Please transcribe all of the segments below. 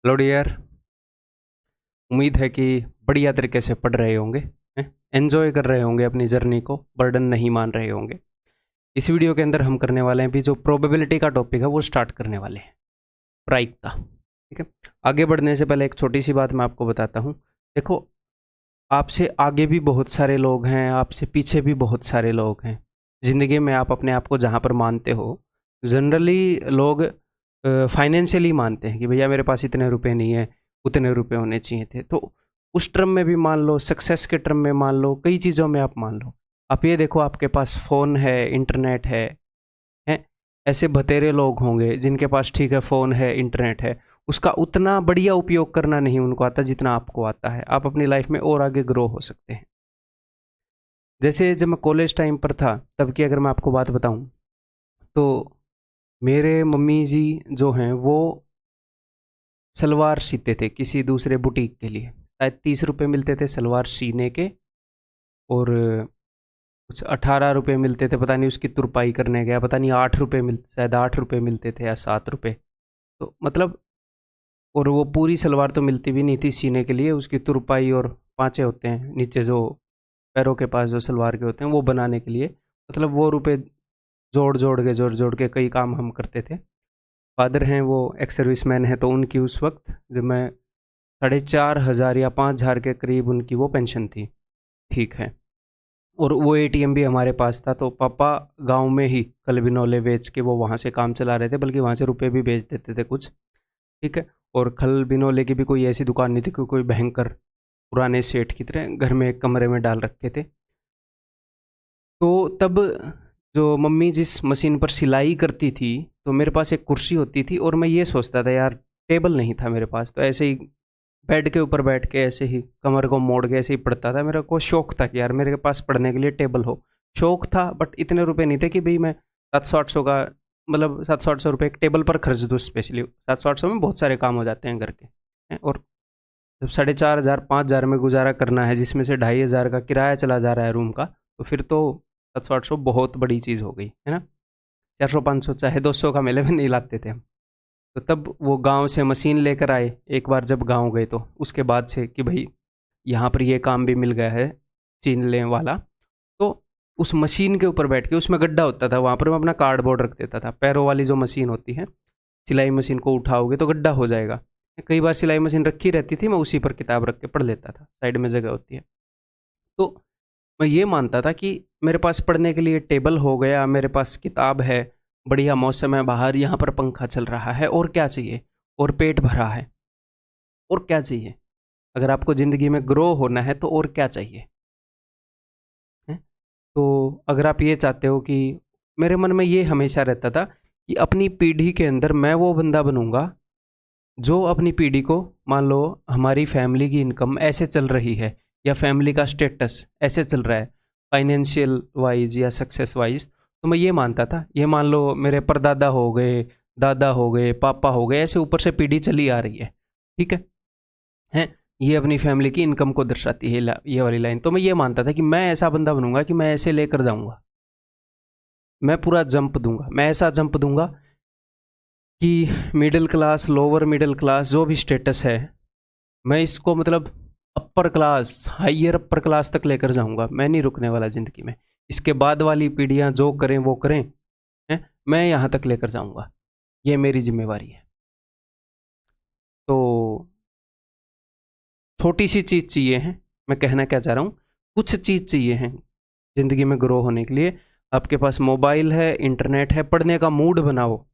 Hello dear. उम्मीद है कि बढ़िया तरीके से पढ़ रहे होंगे, एंजॉय कर रहे होंगे अपनी जर्नी को, बर्डन नहीं मान रहे होंगे। इस वीडियो के अंदर हम करने वाले हैं भी जो प्रोबेबिलिटी का टॉपिक है वो स्टार्ट करने वाले हैं, प्रायिकता। ठीक है। आगे बढ़ने से पहले एक छोटी सी बात मैं आपको बताता हूँ। देखो, आपसे आगे भी बहुत सारे लोग हैं, आपसे पीछे भी बहुत सारे लोग हैं। ज़िंदगी में आप अपने आप को जहाँ पर मानते हो, जनरली लोग फाइनेंशियली मानते हैं कि भैया मेरे पास इतने रुपए नहीं है, उतने रुपए होने चाहिए थे। तो उस टर्म में भी मान लो, सक्सेस के टर्म में मान लो, कई चीज़ों में आप मान लो। आप ये देखो, आपके पास फ़ोन है, इंटरनेट है। ऐसे बतेरे लोग होंगे जिनके पास ठीक है फ़ोन है, इंटरनेट है, उसका उतना बढ़िया उपयोग करना नहीं उनको आता जितना आपको आता है। आप अपनी लाइफ में और आगे ग्रो हो सकते हैं। जैसे जब मैं कॉलेज टाइम पर था तब की अगर मैं आपको बात बताऊं, तो मेरे मम्मी जी जो हैं वो सलवार सीते थे किसी दूसरे बुटीक के लिए। शायद 30 रुपये मिलते थे सलवार सीने के, और कुछ 18 रुपये मिलते थे, पता नहीं उसकी तुरपाई करने गया, पता नहीं 8 रुपये शायद 8 रुपये मिलते थे या 7 रुपये। तो मतलब, और वो पूरी सलवार तो मिलती भी नहीं थी सीने के लिए, उसकी तुरपाई और पाँचे होते हैं नीचे जो पैरों के पास जो सलवार के होते हैं वो बनाने के लिए, मतलब वो रुपए जोड़ जोड़ के कई काम हम करते थे। फादर हैं वो एक्स सर्विस मैन है, तो उनकी उस वक्त जब मैं 4,500 या 5,000 के करीब उनकी वो पेंशन थी। ठीक है। और वो एटीएम भी हमारे पास था, तो पापा गांव में ही कल बिनौले बेच के वो वहाँ से काम चला रहे थे, बल्कि वहाँ से रुपए भी बेच देते थे कुछ। ठीक है। और खल बिनौले की भी कोई ऐसी दुकान नहीं थी कि कोई भयंकर पुराने सेठ की तरह घर में एक कमरे में डाल रखे थे। तो तब जो मम्मी जिस मशीन पर सिलाई करती थी, तो मेरे पास एक कुर्सी होती थी, और मैं ये सोचता था यार, टेबल नहीं था मेरे पास, तो ऐसे ही बेड के ऊपर बैठ के ऐसे ही कमर को मोड़ के ऐसे ही पढ़ता था। मेरा को शौक था कि यार मेरे पास पढ़ने के लिए टेबल हो। शौक था, बट इतने रुपए नहीं थे कि भाई मैं 700-800 का, मतलब 700-800 रुपये एक टेबल पर खर्च दूँ। स्पेशली 700-800 में बहुत सारे काम हो जाते हैं घर के, हैं? और जब 4,500 5,000 में गुजारा करना है, जिसमें से 2,500 का किराया चला जा रहा है रूम का, तो फिर तो 700-800 बहुत बड़ी चीज़ हो गई है ना। 400-500 चाहे 200 का मेले में नहीं लाते थे हम। तो तब वो गांव से मशीन लेकर आए एक बार, जब गांव गए तो उसके बाद से कि भाई यहाँ पर ये काम भी मिल गया है चीनने वाला। तो उस मशीन के ऊपर बैठ के, उसमें गड्ढा होता था, वहाँ पर मैं अपना कार्डबोर्ड रख देता था। पैरों वाली जो मशीन होती है, सिलाई मशीन को उठाओगे तो गड्ढा हो जाएगा। कई बार सिलाई मशीन रखी रहती थी, मैं उसी पर किताब रख के पढ़ लेता था, साइड में जगह होती है। तो मैं ये मानता था कि मेरे पास पढ़ने के लिए टेबल हो गया, मेरे पास किताब है, बढ़िया मौसम है बाहर, यहाँ पर पंखा चल रहा है, और क्या चाहिए, और पेट भरा है, और क्या चाहिए। अगर आपको ज़िंदगी में ग्रो होना है तो और क्या चाहिए, है? तो अगर आप ये चाहते हो कि, मेरे मन में ये हमेशा रहता था कि अपनी पीढ़ी के अंदर मैं वो बंदा बनूंगा जो अपनी पीढ़ी को, मान लो हमारी फैमिली की इनकम ऐसे चल रही है, या फैमिली का स्टेटस ऐसे चल रहा है फाइनेंशियल वाइज या सक्सेस वाइज, तो मैं ये मानता था, ये मान लो मेरे परदादा हो गए, दादा हो गए, पापा हो गए, ऐसे ऊपर से पीढ़ी चली आ रही है। ठीक है। हैं? ये अपनी फैमिली की इनकम को दर्शाती है ये वाली लाइन। तो मैं ये मानता था कि मैं ऐसा बंदा बनूंगा कि मैं ऐसे लेकर जाऊंगा, मैं पूरा जंप दूंगा, मैं ऐसा जंप दूंगा कि middle class, lower middle class, जो भी स्टेटस है, मैं इसको मतलब upper class, higher upper class तक लेकर जाऊंगा। मैं नहीं रुकने वाला ज़िंदगी में। इसके बाद वाली पीढ़ियां जो करें वो करें, हैं? मैं यहाँ तक लेकर जाऊंगा, ये मेरी जिम्मेवारी है। तो छोटी सी चीज़ चाहिए है, मैं कहना क्या चाह रहा हूँ, कुछ चीज़ चाहिए है ज़िंदगी में ग्रो होने के लिए। आपके पास मोबाइल है, इंटरनेट है, पढ़ने का मूड बनाओ,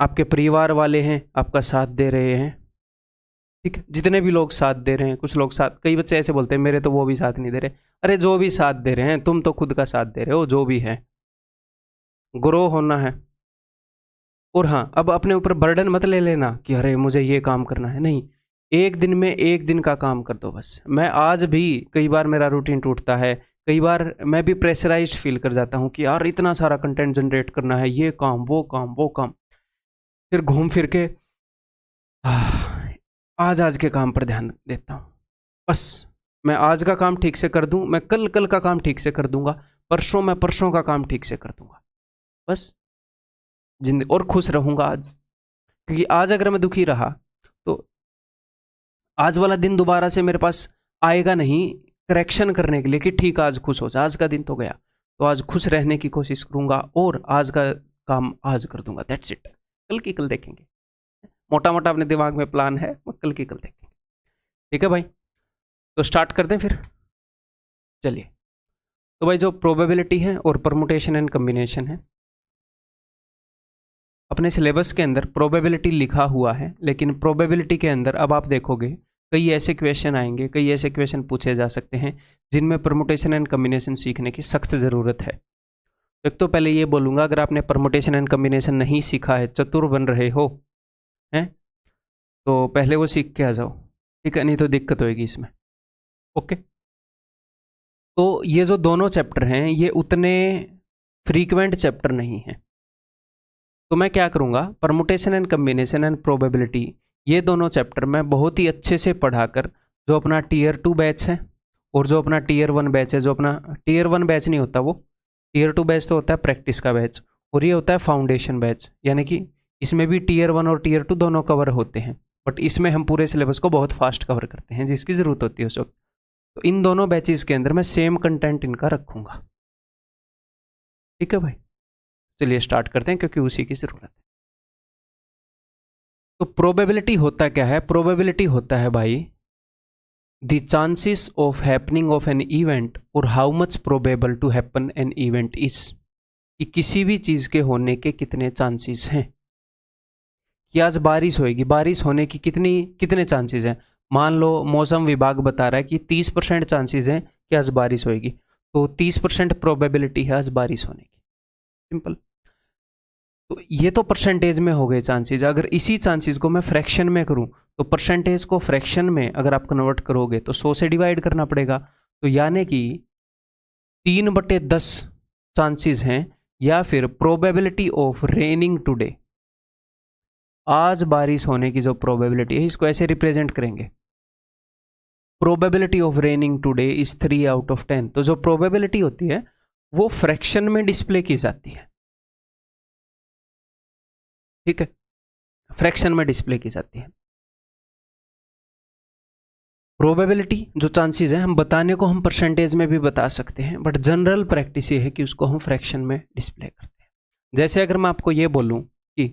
आपके परिवार वाले हैं आपका साथ दे रहे हैं। ठीक है। जितने भी लोग साथ दे रहे हैं, कुछ लोग साथ, कई बच्चे ऐसे बोलते हैं मेरे तो वो भी साथ नहीं दे रहे। अरे जो भी साथ दे रहे हैं, तुम तो खुद का साथ दे रहे हो, जो भी है, ग्रो होना है। और हाँ, अब अपने ऊपर बर्डन मत ले लेना कि अरे मुझे ये काम करना है, नहीं। एक दिन में एक दिन का काम कर दो बस। मैं आज भी, कई बार मेरा रूटीन टूटता है, कई बार मैं भी प्रेशराइज्ड फील कर जाता हूँ कि यार इतना सारा कंटेंट जनरेट करना है, ये काम वो काम वो काम, फिर घूम फिर के आज आज के काम पर ध्यान देता हूँ। बस मैं आज का काम ठीक से कर दूं, मैं कल कल का काम ठीक से कर दूंगा, परसों मैं परसों का काम ठीक से कर दूंगा। बस जिंदगी, और खुश रहूंगा आज, क्योंकि आज अगर मैं दुखी रहा आज वाला दिन दोबारा से मेरे पास आएगा नहीं करेक्शन करने के लिए कि ठीक आज खुश हो जा, आज का दिन तो गया, तो आज खुश रहने की कोशिश करूंगा और आज का काम आज कर दूंगा, दैट्स इट। कल की कल देखेंगे, मोटा मोटा अपने दिमाग में प्लान है, वो कल की कल देखेंगे। ठीक है भाई, तो स्टार्ट करते हैं फिर। चलिए, तो भाई जो प्रोबेबिलिटी है और परमुटेशन एंड कम्बिनेशन है, अपने सिलेबस के अंदर प्रोबेबिलिटी लिखा हुआ है, लेकिन प्रोबेबिलिटी के अंदर अब आप देखोगे कई ऐसे क्वेश्चन आएंगे, कई ऐसे क्वेश्चन पूछे जा सकते हैं जिनमें परमुटेशन एंड कम्बिनेशन सीखने की सख्त ज़रूरत है। एक तो पहले ये बोलूँगा, अगर आपने परमुटेशन एंड कम्बिनेशन नहीं सीखा है, चतुर बन रहे हो हैं, तो पहले वो सीख के आ जाओ, ठीक है, नहीं तो दिक्कत होएगी इसमें। ओके, तो ये जो दोनों चैप्टर हैं ये उतने फ्रीक्वेंट चैप्टर नहीं हैं, तो मैं क्या करूँगा, permutation and combination and probability ये दोनों चैप्टर मैं बहुत ही अच्छे से पढ़ाकर, जो अपना टीयर 2 बैच है और जो अपना टीयर 1 बैच है, जो अपना टीयर 1 बैच नहीं होता, वो टीयर 2 बैच तो होता है प्रैक्टिस का बैच, और ये होता है फाउंडेशन बैच, यानी कि इसमें भी टीयर 1 और टीयर 2 दोनों कवर होते हैं, बट इसमें हम पूरे सिलेबस को बहुत फास्ट कवर करते हैं जिसकी ज़रूरत होती है उस वक्त। तो इन दोनों बैचेस के अंदर मैं सेम कंटेंट इनका रखूँगा। ठीक है भाई, चलिए स्टार्ट करते हैं क्योंकि उसी की ज़रूरत है। तो प्रोबेबिलिटी होता क्या है? प्रोबेबिलिटी होता है भाई the chances of happening of an event और how much probable to happen an event is, कि किसी भी चीज़ के होने के कितने चांसेस हैं, कि आज बारिश होएगी, बारिश होने की कितने चांसेस हैं। मान लो मौसम विभाग बता रहा है कि 30% चांसेस हैं कि आज बारिश होएगी, तो 30% प्रोबेबिलिटी है आज बारिश होने की, सिंपल। तो ये तो परसेंटेज में हो गए चांसेस। अगर इसी चांसेस को मैं फ्रैक्शन में करूं, तो परसेंटेज को फ्रैक्शन में अगर आप कन्वर्ट करोगे तो 100 से डिवाइड करना पड़ेगा, तो यानी कि 3/10 चांसेस हैं, या फिर प्रोबेबिलिटी ऑफ रेनिंग टुडे, आज बारिश होने की जो प्रोबेबिलिटी है, इसको ऐसे रिप्रेजेंट करेंगे, probability of raining today is 3/10। तो जो प्रोबेबिलिटी होती है वो फ्रैक्शन में डिस्प्ले की जाती है, ठीक है, फ्रैक्शन में डिस्प्ले की जाती है। प्रोबेबिलिटी जो चांसेस है हम बताने को हम परसेंटेज में भी बता सकते हैं, बट जनरल प्रैक्टिस ये है कि उसको हम फ्रैक्शन में डिस्प्ले करते हैं। जैसे अगर मैं आपको ये बोलूं कि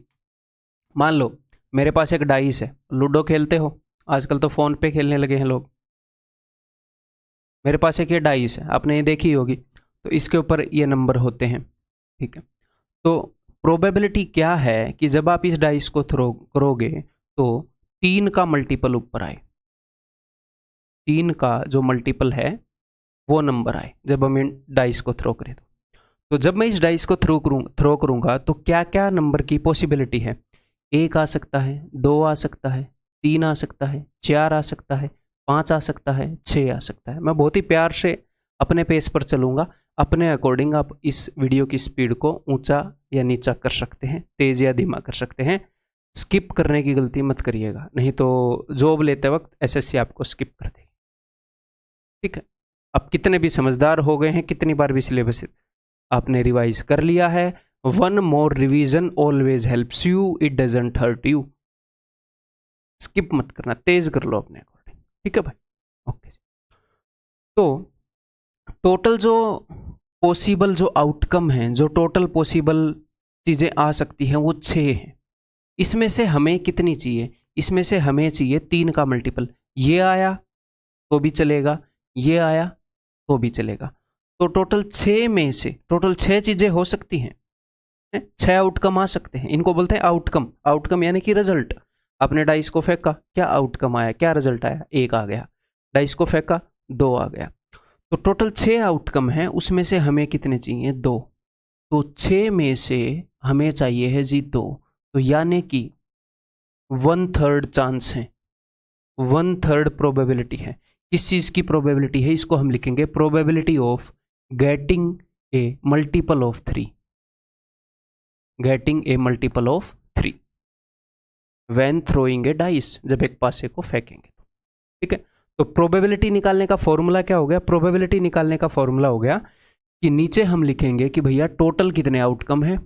मान लो मेरे पास एक डाइस है, लूडो खेलते हो, आजकल तो फ़ोन पे खेलने लगे हैं लोग। मेरे पास एक ये डाइस है, आपने ये देखी होगी, तो इसके ऊपर ये नंबर होते हैं, ठीक है। तो प्रोबेबिलिटी क्या है कि जब आप इस डाइस को थ्रो करोगे तो 3 का मल्टीपल ऊपर आए, 3 का जो मल्टीपल है वो नंबर आए जब हम इन डाइस को थ्रो करें। तो जब मैं इस डाइस को थ्रो करूँगा तो क्या क्या नंबर की पॉसिबिलिटी है? 1 आ सकता है, 2 आ सकता है, 3 आ सकता है, 4 आ सकता है, 5 आ सकता है, 6 आ सकता है। मैं बहुत ही प्यार से अपने पेस पर चलूँगा, अपने अकॉर्डिंग आप इस वीडियो की स्पीड को ऊंचा या नीचा कर सकते हैं, तेज़ या धीमा कर सकते हैं। स्किप करने की गलती मत करिएगा, नहीं तो जॉब लेते वक्त एसएससी आपको स्किप कर देगी, ठीक है। अब कितने भी समझदार हो गए हैं, कितनी बार भी सिलेबस आपने रिवाइज कर लिया है, 1 more revision always helps you, it doesn't hurt you. Skip मत करना, तेज कर लो अपने अकॉर्डिंग, ठीक है भाई, ओके। तो टोटल जो पॉसिबल जो आउटकम हैं, जो टोटल पॉसिबल चीज़ें आ सकती हैं वो 6 हैं। इसमें से हमें कितनी चाहिए? इसमें से हमें चाहिए 3 का मल्टीपल। ये आया तो भी चलेगा, ये आया तो भी चलेगा। तो टोटल 6 में से टोटल 6 चीज़ें हो सकती हैं, 6 आउटकम आ सकते हैं। इनको बोलते हैं आउटकम। आउटकम यानी कि रिजल्ट। आपने डाइस को फेंका, क्या आउटकम आया, क्या रिजल्ट आया? 1 आ गया। डाइस को फेंका, 2 आ गया। तो टोटल 6 आउटकम हैं, उसमें से हमें कितने चाहिए? 2। तो 6 में से हमें चाहिए है जी 2, तो यानी कि 1/3 चांस है, 1/3 प्रोबेबिलिटी है। किस चीज़ की प्रोबेबिलिटी है? इसको हम लिखेंगे probability of getting A multiple of 3, getting a multiple of 3 when throwing A dice, जब एक पासे को फेंकेंगे, ठीक है। तो प्रोबेबिलिटी निकालने का फॉर्मूला क्या हो गया? प्रोबेबिलिटी निकालने का फॉर्मूला हो गया कि नीचे हम लिखेंगे कि भैया टोटल कितने आउटकम है।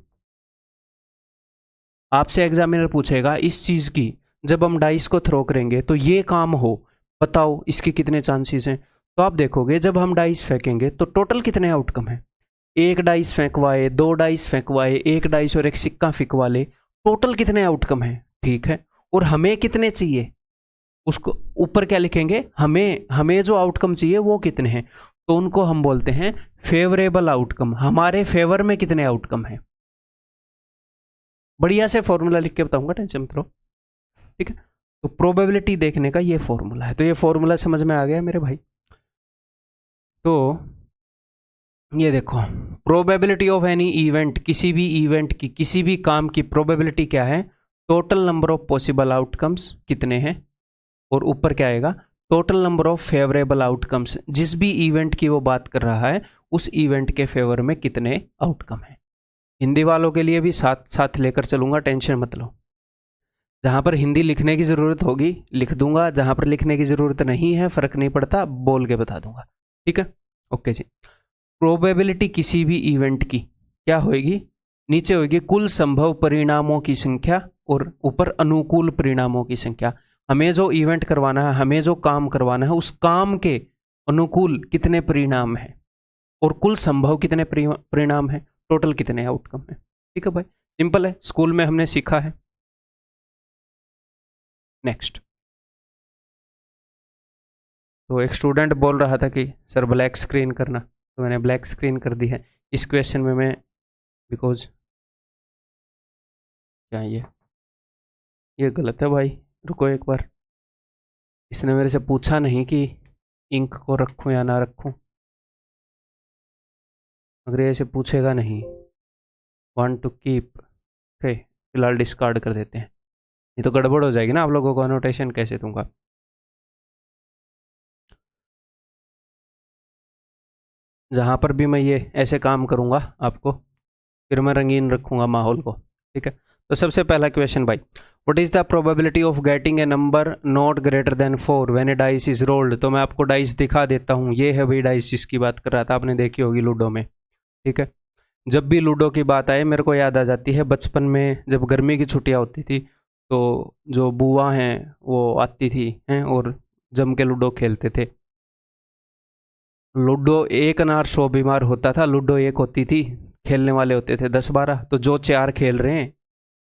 आपसे एग्जामिनर पूछेगा इस चीज़ की, जब हम डाइस को थ्रो करेंगे तो ये काम हो, बताओ इसके कितने चांसेस हैं। तो आप देखोगे जब हम डाइस फेंकेंगे तो टोटल कितने आउटकम हैं। एक डाइस फेंकवाए, दो डाइस फेंकवाए, एक डाइस और एक सिक्का फेंकवा ले, टोटल कितने आउटकम हैं, ठीक है। और हमें कितने चाहिए, उसको ऊपर क्या लिखेंगे, हमें जो आउटकम चाहिए वो कितने हैं, तो उनको हम बोलते हैं फेवरेबल आउटकम। हमारे फेवर में कितने आउटकम हैं। बढ़िया से फॉर्मूला लिख के बताऊंगा, टेंशन मत लो, ठीक है। तो प्रोबेबिलिटी देखने का ये फॉर्मूला है। तो ये फॉर्मूला समझ में आ गया मेरे भाई। तो ये देखो, प्रोबेबिलिटी ऑफ एनी इवेंट, किसी भी इवेंट की, किसी भी काम की प्रोबेबिलिटी क्या है, total number of possible outcomes कितने हैं, और ऊपर क्या आएगा, total number of favourable outcomes. जिस भी इवेंट की वो बात कर रहा है उस इवेंट के फेवर में कितने आउटकम हैं। हिंदी वालों के लिए भी साथ साथ लेकर चलूंगा, टेंशन मत लो। जहाँ पर हिंदी लिखने की ज़रूरत होगी लिख दूंगा, जहाँ पर लिखने की ज़रूरत नहीं है, फ़र्क नहीं पड़ता, बोल के बता दूंगा, ठीक है। ओके जी। प्रोबेबिलिटी किसी भी इवेंट की क्या होगी, नीचे होगी कुल संभव परिणामों की संख्या और ऊपर अनुकूल परिणामों की संख्या। हमें जो इवेंट करवाना है, हमें जो काम करवाना है, उस काम के अनुकूल कितने परिणाम हैं और कुल संभव कितने परिणाम हैं, टोटल कितने आउटकम हैं, ठीक है भाई। सिंपल है, स्कूल में हमने सीखा है। नेक्स्ट, तो एक स्टूडेंट बोल रहा था कि सर ब्लैक स्क्रीन करना, तो मैंने ब्लैक स्क्रीन कर दी है। इस क्वेश्चन में मैं बिकॉज क्या ये गलत है भाई, रुको एक बार। इसने मेरे से पूछा नहीं कि इंक को रखूं या ना रखूं। अगर ये ऐसे पूछेगा नहीं, वांट टू कीप, ओके, फिलहाल डिस्कार्ड कर देते हैं, ये तो गड़बड़ हो जाएगी ना, आप लोगों को अनोटेशन कैसे दूंगा। जहाँ पर भी मैं ये ऐसे काम करूँगा आपको, फिर मैं रंगीन रखूँगा माहौल को, ठीक है। तो सबसे पहला क्वेश्चन भाई, what is the probability of getting a number not greater than 4 when A dice is rolled. तो मैं आपको डाइस दिखा देता हूँ, ये है भाई डाइस जिसकी बात कर रहा था, आपने देखी होगी लूडो में, ठीक है। जब भी लूडो की बात आए मेरे को याद आ जाती है बचपन में जब गर्मी की छुट्टियाँ होती थी, तो जो बुआ हैं वो आती थी हैं और जम के लूडो खेलते थे। लूडो एक अनार 100 बीमार होता था, लूडो एक होती थी, खेलने वाले होते थे 10-12, तो जो 4 खेल रहे हैं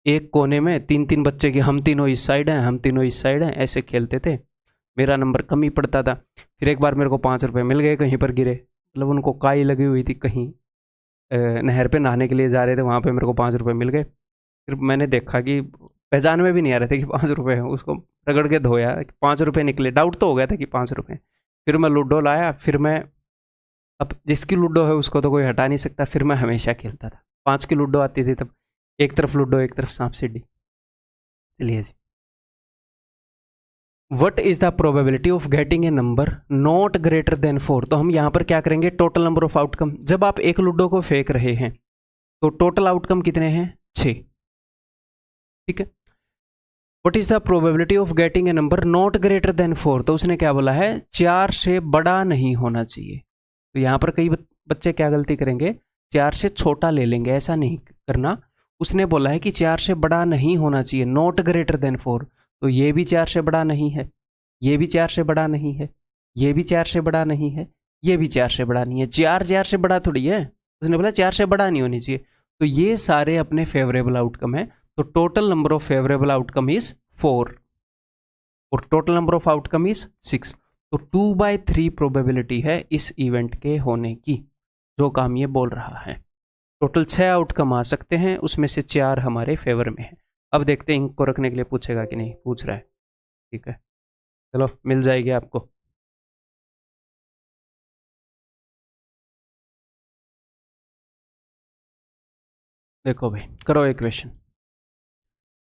एक कोने में, 3-3 बच्चे की, हम तीनों इस साइड हैं, हम तीनों इस साइड हैं, ऐसे खेलते थे। मेरा नंबर कम ही पड़ता था। फिर एक बार मेरे को 5 रुपये मिल गए, कहीं पर गिरे, मतलब उनको काई लगी हुई थी, कहीं नहर पे नहाने के लिए जा रहे थे, वहाँ पे मेरे को 5 रुपये मिल गए। फिर मैंने देखा कि पहचान में भी नहीं आ रहे थे कि 5 रुपये हैं, उसको रगड़ के धोया, 5 रुपये निकले, डाउट तो हो गया था कि 5 रुपये। फिर मैं लूडो लाया, फिर मैं, अब जिसकी लूडो है उसको तो कोई हटा नहीं सकता, फिर मैं हमेशा खेलता था। 5 की लूडो आती थी तब, एक तरफ लूडो एक तरफ सांप सीढ़ी। चलिए जी, what is the probability of getting a number not greater than 4। तो हम यहाँ पर क्या करेंगे, टोटल नंबर ऑफ आउटकम। जब आप एक लूडो को फेंक रहे हैं तो टोटल आउटकम कितने हैं, 6, ठीक है। What is the probability of getting a number not greater than 4, तो उसने क्या बोला है, 4 से बड़ा नहीं होना चाहिए। तो यहाँ पर कई बच्चे क्या गलती करेंगे, 4 से छोटा ले लेंगे, ऐसा नहीं करना। उसने बोला है कि 4 से बड़ा नहीं होना चाहिए, नॉट ग्रेटर देन 4। तो ये भी 4 से बड़ा नहीं है, ये भी 4 से बड़ा नहीं है, ये भी 4 से बड़ा नहीं है, ये भी 4 से बड़ा नहीं है। 4 से बड़ा थोड़ी है, उसने बोला 4 से बड़ा नहीं होनी चाहिए। तो ये सारे अपने फेवरेबल आउटकम है। तो total number of favourable outcome is 4 और total number of outcome is 6। तो 2/3 प्रोबेबिलिटी है इस इवेंट के होने की, जो काम ये बोल रहा है। टोटल 6 आउटकम आ सकते हैं, उसमें से 4 हमारे फेवर में है। अब देखते हैं इनको रखने के लिए पूछेगा कि नहीं, पूछ रहा है, ठीक है। चलो मिल जाएगी आपको। देखो भाई, करो एक question.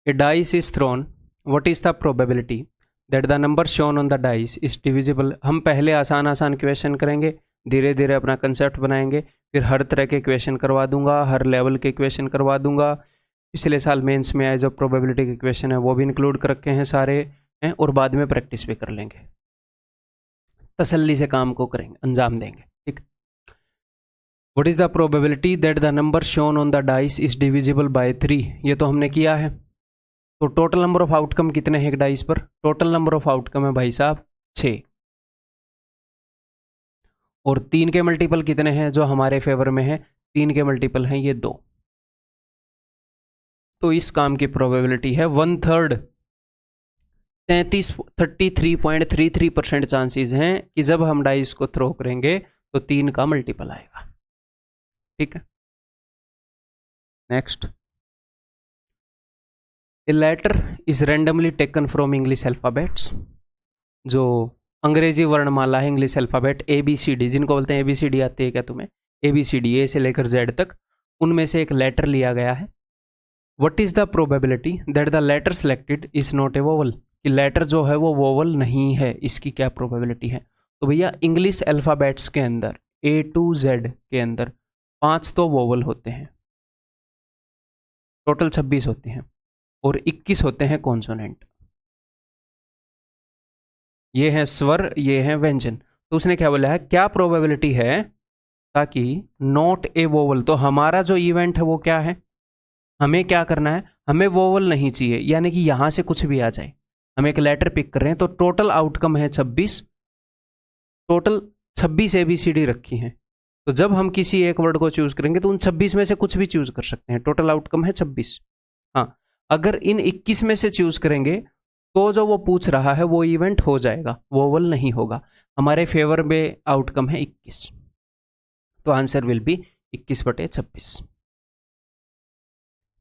A dice is throne, what is the probability that the number shown on the dice is divisible. हम पहले आसान आसान क्वेश्चन करेंगे, धीरे धीरे अपना कंसेप्ट बनाएंगे, फिर हर तरह के क्वेश्चन करवा दूंगा, हर लेवल के क्वेश्चन करवा दूंगा। पिछले साल मेंस में आए जो प्रोबेबिलिटी के क्वेश्चन है वो भी इंक्लूड कर रखे हैं सारे हैं, और बाद में प्रैक्टिस भी कर लेंगे, तसल्ली से काम को करेंगे, अंजाम देंगे, ठीक। What is the probability that the number shown on the dice is divisible by 3, ये तो हमने किया है। तो टोटल नंबर ऑफ आउटकम कितने हैं एक डाइस पर, टोटल नंबर ऑफ आउटकम है भाई साहब 6, और 3 के मल्टीपल कितने हैं जो हमारे फेवर में है? 3 के मल्टीपल हैं ये 2। तो इस काम की प्रोबेबिलिटी है 1/3, 33.33% चांसेस हैं कि जब हम डाइस को थ्रो करेंगे तो 3 का मल्टीपल आएगा। ठीक है, next, a letter is randomly taken from English alphabets. जो अंग्रेजी वर्णमाला है, इंग्लिश अल्फाबेट ABCD, जिनको बोलते हैं ABCD आती है क्या तुम्हें? ABCD ए से लेकर Z तक, उनमें से एक लेटर लिया गया है। What is the probability that the letter selected is not a vowel? कि लेटर जो है वो वोवल नहीं है, इसकी क्या प्रोबेबिलिटी है? तो भैया इंग्लिश अल्फाबेट्स के अंदर A to Z के अंदर 5 तो वोवल होते हैं, टोटल 26 होते हैं, और 21 होते हैं कॉन्सोनेंट। ये है स्वर, ये है व्यंजन। तो उसने क्या बोला है, क्या प्रोबेबिलिटी है ताकि नॉट ए वोवल? तो हमारा जो इवेंट है वो क्या है, हमें क्या करना है, हमें वोवल नहीं चाहिए, यानी कि यहां से कुछ भी आ जाए। हम एक लेटर पिक कर रहे हैं, तो टोटल आउटकम है 26, टोटल 26 ABCD रखी हैं। तो जब हम किसी एक वर्ड को चूज करेंगे तो उन 26 में से कुछ भी चूज कर सकते हैं, टोटल आउटकम है 26। हाँ, अगर इन 21 में से चूज करेंगे तो जो वो पूछ रहा है वो इवेंट हो जाएगा, वोवल नहीं होगा। हमारे फेवर में आउटकम है 21, तो आंसर विल बी 21/26।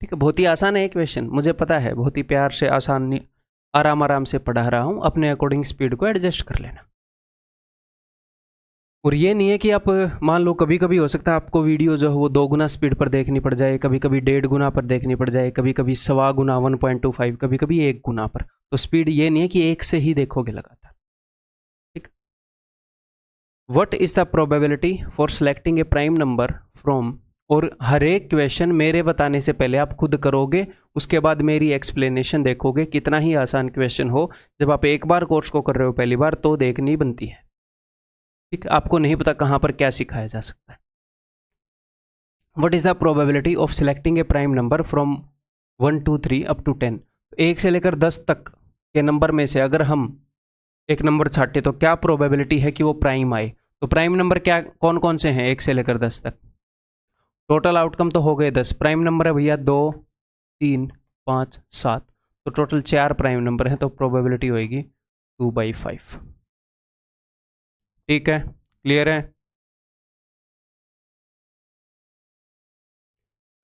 ठीक है, बहुत ही आसान है क्वेश्चन, मुझे पता है, बहुत ही प्यार से आसान आराम आराम से पढ़ा रहा हूं, अपने अकॉर्डिंग स्पीड को एडजस्ट कर लेना। और ये नहीं है कि आप मान लो कभी कभी हो सकता है आपको वीडियो जो है वो 2 गुना स्पीड पर देखनी पड़ जाए, कभी कभी 1.5 गुना पर देखनी पड़ जाए, कभी कभी 1.25 गुना 1.25, कभी कभी 1 गुना पर। तो स्पीड ये नहीं है कि 1 से ही देखोगे लगातार। ठीक, what is the probability for selecting A prime number from? और हर एक क्वेश्चन मेरे बताने से पहले आप खुद करोगे, उसके बाद मेरी एक्सप्लेनेशन देखोगे। कितना ही आसान क्वेश्चन हो, जब आप एक बार कोर्स को कर रहे हो पहली बार तो देखनी बनती है। ठीक, आपको नहीं पता कहां पर क्या सिखाया जा सकता है। What is the probability of selecting a prime number from 1 2 3 up to 10? 1 से लेकर 10 तक के नंबर में से अगर हम एक नंबर छाटे तो क्या प्रोबेबिलिटी है कि वो प्राइम आए? तो प्राइम नंबर क्या कौन कौन से हैं 1 से लेकर 10 तक? टोटल आउटकम तो हो गए 10, प्राइम नंबर है भैया 2 3 5 7, तो टोटल 4 प्राइम नंबर हैं, तो प्रोबेबिलिटी होगी 2/5। ठीक है, क्लियर है?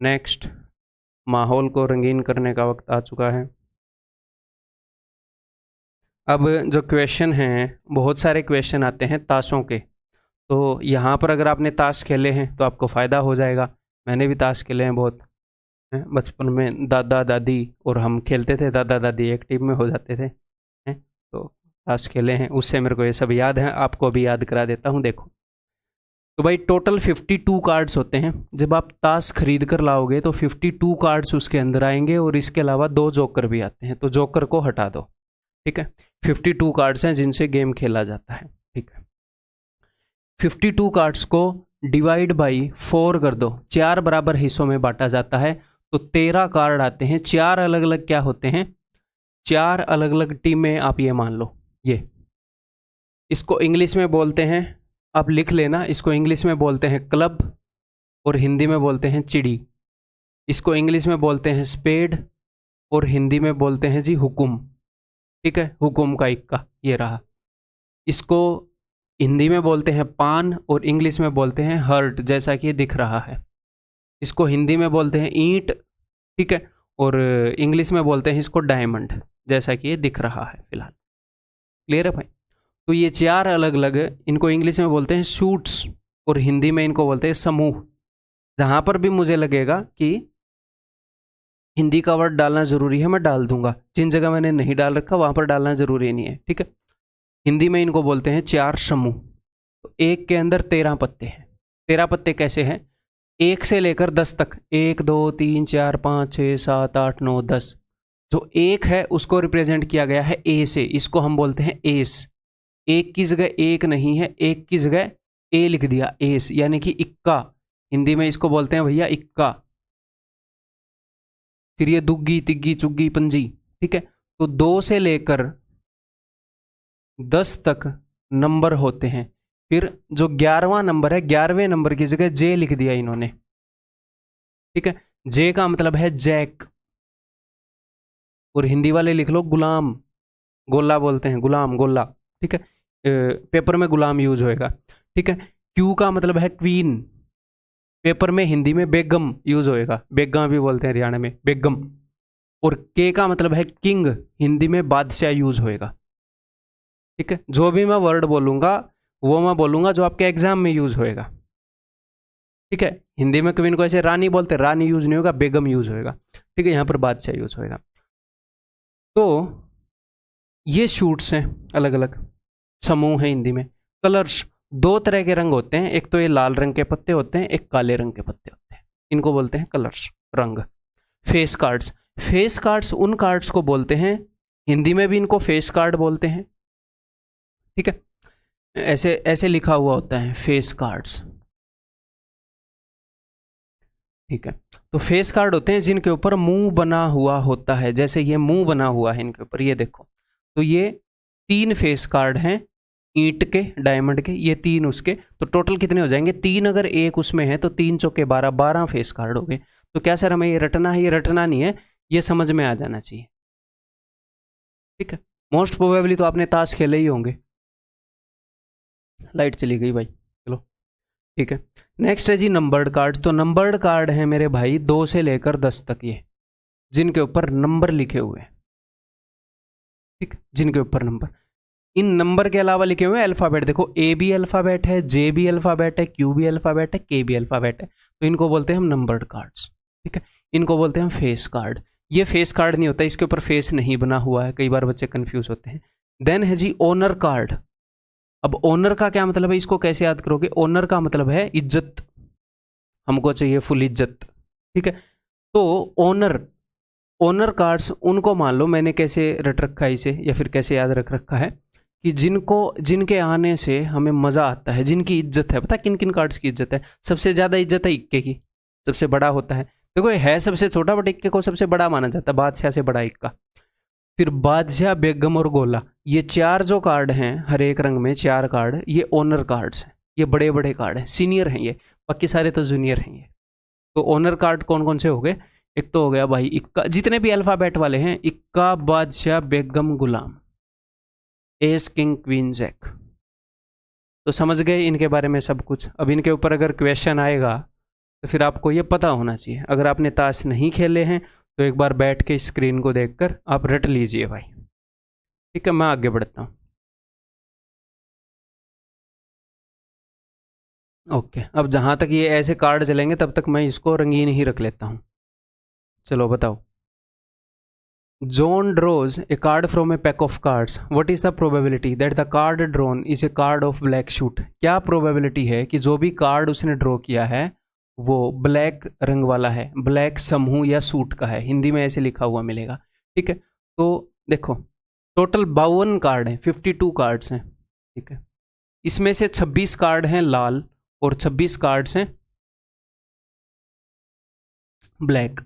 नेक्स्ट, माहौल को रंगीन करने का वक्त आ चुका है। अब जो क्वेश्चन हैं, बहुत सारे क्वेश्चन आते हैं ताशों के, तो यहाँ पर अगर आपने ताश खेले हैं तो आपको फ़ायदा हो जाएगा। मैंने भी ताश खेले हैं बहुत, बचपन में दादा दादी और हम खेलते थे, दादा दादी एक टीम में हो जाते थे, तो ताश खेले हैं, उससे मेरे को ये सब याद है, आपको भी याद करा देता हूँ। देखो तो भाई टोटल 52 कार्ड्स होते हैं। जब आप ताश खरीद कर लाओगे तो 52 कार्ड्स उसके अंदर आएंगे, और इसके अलावा 2 जोकर भी आते हैं, तो जोकर को हटा दो। ठीक है, 52 कार्ड्स हैं जिनसे गेम खेला जाता है। ठीक है, 52 कार्ड्स को डिवाइड बाई 4 कर दो, 4 बराबर हिस्सों में बांटा जाता है, तो 13 कार्ड आते हैं। 4 अलग अलग क्या होते हैं, 4 अलग अलग टीमें, आप ये मान लो। ये इसको इंग्लिश में बोलते हैं, आप लिख लेना, इसको इंग्लिश में बोलते हैं क्लब और हिंदी में बोलते हैं चिड़ी। इसको इंग्लिश में बोलते हैं स्पेड और हिंदी में बोलते हैं जी हुकुम। ठीक है, हुकुम का इक्का ये रहा। इसको हिंदी में बोलते हैं पान और इंग्लिश में बोलते हैं हर्ट, जैसा कि दिख रहा है। इसको हिंदी में बोलते हैं ईंट, ठीक है, और इंग्लिश में बोलते हैं इसको डायमंड, जैसा कि ये दिख रहा है फिलहाल। क्लियर है भाई? तो ये 4 अलग अलग, इनको इंग्लिश में बोलते हैं शूट्स और हिंदी में इनको बोलते हैं समूह। जहां पर भी मुझे लगेगा कि हिंदी का वर्ड डालना जरूरी है मैं डाल दूंगा, जिन जगह मैंने नहीं डाल रखा वहां पर डालना जरूरी नहीं है। ठीक है, हिंदी में इनको बोलते हैं 4 समूह। तो एक के अंदर 13 पत्ते हैं। 13 पत्ते कैसे हैं, 1 से लेकर 10 तक, 1 2 3 4 5 6 7 8 9 10। जो 1 है उसको रिप्रेजेंट किया गया है ए से, इसको हम बोलते हैं एस। 1 की जगह 1 नहीं है, 1 की जगह ए लिख दिया, एस, यानी कि इक्का। हिंदी में इसको बोलते हैं भैया इक्का। फिर ये दुग्गी तिग्गी चुग्गी पंजी। ठीक है, तो 2 से लेकर 10 तक नंबर होते हैं। फिर जो 11वां नंबर है, 11वें नंबर की जगह जे लिख दिया इन्होंने। ठीक है, जे का मतलब है जैक, और हिंदी वाले लिख लो गुलाम, गोला बोलते हैं, गुलाम, गोला। ठीक है, पेपर में गुलाम यूज होएगा। ठीक है, क्यू का मतलब है क्वीन, पेपर में हिंदी में बेगम यूज होएगा, बेगा भी बोलते हैं हरियाणा में, बेगम। और के का मतलब है किंग, हिंदी में बादशाह यूज होएगा। ठीक है, जो भी मैं वर्ड बोलूंगा वो मैं बोलूंगा जो आपके एग्जाम में यूज होएगा। ठीक है, हिंदी में क्वीन को ऐसे रानी बोलते हैं, रानी यूज नहीं होगा, बेगम यूज होएगा। ठीक है, यहां पर बादशाह यूज होएगा। तो ये शूट्स हैं, अलग अलग समूह है हिंदी में। कलर्स, 2 तरह के रंग होते हैं, एक तो ये लाल रंग के पत्ते होते हैं, एक काले रंग के पत्ते होते हैं, इनको बोलते हैं कलर्स, रंग। फेस कार्ड्स, फेस कार्ड्स उन कार्ड्स को बोलते हैं, हिंदी में भी इनको फेस कार्ड बोलते हैं। ठीक है, ऐसे ऐसे लिखा हुआ होता है फेस कार्ड्स। ठीक है, तो फेस कार्ड होते हैं जिनके ऊपर मुंह बना हुआ होता है, जैसे ये मुंह बना हुआ है इनके ऊपर, ये देखो। तो ये 3 फेस कार्ड हैं, ईंट के, डायमंड के, ये 3 उसके। तो टोटल कितने हो जाएंगे? 3 अगर एक उसमें है तो 3 चौके 12, 12 फेस कार्ड हो गए। तो क्या सर हमें ये रटना है? ये रटना नहीं है, ये समझ में आ जाना चाहिए। ठीक है, मोस्ट प्रोबेबली तो आपने ताश खेले ही होंगे। लाइट चली गई भाई, चलो ठीक है। नेक्स्ट है जी नंबर्ड कार्ड्स। तो नंबर्ड कार्ड है मेरे भाई 2 से लेकर 10 तक, ये जिनके ऊपर नंबर लिखे हुए हैं। ठीक, जिनके ऊपर नंबर, इन नंबर के अलावा लिखे हुए अल्फाबेट, देखो ए भी अल्फाबेट है, जे भी अल्फाबेट है, क्यू भी अल्फाबेट है, के भी अल्फाबेट है। तो इनको बोलते हैं हम नंबर्ड कार्ड्स। ठीक है, इनको बोलते हैं हम फेस कार्ड। ये फेस कार्ड नहीं होता, इसके ऊपर फेस नहीं बना हुआ है, कई बार बच्चे कंफ्यूज होते हैं। देन है जी ओनर कार्ड। अब ओनर का क्या मतलब है, इसको कैसे याद करोगे? ओनर का मतलब है इज्जत, हमको चाहिए फुल इज्जत। ठीक है, तो ओनर, ओनर कार्ड्स उनको मान लो, मैंने कैसे रट रखा है इसे, या फिर कैसे याद रख रखा है कि जिनको, जिनके आने से हमें मजा आता है, जिनकी इज्जत है। पता किन किन कार्ड्स की इज्जत है? सबसे ज्यादा इज्जत है इक्के की, सबसे बड़ा होता है। देखो ये है सबसे छोटा, बट इक्के को सबसे बड़ा माना जाता है, बादशाह से बड़ा इक्का। फिर बादशाह, बेगम और गोला, ये 4 जो कार्ड हैं, हर एक रंग में 4 कार्ड, ये ओनर कार्ड्स हैं, ये बड़े बड़े कार्ड हैं, सीनियर हैं ये, बाकी सारे तो जूनियर हैं ये। तो ओनर कार्ड कौन कौन से हो गए? एक तो हो गया भाई इक्का, जितने भी अल्फाबेट वाले हैं, इक्का, बादशाह, बेगम, गुलाम, एस, किंग, क्वीन, जैक। तो समझ गए इनके बारे में सब कुछ। अब इनके ऊपर अगर क्वेश्चन आएगा तो फिर आपको ये पता होना चाहिए। अगर आपने ताश नहीं खेले हैं तो एक बार बैठ के स्क्रीन को देखकर आप रट लीजिए भाई। ठीक है, मैं आगे बढ़ता हूँ। ओके, अब जहाँ तक ये ऐसे कार्ड चलेंगे तब तक मैं इसको रंगीन ही रख लेता हूँ। चलो बताओ। John draws a card from a pack of cards. What is the probability that the card drawn is a card of black suit? क्या प्रोबेबिलिटी है कि जो भी कार्ड उसने ड्रॉ किया है वो ब्लैक रंग वाला है, ब्लैक समूह या सूट का है, हिंदी में ऐसे लिखा हुआ मिलेगा। ठीक है, तो देखो टोटल 52 कार्ड हैं, 52 कार्ड्स हैं। ठीक है, इसमें से 26 कार्ड हैं लाल और 26 कार्ड्स हैं ब्लैक।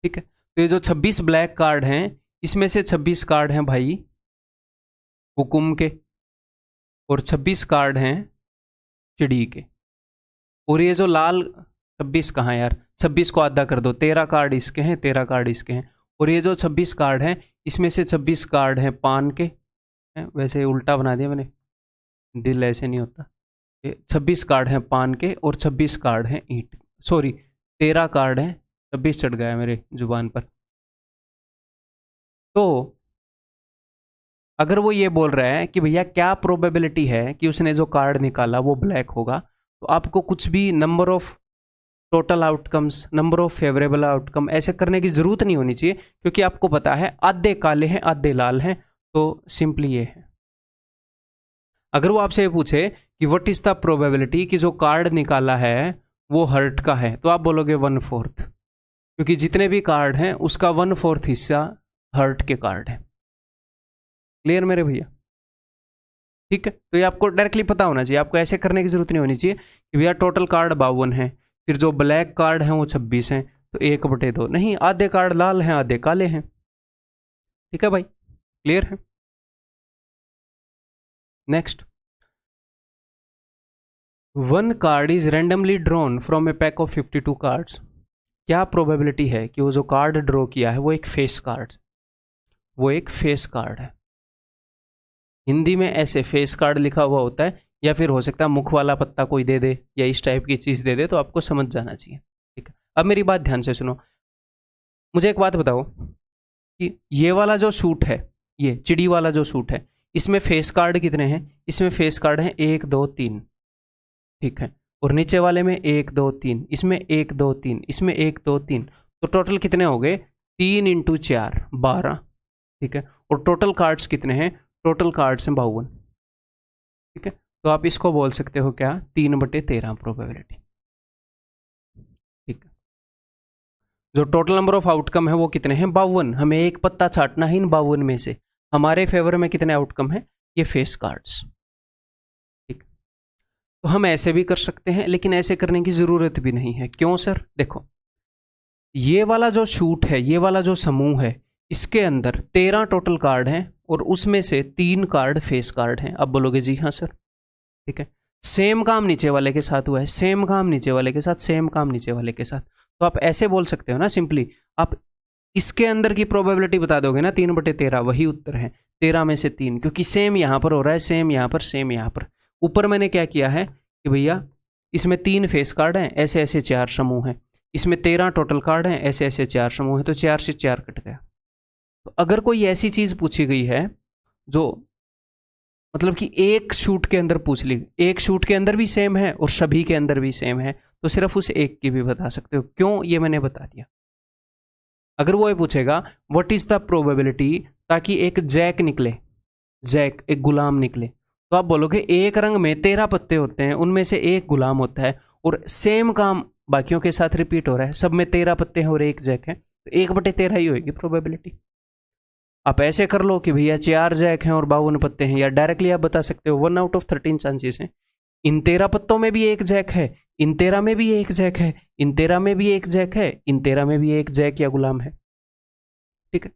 ठीक है, तो ये जो 26 ब्लैक कार्ड हैं, इसमें से 26 कार्ड हैं भाई हुकुम के, और 26 कार्ड हैं चिड़ी के। और ये जो लाल 26 कहाँ यार, 26 को आधा कर दो, 13 कार्ड इसके हैं, 13 कार्ड इसके हैं। और ये जो 26 कार्ड हैं, इसमें से 26 कार्ड हैं पान के, हैं वैसे उल्टा बना दिया मैंने, दिल ऐसे नहीं होता। 26 कार्ड हैं पान के और 26 कार्ड हैं ईंट, सॉरी 13 कार्ड हैं, 26 चढ़ गया मेरे जुबान पर। तो अगर वो ये बोल रहा है कि भैया क्या प्रोबेबिलिटी है कि उसने जो कार्ड निकाला वो ब्लैक होगा, तो आपको कुछ भी number of total outcomes, number of favourable outcome ऐसे करने की जरूरत नहीं होनी चाहिए, क्योंकि आपको पता है आधे काले हैं आधे लाल हैं। तो सिंपली ये है। अगर वो आपसे ये पूछे कि व्हाट इज द प्रोबेबिलिटी कि जो कार्ड निकाला है वो हर्ट का है, तो आप बोलोगे 1/4, क्योंकि जितने भी कार्ड हैं उसका 1/4 हिस्सा हर्ट के कार्ड है। क्लियर मेरे भैया? ठीक है, तो ये आपको डायरेक्टली पता होना चाहिए, आपको ऐसे करने की जरूरत नहीं होनी चाहिए कि भैया टोटल कार्ड 52 है, फिर जो ब्लैक कार्ड हैं वो 26 हैं, तो 1/2 नहीं, आधे कार्ड लाल हैं आधे काले हैं। ठीक है भाई, क्लियर है? Next, one card is randomly drawn from A pack of 52 cards. क्या प्रोबेबिलिटी है कि वो जो कार्ड ड्रॉ किया है वो एक फेस कार्ड है। हिंदी में ऐसे फेस कार्ड लिखा हुआ होता है, या फिर हो सकता है मुख वाला पत्ता कोई दे दे या इस टाइप की चीज़ दे दे, तो आपको समझ जाना चाहिए। ठीक है, अब मेरी बात ध्यान से सुनो। मुझे एक बात बताओ कि ये वाला जो सूट है, ये चिड़ी वाला जो सूट है, इसमें फेस कार्ड कितने हैं? इसमें फेस कार्ड हैं 1 2 3। ठीक है, और नीचे वाले में 1 2 3, इसमें 1 2 3, इसमें 1 2 3, तो टोटल कितने हो गए? 3 × 4 12। ठीक है, और टोटल कार्ड्स कितने हैं? टोटल कार्ड्स हैं 52। ठीक है, तो आप इसको बोल सकते हो क्या? 3/13 प्रोबेबिलिटी। ठीक है, जो टोटल नंबर ऑफ आउटकम है वो कितने हैं? 52। हमें एक पत्ता छाटना है इन 52 में से। हमारे फेवर में कितने आउटकम है? ये फेस कार्ड्स। ठीक, तो हम ऐसे भी कर सकते हैं, लेकिन ऐसे करने की जरूरत भी नहीं है। क्यों सर? देखो, ये वाला जो शूट है, ये वाला जो समूह है, इसके अंदर 13 टोटल कार्ड हैं और उसमें से 3 कार्ड फेस कार्ड हैं। अब बोलोगे जी हाँ सर। ठीक है, सेम काम नीचे वाले के साथ हुआ है, सेम काम नीचे वाले के साथ, सेम काम नीचे वाले के साथ। तो आप ऐसे बोल सकते हो ना सिंपली, आप इसके अंदर की प्रोबेबिलिटी बता दोगे ना, 3/13 वही उत्तर है। 13 में से 3, क्योंकि सेम यहाँ पर हो रहा है, सेम यहाँ पर, सेम यहाँ पर। ऊपर मैंने क्या किया है कि भैया इसमें 3 फेस कार्ड हैं, ऐसे ऐसे 4 समूह हैं। इसमें 13 टोटल कार्ड हैं, ऐसे ऐसे 4 समूह हैं, तो 4 से 4 कट गया। तो अगर कोई ऐसी चीज़ पूछी गई है जो मतलब कि एक शूट के अंदर पूछ ली, एक शूट के अंदर भी सेम है और सभी के अंदर भी सेम है, तो सिर्फ उस एक की भी बता सकते हो। क्यों? ये मैंने बता दिया। अगर वो ये पूछेगा व्हाट इज द प्रोबेबिलिटी, ताकि एक जैक निकले, जैक एक गुलाम निकले, तो आप बोलोगे एक रंग में 13 पत्ते होते हैं, उनमें से एक गुलाम होता है और सेम काम बाकियों के साथ रिपीट हो रहा है, सब में 13 पत्ते हैं और एक जैक है, तो 1/13 ही होगी प्रोबेबिलिटी। आप ऐसे कर लो कि भैया 4 जैक हैं और 52 पत्ते हैं, या डायरेक्टली आप बता सकते हो 1 आउट ऑफ 13 चांसेस हैं। इन 13 पत्तों में भी एक जैक है, इन 13 में भी एक जैक है, इन 13 में भी एक जैक है, इन 13 में भी एक जैक या गुलाम है। ठीक है,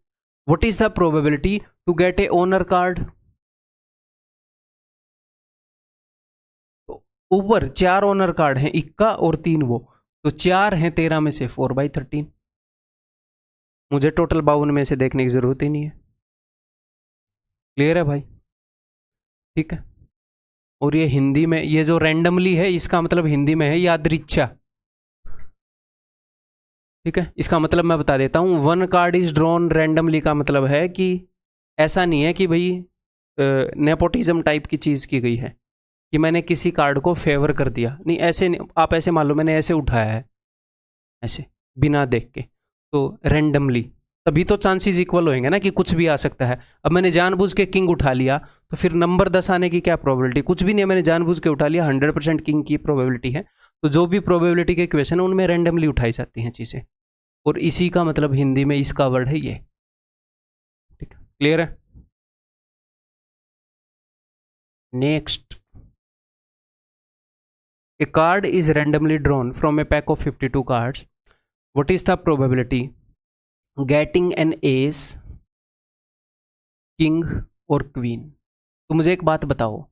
what is the probability to get a honour card? ऊपर 4 ओनर कार्ड हैं, इक्का और 3 वो, तो 4 हैं 13 में से, 4/13। मुझे टोटल 52 में से देखने की जरूरत ही नहीं है। क्लियर है भाई? ठीक है, और ये हिंदी में, ये जो रैंडमली है इसका मतलब हिंदी में है यादृच्छा। ठीक है, इसका मतलब मैं बता देता हूँ, 1 कार्ड इज ड्रॉन रैंडमली का मतलब है कि ऐसा नहीं है कि भाई नेपोटिज्म टाइप की चीज़ की गई है कि मैंने किसी कार्ड को फेवर कर दिया, नहीं ऐसे नहीं। आप ऐसे मान लो मैंने ऐसे उठाया है, ऐसे बिना देख के, तो रैंडमली, तभी तो चांसेस इक्वल होंगे ना कि कुछ भी आ सकता है। अब मैंने जानबूझ के किंग उठा लिया, तो फिर नंबर 10 आने की क्या प्रोबेबिलिटी? कुछ भी नहीं है, मैंने जानबूझ के उठा लिया, 100% किंग की प्रोबेबिलिटी है। तो जो भी प्रोबेबिलिटी के क्वेश्चन है उनमें रैंडमली उठाई जाती हैं चीज़ें, और इसी का मतलब हिंदी में इसका वर्ड है ये। ठीक है, क्लियर है? Next, a card is randomly drawn from a pack of 52 cards. What is the probability getting an ace, king और queen? तो मुझे एक बात बताओ,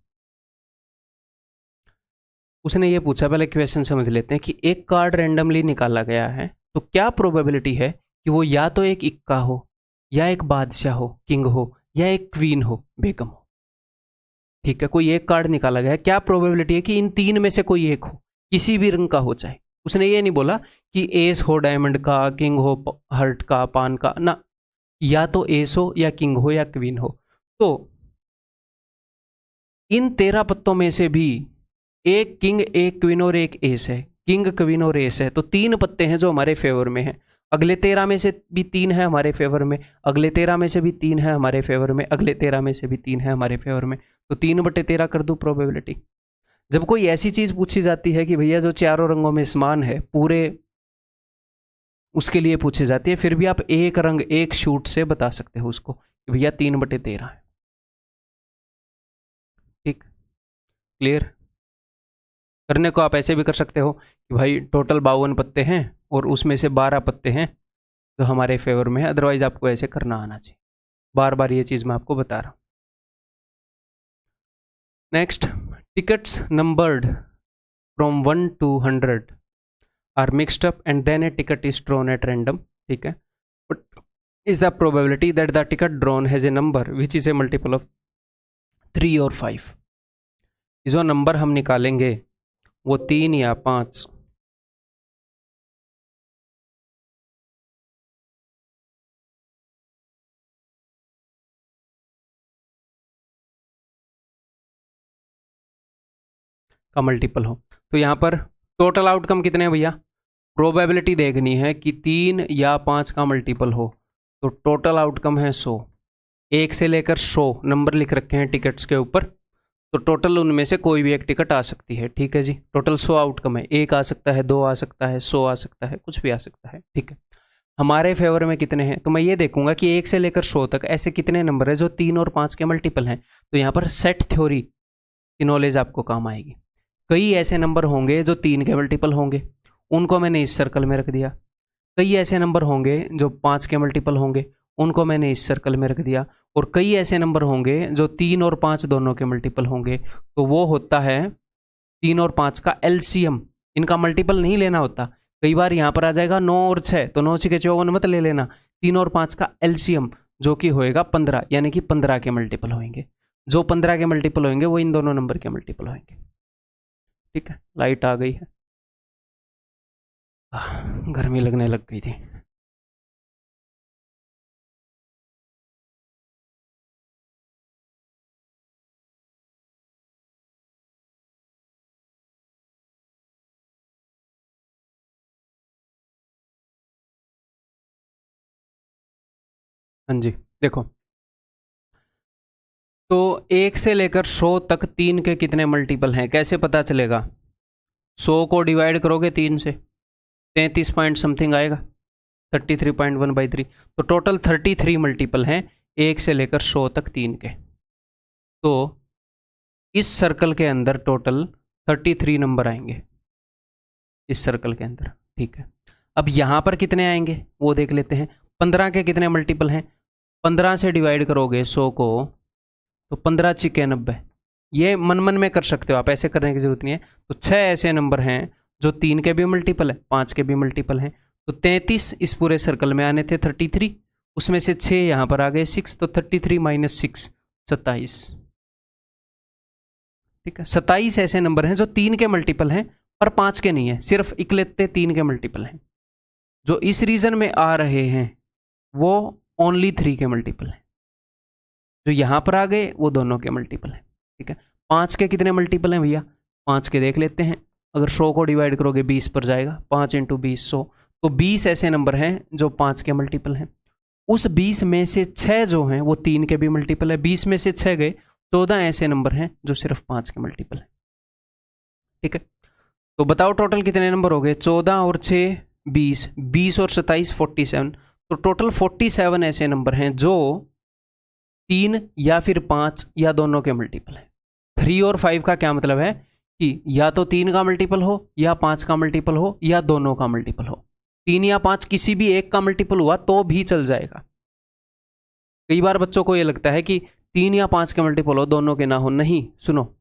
उसने ये पूछा, पहले क्वेश्चन समझ लेते हैं कि एक कार्ड रैंडमली निकाला गया है, तो क्या प्रोबेबिलिटी है कि वो या तो एक इक्का हो, या एक बादशाह हो, किंग हो, या एक क्वीन हो, बेगम हो। ठीक है, कोई एक कार्ड निकाला गया है, क्या प्रोबेबिलिटी है कि इन 3 में से कोई एक हो, किसी भी रंग का हो चाहे। उसने ये नहीं बोला कि एस हो डायमंड का, किंग हो हर्ट का, पान का, ना, या तो एस हो या किंग हो या क्वीन हो। तो इन 13 पत्तों में से भी एक किंग, एक क्वीन और एक एस है, किंग क्वीन और एस है, तो 3 पत्ते हैं जो हमारे फेवर में हैं। अगले 13 में से भी 3 है हमारे फेवर में, अगले 13 में से भी 3 है हमारे फेवर में, अगले 13 में से भी 3 है हमारे फेवर में, तो 3/13 कर दूं प्रोबेबिलिटी। जब कोई ऐसी चीज पूछी जाती है कि भैया जो चारों रंगों में समान है पूरे, उसके लिए पूछी जाती है, फिर भी आप एक रंग एक शूट से बता सकते हो उसको कि भैया 3/13 है। ठीक, क्लियर? करने को आप ऐसे भी कर सकते हो कि भाई टोटल 52 पत्ते हैं और उसमें से 12 पत्ते हैं तो हमारे फेवर में है, अदरवाइज आपको ऐसे करना आना चाहिए। बार बार ये चीज़ मैं आपको बता रहा हूँ। Next, tickets numbered from 1 to 100 are mixed up and then a ticket is drawn at random, ठीक है, but is the probability that the ticket drawn has a number which is a multiple of 3 और 5। जो number हम निकालेंगे वो 3 या 5, का multiple हो। तो यहाँ पर टोटल आउटकम कितने हैं भैया? प्रोबेबिलिटी देखनी है कि 3 या 5 का मल्टीपल हो, तो टोटल आउटकम है 100। 1 से लेकर 100 नंबर लिख रखे हैं टिकट्स के ऊपर, तो टोटल उनमें से कोई भी एक टिकट आ सकती है, ठीक है जी। टोटल 100 आउटकम है, 1 आ सकता है, 2 आ सकता है, 100 आ सकता है, कुछ भी आ सकता है, ठीक है। हमारे फेवर में कितने हैं? तो मैं ये देखूंगा कि 1 से लेकर 100 तक ऐसे कितने नंबर है जो 3 और 5 के मल्टीपल हैं। तो यहाँ पर सेट थ्योरी की नॉलेज आपको काम आएगी। कई ऐसे नंबर होंगे जो 3 के मल्टीपल होंगे, उनको मैंने इस सर्कल में रख दिया। कई ऐसे नंबर होंगे जो 5 के मल्टीपल होंगे, उनको मैंने इस सर्कल में रख दिया। और कई ऐसे नंबर होंगे जो 3 और 5 दोनों के मल्टीपल होंगे, तो वो होता है 3 और 5 का एलसीएम। इनका मल्टीपल नहीं लेना होता। कई बार यहाँ पर आ जाएगा 9 और 6, तो 9 6 54 मत ले लेना। 3 और 5 का एलसीएम जो कि होएगा 15, यानी कि 15 के मल्टीपल होंगे। जो 15 के मल्टीपल होंगे वो इन दोनों नंबर के मल्टीपल होंगे, ठीक है। लाइट आ गई है, गर्मी लगने लग गई थी। हाँ जी, देखो, तो 1 से लेकर 100 तक 3 के कितने मल्टीपल हैं कैसे पता चलेगा? 100 को डिवाइड करोगे 3 से, 33 पॉइंट समथिंग आएगा, 33.1/3। तो टोटल 33 मल्टीपल हैं 1 से लेकर 100 तक 3 के। तो इस सर्कल के अंदर टोटल 33 नंबर आएंगे, इस सर्कल के अंदर, ठीक है। अब यहाँ पर कितने आएंगे वो देख लेते हैं। 15 के कितने मल्टीपल हैं? 15 से डिवाइड करोगे 100 को, तो 15 छिके 90। ये मन मन में कर सकते हो आप, ऐसे करने की जरूरत नहीं है। तो 6 ऐसे नंबर हैं जो 3 के भी मल्टीपल है, 5 के भी मल्टीपल हैं। तो 33 इस पूरे सर्कल में आने थे 33, उसमें से 6 यहाँ पर आ गए 6, तो 33 - 6 27, ठीक है। 27 ऐसे नंबर हैं जो 3 के मल्टीपल हैं पर 5 के नहीं है, सिर्फ इकलौते 3 के मल्टीपल हैं। जो इस रीजन में आ रहे हैं वो ओनली 3 के मल्टीपल हैं। जो यहाँ पर आ गए वो दोनों के मल्टीपल हैं, ठीक है। 5 के कितने मल्टीपल हैं भैया? 5 के देख लेते हैं। अगर 100 को डिवाइड करोगे 20 पर जाएगा, 5 × 20 100। तो 20 ऐसे नंबर हैं जो 5 के मल्टीपल हैं। उस 20 में से 6 जो हैं वो 3 के भी मल्टीपल है। 20 में से 6 गए, 14 ऐसे नंबर हैं जो सिर्फ 5 के मल्टीपल हैं, ठीक है। तो बताओ टोटल कितने नंबर हो गए? 14 और 6 20, 20 और 27 47। तो टोटल 47 ऐसे नंबर हैं जो 3 या फिर 5 या दोनों के मल्टीपल है। 3 और 5 का क्या मतलब है कि या तो 3 का मल्टीपल हो, या 5 का मल्टीपल हो, या दोनों का मल्टीपल हो। 3 या 5 किसी भी एक का मल्टीपल हुआ तो भी चल जाएगा। कई बार बच्चों को यह लगता है कि 3 या 5 के मल्टीपल हो, दोनों के ना हो। नहीं, सुनो,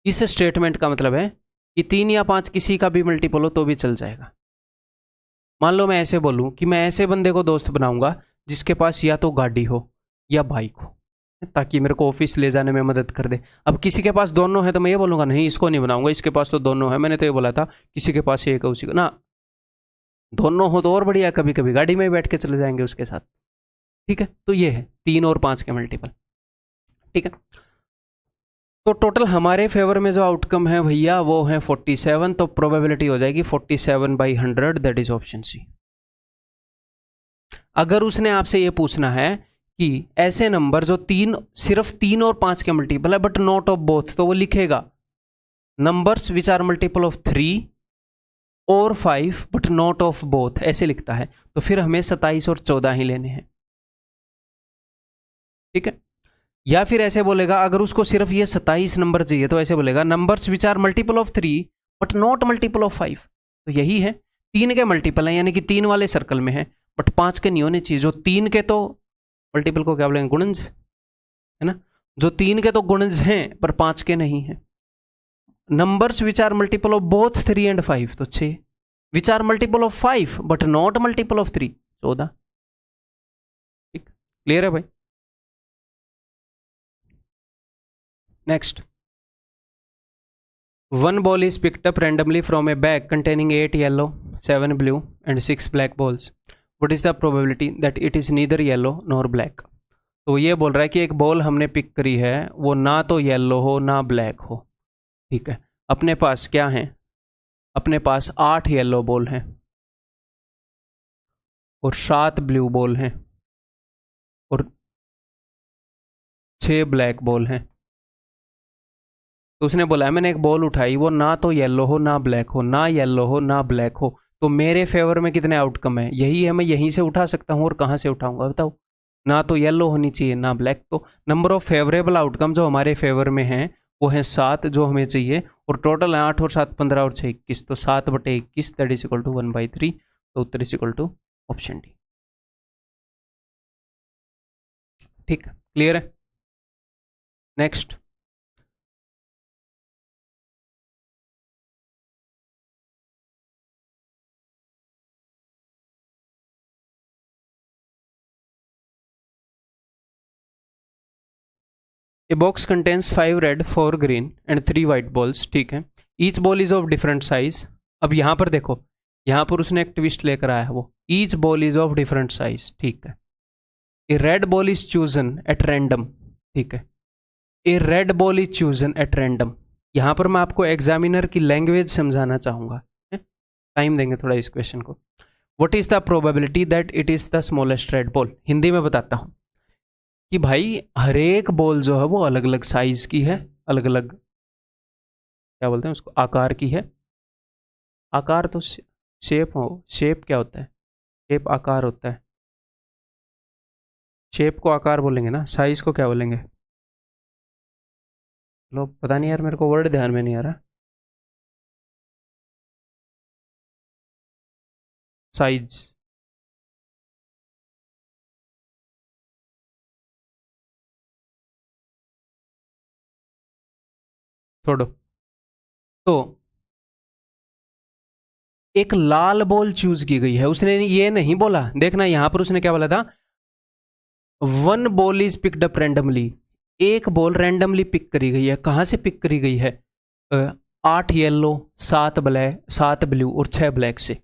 इस स्टेटमेंट का मतलब है कि 3 या 5 किसी का भी मल्टीपल हो तो भी चल जाएगा। मान लो मैं ऐसे बोलूं कि मैं ऐसे बंदे को दोस्त बनाऊंगा जिसके पास या तो गाड़ी हो या बाइक हो, ताकि मेरे को ऑफिस ले जाने में मदद कर दे। अब किसी के पास दोनों है तो मैं ये बोलूंगा नहीं, इसको नहीं बनाऊंगा, इसके पास तो दोनों है। मैंने तो ये बोला था किसी के पास एक है उसी को ना, दोनों हो तो और बढ़िया। कभी कभी गाड़ी में बैठ के चले जाएंगे उसके साथ, ठीक है। तो ये है 3 और 5 के मल्टीपल, ठीक है। तो टोटल हमारे फेवर में जो आउटकम है भैया वो है 47। तो प्रोबेबिलिटी हो जाएगी 47/100, दैट इज ऑप्शन सी। अगर उसने आपसे ये पूछना है कि ऐसे नंबर जो सिर्फ 3 और 5 के मल्टीपल है बट नॉट ऑफ बोथ, तो वो लिखेगा numbers which are multiple of 3 और 5 बट नॉट ऑफ बोथ, ऐसे लिखता है। तो फिर हमें 27 और 14 ही लेने हैं, ठीक है। या फिर ऐसे बोलेगा, अगर उसको सिर्फ ये 27 नंबर चाहिए तो ऐसे बोलेगा numbers which are multiple of 3 but not multiple of 5। तो यही है, 3 के मल्टीपल है, यानी कि 3 वाले सर्कल में है बट 5 के नहीं होने चाहिए। जो 3 के तो मल्टीपल को क्या बोलेंगे? गुणज, है ना। जो 3 के तो गुणज हैं पर 5 के नहीं हैं। Numbers which are multiple of both 3 and 5 तो 6, which are multiple of 5 but not multiple of 3 14। ठीक, क्लियर है भाई। Next, one ball is picked up randomly from a bag containing 8 yellow, 7 blue and 6 black balls. What is the probability that it is neither yellow nor black? तो ये बोल रहा है कि एक बॉल हमने पिक करी है, वो ना तो येलो हो ना ब्लैक हो। ठीक है, अपने पास क्या है, अपने पास 8 येलो बॉल हैं और 7 ब्लू बॉल हैं और 6 ब्लैक बॉल हैं। तो उसने बोला है मैंने एक बॉल उठाई, वो ना तो येलो हो ना ब्लैक हो, ना येलो हो ना ब्लैक हो, तो मेरे फेवर में कितने आउटकम है, यही है, मैं यहीं से उठा सकता हूँ और कहाँ से उठाऊंगा बताओ। ना तो येलो होनी चाहिए ना ब्लैक, तो नंबर ऑफ फेवरेबल आउटकम जो हमारे फेवर में हैं वो है 7 जो हमें चाहिए, और टोटल है 8 और 7 15 और 6 21, तो 7/21 दैट इज इक्वल टू 1/3, तो उत्तर is equal to option D. ठीक, क्लियर है। Next, a box contains 5 red 4 green and 3 white balls. ठीक है, each ball is of different size. अब यहाँ पर देखो, यहाँ पर उसने एक ट्विस्ट लेकर आया है, वो each ball is of different size. ठीक है, a red ball is chosen at random. ठीक है, a red ball is chosen at random. यहाँ पर मैं आपको एग्जामिनर की लैंग्वेज समझाना चाहूँगा, टाइम देंगे थोड़ा इस क्वेश्चन को। What is the probability that it is the smallest red ball. Hindi में बताता हूँ कि भाई हर एक बॉल जो है वो अलग अलग साइज की है, अलग अलग क्या बोलते हैं उसको, आकार की है। आकार तो शेप हो, शेप क्या होता है, शेप आकार होता है, शेप को आकार बोलेंगे ना, साइज को क्या बोलेंगे। लो पता नहीं यार, मेरे को वर्ड ध्यान में नहीं आ रहा। साइज, छोड़ो। तो एक लाल बॉल चूज की गई है, उसने ये नहीं बोला, देखना यहां पर उसने क्या बोला था, 1 ball is picked up randomly. एक बॉल रैंडमली पिक करी गई है, कहां से पिक करी गई है, 8 येलो 7 ब्लैक 7 ब्लू और 6 ब्लैक से।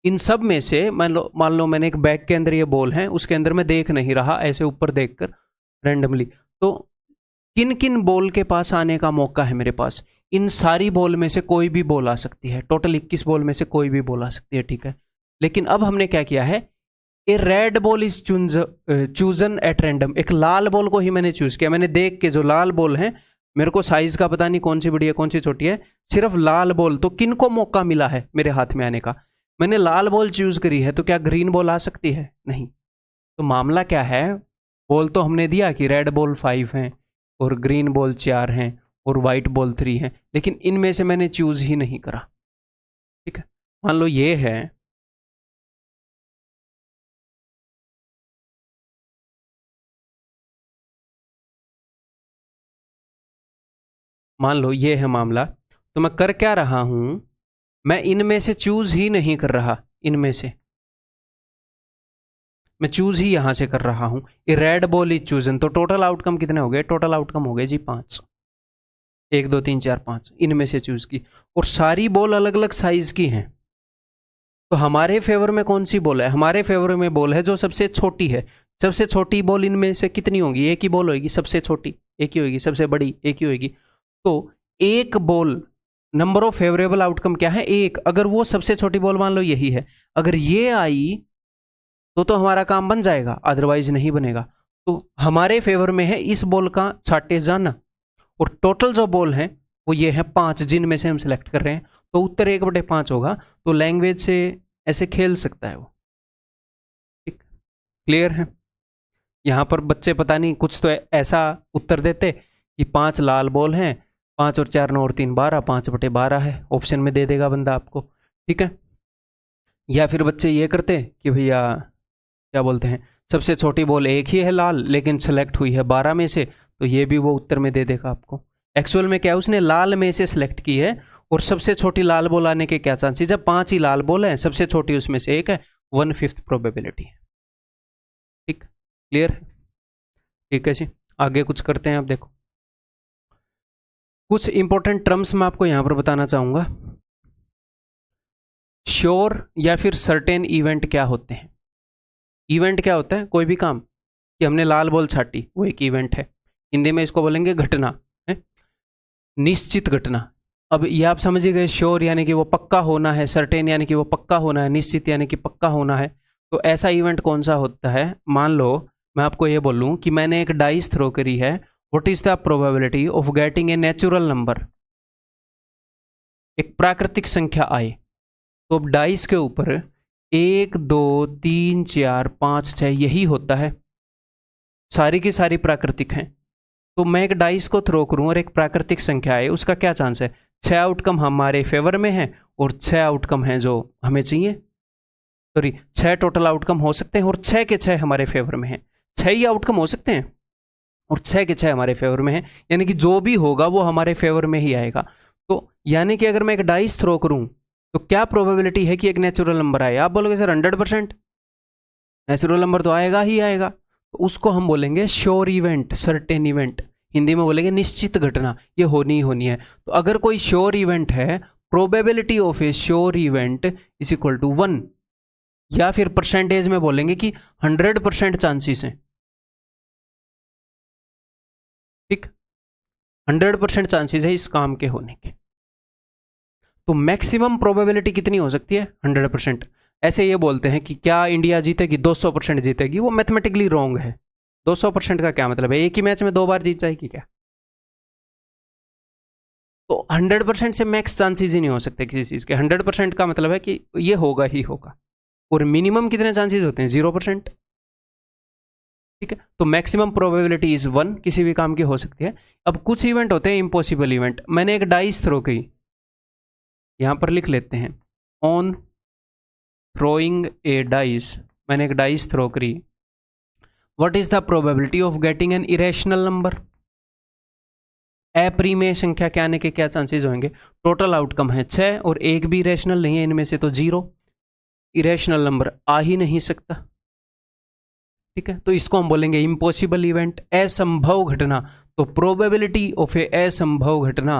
इन सब में से मान लो मैंने एक बैग के अंदर ये बॉल है, उसके अंदर मैं देख नहीं रहा, ऐसे ऊपर देखकर रैंडमली, तो किन किन बॉल के पास आने का मौका है मेरे पास, इन सारी बॉल में से कोई भी बॉल आ सकती है, टोटल 21 बॉल में से कोई भी बॉल आ सकती है। ठीक है, लेकिन अब हमने क्या किया है, a red ball is chosen at random. एक लाल बॉल को ही मैंने चूज किया, मैंने देख के जो लाल बॉल है, मेरे को साइज का पता नहीं कौन सी बड़ी है कौन सी छोटी है, सिर्फ लाल बॉल, तो किन को मौका मिला है मेरे हाथ में आने का, मैंने लाल बॉल चूज करी है, तो क्या ग्रीन बॉल आ सकती है, नहीं। तो मामला क्या है, बॉल तो हमने दिया कि रेड बॉल 5 हैं और ग्रीन बॉल 4 हैं और वाइट बॉल 3 हैं, लेकिन इनमें से मैंने चूज ही नहीं करा। ठीक है, मान लो ये है, मान लो ये है मामला, तो मैं कर क्या रहा हूं, मैं इनमें से चूज ही नहीं कर रहा, इनमें से मैं चूज ही यहां से कर रहा हूं, ये रेड बॉल इज चूजन, तो टोटल आउटकम कितने हो गए, टोटल आउटकम हो गए जी 5, 1 2 3 4 5, इनमें से चूज की, और सारी बॉल अलग अलग साइज की हैं। तो हमारे फेवर में कौन सी बॉल है, हमारे फेवर में बॉल है जो सबसे छोटी है। सबसे छोटी बॉल इनमें से कितनी होगी, एक ही बॉल होगी, सबसे छोटी एक ही होगी, सबसे बड़ी एक ही होगी। तो एक ball, number of favourable outcome क्या है, एक, अगर वो सबसे छोटी बॉल मान लो यही है, अगर ये आई तो हमारा काम बन जाएगा, अदरवाइज नहीं बनेगा। तो हमारे फेवर में है इस बॉल का छाटे जाना, और टोटल जो बॉल है वो ये है 5 जिनमें से हम सिलेक्ट कर रहे हैं, तो उत्तर 1/5 होगा। तो लैंग्वेज से ऐसे खेल सकता है वो। ठीक, क्लियर है। यहाँ पर बच्चे पता नहीं कुछ तो ऐसा उत्तर देते कि 5 लाल बॉल हैं, 5 और 4 9 और 3 12, 5/12 है, ऑप्शन में दे देगा बंदा आपको। ठीक है, या फिर बच्चे ये करते कि भैया क्या बोलते हैं, सबसे छोटी बॉल एक ही है लाल, लेकिन सेलेक्ट हुई है 12 में से, तो ये भी वो उत्तर में दे देगा आपको। एक्चुअल में क्या है, उसने लाल में से सिलेक्ट की है और सबसे छोटी लाल बॉल आने के क्या चांसेस, जब 5 ही लाल बॉल है, सबसे छोटी उसमें से एक है, 1/5 प्रोबेबिलिटी है। ठीक, क्लियर है? ठीक है जी, आगे कुछ करते हैं। आप देखो, कुछ इंपॉर्टेंट टर्म्स मैं आपको यहां पर बताना चाहूंगा। श्योर या फिर सर्टेन इवेंट क्या होते हैं? इवेंट क्या होता है? कोई भी काम, कि हमने लाल बॉल छाटी, वो एक इवेंट है। हिंदी में इसको बोलेंगे घटना है, निश्चित घटना। अब ये आप समझ गए, श्योर यानी कि वो पक्का होना है, सर्टेन यानी कि वो पक्का होना है, निश्चित यानी कि पक्का होना है। तो ऐसा इवेंट कौन सा होता है? मान लो मैं आपको ये बोलूं कि मैंने एक डाइस थ्रो करी है, what is the probability of getting a natural number, एक प्राकृतिक संख्या आए। तो अब डाइस के ऊपर 1 2 3 4 5 6 यही होता है, सारी की सारी प्राकृतिक हैं। तो मैं एक डाइस को थ्रो करूं और एक प्राकृतिक संख्या आए, उसका क्या चांस है? 6 आउटकम हमारे फेवर में है और 6 आउटकम हैं जो हमें चाहिए। सॉरी, 6 टोटल आउटकम हो सकते हैं और 6 के 6 हमारे फेवर में हैं। 6 ही आउटकम हो सकते हैं और 6 के 6 हमारे फेवर में हैं, यानी कि जो भी होगा वो हमारे फेवर में ही आएगा। तो यानी कि अगर मैं एक डाइस थ्रो करूं तो क्या प्रोबेबिलिटी है कि एक नेचुरल नंबर आए? आप बोलोगे सर 100%, नेचुरल नंबर तो आएगा ही आएगा। तो उसको हम बोलेंगे sure event, certain event, Hindi में बोलेंगे निश्चित घटना, ये होनी ही होनी है। तो अगर कोई श्योर इवेंट है, probability of a sure event is equal to 1, या फिर परसेंटेज में बोलेंगे कि 100% चांसेस हैं। ठीक, 100% चांसेस है इस काम के होने के। तो मैक्सिमम प्रोबेबिलिटी कितनी हो सकती है? 100%। ऐसे ये बोलते हैं कि क्या इंडिया जीतेगी? 200% जीतेगी, वो मैथमेटिकली रॉन्ग है। 200% का क्या मतलब है? एक ही मैच में 2 बार जीत जाएगी क्या? तो 100% से मैक्स चांसेस ही नहीं हो सकते किसी चीज के। 100% का मतलब है कि ये होगा ही होगा। और मिनिमम कितने चांसेस होते हैं? 0%। ठीक है, तो मैक्सिमम प्रोबेबिलिटी इज 1, किसी भी काम की हो सकती है। अब कुछ इवेंट होते हैं इम्पॉसिबल इवेंट। मैंने एक डाइस थ्रो की, यहां पर लिख लेते हैं, ऑन थ्रोइंग ए डाइस, मैंने एक डाइस थ्रो करी, what is the probability of getting an irrational number? अपरिमेय संख्या के आने के क्या चांसेस होंगे? टोटल आउटकम है 6 और एक भी इरेशनल नहीं है इनमें से, तो 0, इरेशनल नंबर आ ही नहीं सकता। ठीक है, तो इसको हम बोलेंगे इम्पॉसिबल इवेंट, असंभव घटना। तो प्रोबेबिलिटी ऑफ ए असंभव घटना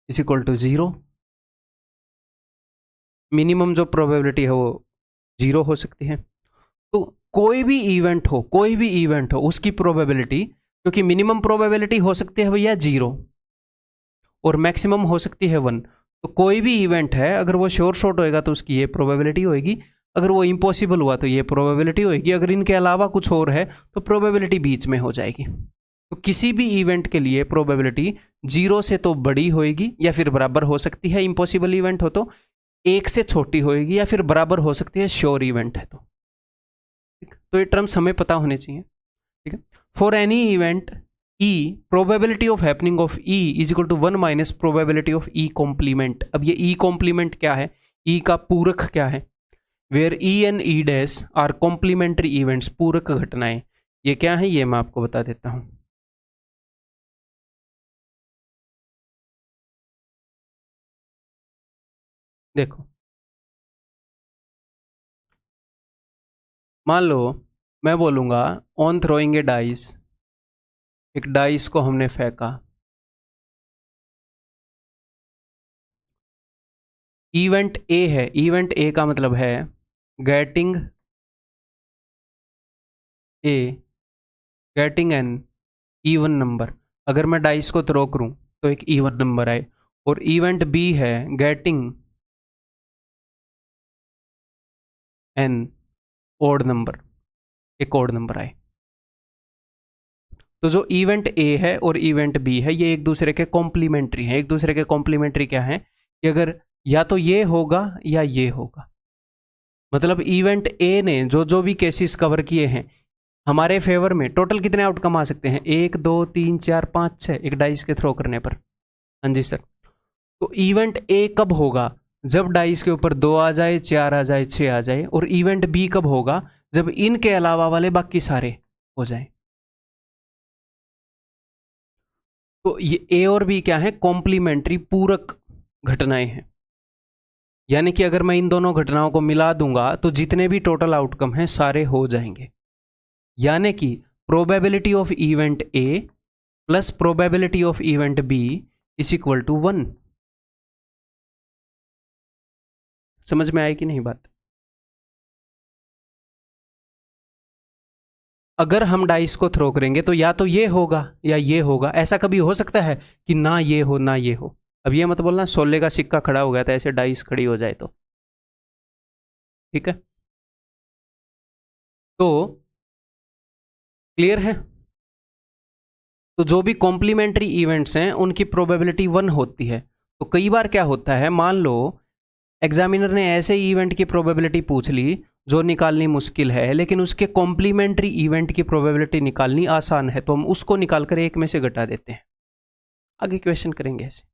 इज इक्वल टू 0। मिनिमम जो प्रोबेबिलिटी है वो 0 हो सकती है। तो कोई भी इवेंट हो, कोई भी इवेंट हो, उसकी प्रोबेबिलिटी, क्योंकि मिनिमम प्रोबेबिलिटी हो सकती है भैया 0 और मैक्सिमम हो सकती है 1। तो कोई भी इवेंट है, अगर वो श्योर शॉट होएगा तो उसकी ये प्रोबेबिलिटी होएगी, अगर वो इम्पॉसिबल हुआ तो ये प्रोबेबिलिटी होएगी, अगर इनके अलावा कुछ और है तो प्रोबेबिलिटी बीच में हो जाएगी। तो किसी भी इवेंट के लिए प्रोबेबिलिटी 0 से तो बड़ी होएगी या फिर बराबर हो सकती है, इम्पॉसिबल इवेंट हो तो 1 से छोटी होएगी या फिर बराबर हो सकती है श्योर इवेंट है तो। ठीक, तो ये टर्म्स हमें पता होने चाहिए। ठीक है, for any event E, probability of happening of E is equal to 1 minus probability of E complement. अब ये E कॉम्प्लीमेंट क्या है? E का पूरक क्या है? Where E and E dash are complementary events, पूरक घटनाएं। ये क्या है ये मैं आपको बता देता हूं। देखो, मान लो मैं बोलूंगा ऑन थ्रोइंग ए डाइस, एक डाइस को हमने फेंका, इवेंट ए है, इवेंट ए का मतलब है getting A, getting an even number. अगर मैं डाइस को थ्रो करूं तो एक इवन नंबर आए, और इवेंट बी है गेटिंग एन ओड नंबर, एक ओड नंबर आए। तो जो इवेंट ए है और इवेंट बी है ये एक दूसरे के कॉम्प्लीमेंट्री हैं। एक दूसरे के कॉम्प्लीमेंट्री क्या है कि अगर या तो ये होगा या ये होगा, मतलब इवेंट ए ने जो जो भी केसेस कवर किए हैं हमारे फेवर में, टोटल कितने आउटकम आ सकते हैं? 1 2 3 4 5 6, एक डाइस के थ्रो करने पर। हाँ जी सर। तो इवेंट ए कब होगा? जब डाइस के ऊपर 2 आ जाए, 4 आ जाए, 6 आ जाए। और इवेंट बी कब होगा? जब इनके अलावा वाले बाकी सारे हो जाए। तो ये ए और बी क्या है, कॉम्प्लीमेंट्री पूरक घटनाएं हैं। यानी कि अगर मैं इन दोनों घटनाओं को मिला दूंगा तो जितने भी टोटल आउटकम हैं सारे हो जाएंगे। यानी कि probability of event A plus probability of event B is equal to 1। समझ में आई कि नहीं बात? अगर हम डाइस को थ्रो करेंगे तो या तो ये होगा या ये होगा। ऐसा कभी हो सकता है कि ना ये हो ना ये हो? अब ये मत बोलना 16 का सिक्का खड़ा हो गया था, ऐसे डाइस खड़ी हो जाए तो। ठीक है, तो क्लियर है? तो जो भी कॉम्प्लीमेंट्री इवेंट्स हैं उनकी प्रोबेबिलिटी 1 होती है। तो कई बार क्या होता है, मान लो एग्जामिनर ने ऐसे इवेंट की प्रोबेबिलिटी पूछ ली जो निकालनी मुश्किल है, लेकिन उसके कॉम्प्लीमेंट्री इवेंट की प्रोबेबिलिटी निकालनी आसान है, तो हम उसको निकालकर एक में से घटा देते हैं। आगे क्वेश्चन करेंगे ऐसे।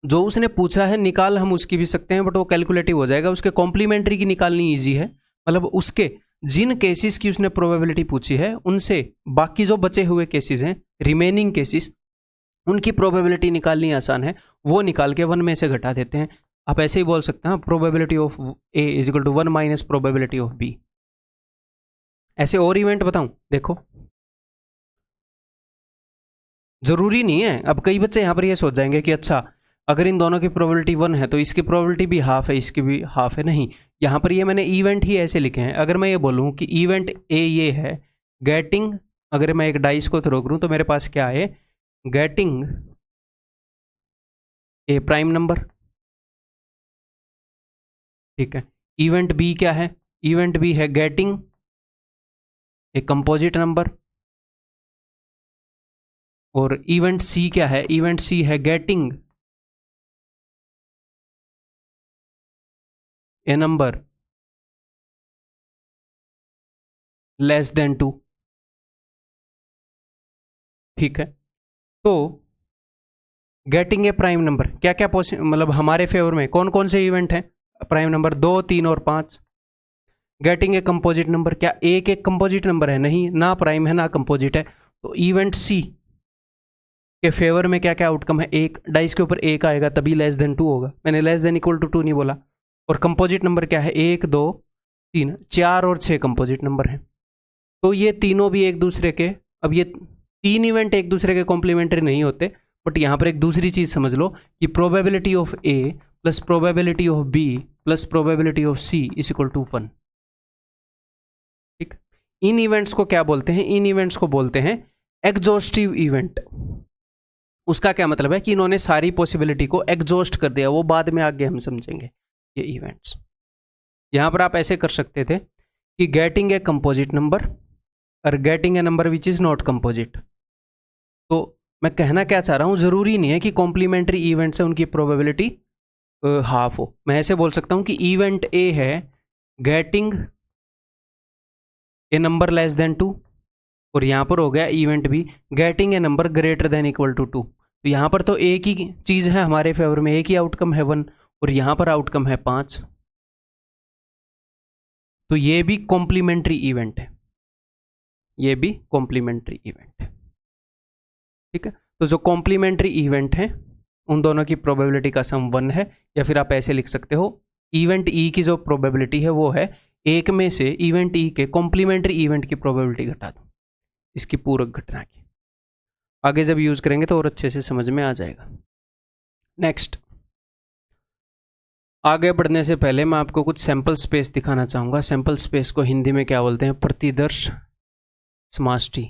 जो उसने पूछा है निकाल हम उसकी भी सकते हैं, बट वो कैलकुलेटिव हो जाएगा। उसके कॉम्प्लीमेंट्री की निकालनी ईजी है, मतलब उसके जिन केसेस की उसने प्रोबेबिलिटी पूछी है उनसे बाकी जो बचे हुए केसेस हैं, रिमेनिंग केसेस, उनकी प्रोबेबिलिटी निकालनी आसान है। वो निकाल के 1 में से घटा देते हैं। आप ऐसे ही बोल सकते हैं probability of A is equal to 1 minus probability of B. ऐसे और इवेंट बताऊं, देखो जरूरी नहीं है। अब कई बच्चे यहां पर ये सोच जाएंगे कि अच्छा अगर इन दोनों की प्रोबेबिलिटी 1 है तो इसकी प्रोबेबिलिटी भी हाफ है, इसकी भी हाफ है। नहीं, यहां पर ये मैंने इवेंट ही ऐसे लिखे हैं। अगर मैं ये बोलूं कि इवेंट ए ये है, गेटिंग, अगर मैं एक डाइस को थ्रो करूं तो मेरे पास क्या है, गेटिंग ए प्राइम नंबर। ठीक है, इवेंट बी क्या है, इवेंट बी है गेटिंग ए कंपोजिट नंबर। और इवेंट सी क्या है, इवेंट सी है getting a number less than 2। ठीक है, तो गेटिंग ए प्राइम नंबर क्या क्या मतलब हमारे फेवर में कौन कौन से इवेंट हैं, प्राइम नंबर 2, 3 और 5। गेटिंग ए कंपोजिट नंबर, क्या एक एक कंपोजिट नंबर है? नहीं, ना प्राइम है ना कंपोजिट है। तो इवेंट सी के फेवर में क्या क्या आउटकम है, एक डाइस के ऊपर एक आएगा तभी लेस देन 2 होगा। मैंने लेस देन इक्वल टू 2 नहीं बोला। और कंपोजिट नंबर क्या है, 1, 2, 3, 4 और 6 कंपोजिट नंबर हैं। तो ये तीनों भी एक दूसरे के, अब ये 3 इवेंट एक दूसरे के कॉम्प्लीमेंट्री नहीं होते, बट यहां पर एक दूसरी चीज समझ लो कि probability of A plus probability of B plus probability of C is equal to 1। ठीक, इन इवेंट्स को क्या बोलते हैं, इन इवेंट्स को बोलते हैं एग्जॉस्टिव इवेंट। उसका क्या मतलब है कि इन्होंने सारी पॉसिबिलिटी को एग्जॉस्ट कर दिया, वो बाद में आगे हम समझेंगे ये इवेंट्स। यहां पर आप ऐसे कर सकते थे कि गेटिंग ए कंपोजिट नंबर और getting a number which is not composite. तो मैं कहना क्या चाह रहा हूं, जरूरी नहीं है कि कॉम्प्लीमेंट्री इवेंट से उनकी प्रोबेबिलिटी हाफ हो। मैं ऐसे बोल सकता हूं कि इवेंट ए है getting a number less than 2, और यहां पर हो गया event B getting a number greater than equal to 2। तो यहां पर तो एक ही चीज है हमारे फेवर में, एक ही आउटकम है 1, और यहां पर आउटकम है 5। तो ये भी कॉम्प्लीमेंट्री इवेंट है, ये भी कॉम्प्लीमेंट्री इवेंट है। ठीक है, तो जो कॉम्प्लीमेंट्री इवेंट है उन दोनों की प्रोबेबिलिटी का सम 1 है, या फिर आप ऐसे लिख सकते हो इवेंट ई की जो प्रोबेबिलिटी है वो है एक में से इवेंट ई के कॉम्प्लीमेंट्री इवेंट की प्रोबेबिलिटी घटा दो इसकी पूरक घटना की। आगे जब यूज करेंगे तो और अच्छे से समझ में आ जाएगा। नेक्स्ट, आगे बढ़ने से पहले मैं आपको कुछ सैंपल स्पेस दिखाना चाहूंगा। सैंपल स्पेस को हिंदी में क्या बोलते हैं, प्रतिदर्श समष्टि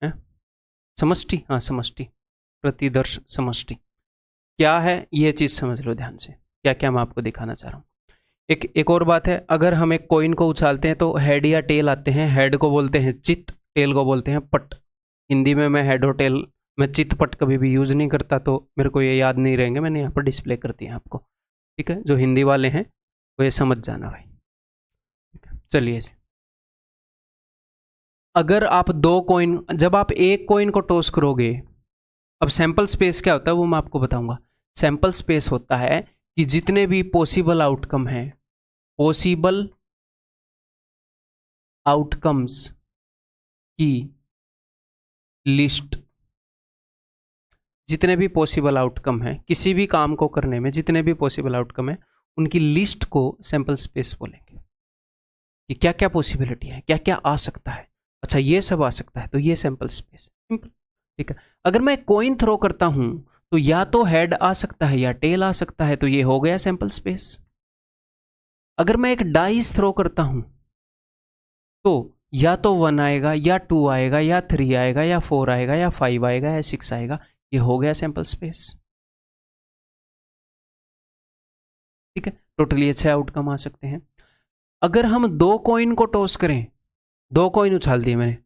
है, समष्टि, हाँ समष्टि, प्रतिदर्श समष्टि क्या है ये चीज समझ लो ध्यान से, क्या क्या मैं आपको दिखाना चाह रहा हूँ। एक और बात है, अगर हम एक कॉइन को उछालते हैं तो हेड या टेल आते हैं। हेड को बोलते हैं चित, टेल को बोलते हैं पट। हिंदी में मैं हेड और टेल, मैं चित पट कभी भी यूज़ नहीं करता, तो मेरे को ये याद नहीं रहेंगे, मैंने यहाँ पर डिस्प्ले कर दिया आपको। ठीक है, जो हिंदी वाले हैं वो ये समझ जाना भाई। ठीक है, चलिए जी। अगर आप दो कॉइन, जब आप एक कॉइन को टॉस करोगे, अब सैंपल स्पेस क्या होता है वो मैं आपको बताऊंगा। सैंपल स्पेस होता है कि जितने भी पॉसिबल आउटकम हैं, पॉसिबल आउटकम्स की लिस्ट, जितने भी पॉसिबल आउटकम हैं किसी भी काम को करने में, जितने भी पॉसिबल आउटकम है उनकी लिस्ट को सैंपल स्पेस बोलेंगे कि क्या क्या पॉसिबिलिटी है, क्या क्या आ सकता है। अच्छा ये सब आ सकता है तो ये सैंपल स्पेस, सिंपल, ठीक है। अगर मैं कॉइन थ्रो करता हूं तो या तो हेड आ सकता है या टेल आ सकता है, तो ये हो गया सैंपल स्पेस। अगर मैं एक डाइस थ्रो करता हूं तो या तो 1 आएगा या 2 आएगा या 3 आएगा या 4 आएगा या 5 आएगा या 6 आएगा, ये हो गया सैंपल स्पेस, ठीक है। टोटली 6 आउटकम आ सकते हैं। अगर हम 2 कॉइन को टॉस करें, 2 कॉइन उछाल दिए मैंने,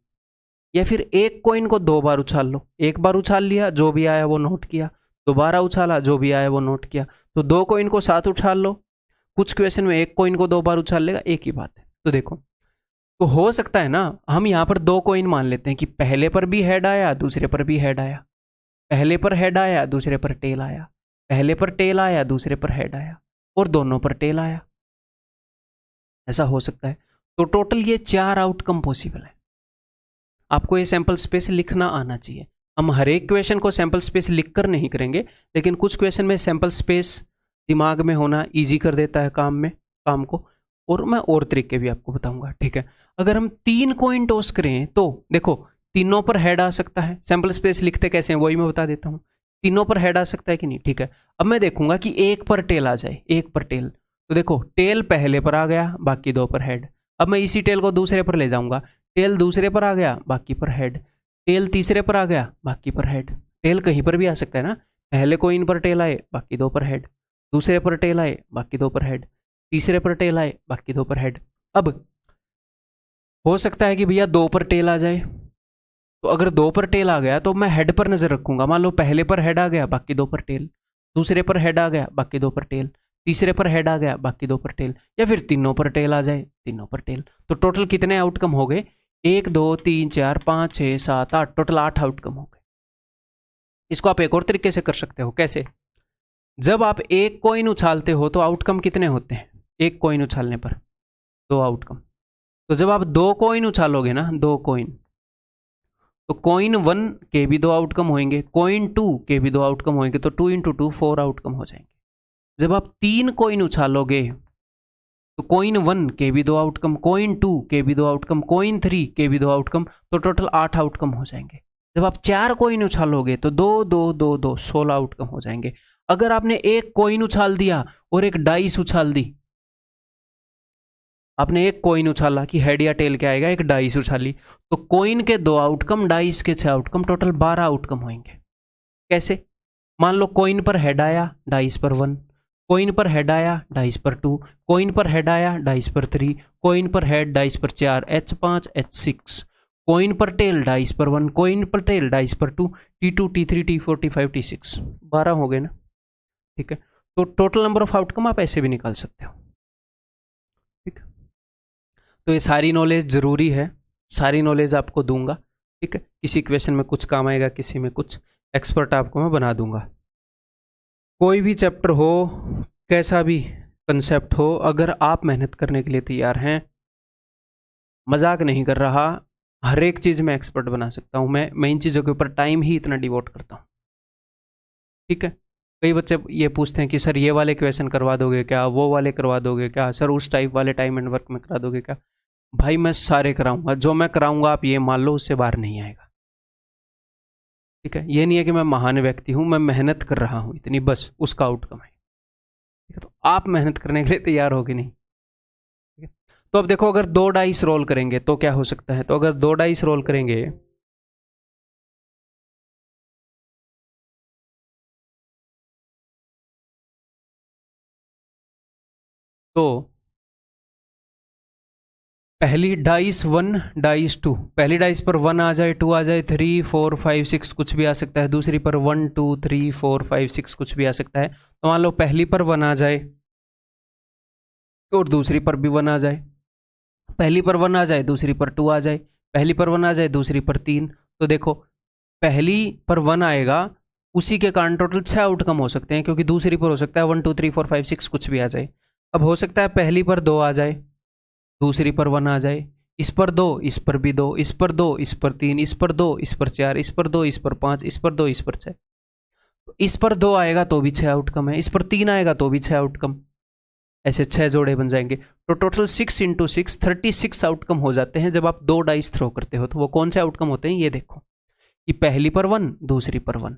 या फिर एक कॉइन को 2 बार उछाल लो, एक बार उछाल लिया जो भी आया वो नोट किया, दोबारा उछाला जो भी आया वो नोट किया, तो 2 कॉइन को साथ उछाल लो। कुछ क्वेश्चन में एक कॉइन को 2 बार उछाल लेगा, एक ही बात है। तो देखो, तो हो सकता है ना हम यहाँ पर 2 कॉइन मान लेते हैं कि पहले पर भी हेड आया दूसरे पर भी हेड आया, पहले पर हेड आया दूसरे पर टेल आया, पहले पर टेल आया दूसरे पर हेड आया, और दोनों पर टेल आया, ऐसा हो सकता है। तो टोटल ये 4 आउटकम पॉसिबल है। आपको ये सैंपल स्पेस लिखना आना चाहिए। हम हर एक क्वेश्चन को सैंपल स्पेस लिख कर नहीं करेंगे, लेकिन कुछ क्वेश्चन में सैंपल स्पेस दिमाग में होना ईजी कर देता है काम को, और मैं और तरीके भी आपको बताऊंगा, ठीक है। अगर हम 3 कॉइन टॉस करें तो देखो तीनों पर हेड आ सकता है। सैंपल स्पेस लिखते कैसे हैं वही मैं बता देता हूँ। तीनों पर हेड आ सकता है कि नहीं, ठीक है। अब मैं देखूंगा कि एक पर टेल आ जाए, एक पर टेल, तो देखो टेल पहले पर आ गया, बाकी 2 पर हेड। अब मैं इसी टेल को दूसरे पर ले जाऊंगा, टेल दूसरे पर आ गया, बाकी पर हेड, टेल तीसरे पर आ गया, बाकी पर हेड। टेल कहीं पर भी आ सकता है ना, पहले कॉइन पर टेल आए, बाकी 2 पर हेड, दूसरे पर टेल आए, बाकी 2 पर हेड, तीसरे पर टेल आए, बाकी 2 पर हेड। अब हो सकता है कि भैया 2 पर टेल आ जाए, तो अगर 2 पर टेल आ गया तो मैं हेड पर नजर रखूंगा। मान लो पहले पर हेड आ गया, बाकी 2 पर टेल, दूसरे पर हेड आ गया, बाकी 2 पर टेल, तीसरे पर हेड आ गया, बाकी 2 पर टेल, या फिर तीनों पर टेल आ जाए, तीनों पर टेल। तो टोटल कितने आउटकम हो गए? 1 2 3 4 5 6 7 8, टोटल 8 आउटकम हो गए। इसको आप एक और तरीके से कर सकते हो। कैसे? जब आप एक कॉइन उछालते हो तो आउटकम कितने होते हैं? एक कॉइन उछालने पर 2 आउटकम। तो जब आप 2 कॉइन उछालोगे ना, 2 कॉइन, तो कॉइन 1 के भी 2 आउटकम होंगे, कॉइन 2 के भी 2 आउटकम होंगे, तो 2 × 2 4 आउटकम हो जाएंगे। जब आप 3 कॉइन उछालोगे तो कॉइन 1 के भी 2 आउटकम, कॉइन 2 के भी 2 आउटकम, कॉइन 3 के भी 2 आउटकम, तो टोटल 8 आउटकम हो जाएंगे। जब आप 4 कॉइन उछालोगे तो 2 2 2 2 16 आउटकम हो जाएंगे। अगर आपने एक कॉइन उछाल दिया और एक डाइस उछाल दी, आपने एक कॉइन उछाला कि हेड या टेल क्या आएगा, एक डाइस उछाली, तो कॉइन के 2 आउटकम, डाइस के 6 आउटकम, टोटल 12 आउटकम होंगे। कैसे? मान लो कॉइन पर हेड आया, डाइस पर 1, कॉइन पर हेड आया, डाइस पर 2, कॉइन पर हेड आया, डाइस पर 3, कॉइन पर हेड, डाइस पर 4, H5 H6, कॉइन पर टेल, डाइस पर 1, कॉइन पर टेल, डाइस पर 2, T2 T3 T4 T5 T6, 12 हो गए ना, ठीक है। तो टोटल नंबर ऑफ आउटकम आप ऐसे भी निकाल सकते हो, ठीक है। तो ये सारी नॉलेज जरूरी है, सारी नॉलेज आपको दूंगा, ठीक है। किसी क्वेश्चन में कुछ काम आएगा, किसी में कुछ, एक्सपर्ट आपको मैं बना दूंगा। कोई भी चैप्टर हो, कैसा भी कंसेप्ट हो, अगर आप मेहनत करने के लिए तैयार हैं, मजाक नहीं कर रहा, हर एक चीज़ में एक्सपर्ट बना सकता हूँ मैं इन चीज़ों के ऊपर टाइम ही इतना डिवोट करता हूँ, ठीक है। कई बच्चे ये पूछते हैं कि सर ये वाले क्वेश्चन करवा दोगे क्या, वो वाले करवा दोगे क्या, सर उस टाइप वाले टाइम एंड वर्क में करा दोगे क्या? भाई मैं सारे कराऊंगा, जो मैं कराऊंगा आप ये मान लो उससे बाहर नहीं आएगा, ठीक है। ये नहीं है कि मैं महान व्यक्ति हूं, मैं मेहनत कर रहा हूं इतनी, बस उसका आउटकम है, ठीक है। तो आप मेहनत करने के लिए तैयार हो कि नहीं, ठीक है। तो अब देखो, अगर 2 डाइस रोल करेंगे तो क्या हो सकता है? तो अगर 2 डाइस रोल करेंगे तो पहली डाइस 1, डाइस 2, पहली डाइस पर 1 आ जाए, 2 आ जाए, 3 4 5 6 कुछ भी आ सकता है, दूसरी पर 1 2 3 4 5 6 कुछ भी आ सकता है। तो मान लो पहली पर 1 आ जाए और दूसरी पर भी 1 आ जाए, पहली पर 1 आ जाए, दूसरी पर 2 आ जाए, पहली पर 1 आ जाए, दूसरी पर 3, तो देखो पहली पर 1 आएगा, उसी के कारण टोटल 6 आउटकम हो सकते हैं, क्योंकि दूसरी पर हो सकता है 1 2 3 4 5 6 कुछ भी आ जाए। अब हो सकता है पहली पर 2 आ जाए, दूसरी पर 1 आ जाए, इस पर 2, इस पर भी 2, इस पर 2, इस पर 3, इस पर 2, इस पर 4, इस पर 2, इस पर 5, इस पर 2, इस पर 6। इस पर 2 आएगा तो भी 6 आउटकम है, इस पर 3 आएगा तो भी 6 आउटकम, ऐसे 6 जोड़े बन जाएंगे। तो टोटल 6 × 6 36 आउटकम हो जाते हैं जब आप 2 डाइस थ्रो करते हो। तो वो कौन से आउटकम होते हैं ये देखो, कि पहली पर 1, दूसरी पर 1,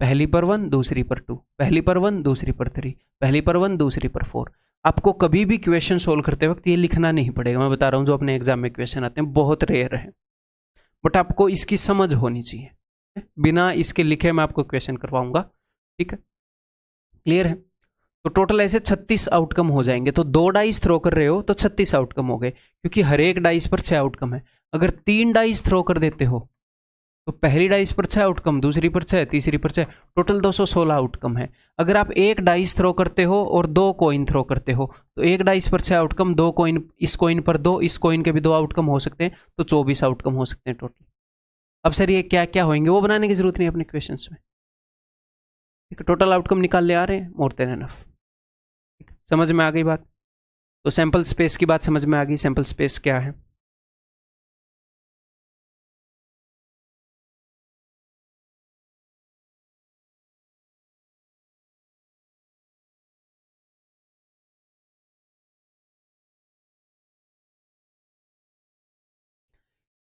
पहली पर 1, दूसरी पर 2, पहली पर 1, दूसरी पर 3, पहली पर 1, दूसरी पर 4। आपको कभी भी क्वेश्चन सोल्व करते वक्त ये लिखना नहीं पड़ेगा, मैं बता रहा हूँ। जो अपने एग्जाम में क्वेश्चन आते हैं बहुत रेयर है, बट आपको इसकी समझ होनी चाहिए। बिना इसके लिखे मैं आपको क्वेश्चन करवाऊंगा, ठीक है, क्लियर है। तो टोटल ऐसे 36 आउटकम हो जाएंगे। तो 2 डाइस थ्रो कर रहे हो तो 36 आउटकम हो गए, क्योंकि हर एक डाइस पर 6 आउटकम है। अगर 3 डाइस थ्रो कर देते हो तो पहली डाइस पर 6 आउटकम, दूसरी पर 6, तीसरी पर 6, टोटल 216 आउटकम है। अगर आप एक डाइस थ्रो करते हो और 2 कॉइन थ्रो करते हो तो एक डाइस पर 6 आउटकम, 2 कॉइन, इस कॉइन पर 2, इस कॉइन के भी 2 आउटकम हो सकते हैं, तो 24 आउटकम हो सकते हैं टोटल। अब सर ये क्या क्या होंगे वो बनाने की जरूरत नहीं अपने क्वेश्चन में, ठीक है। टोटल आउटकम निकाल ले आ रहे हैं, मोर देन एनफ। समझ में आ गई बात? तो सैंपल स्पेस की बात समझ में आ गई। सैंपल स्पेस क्या है?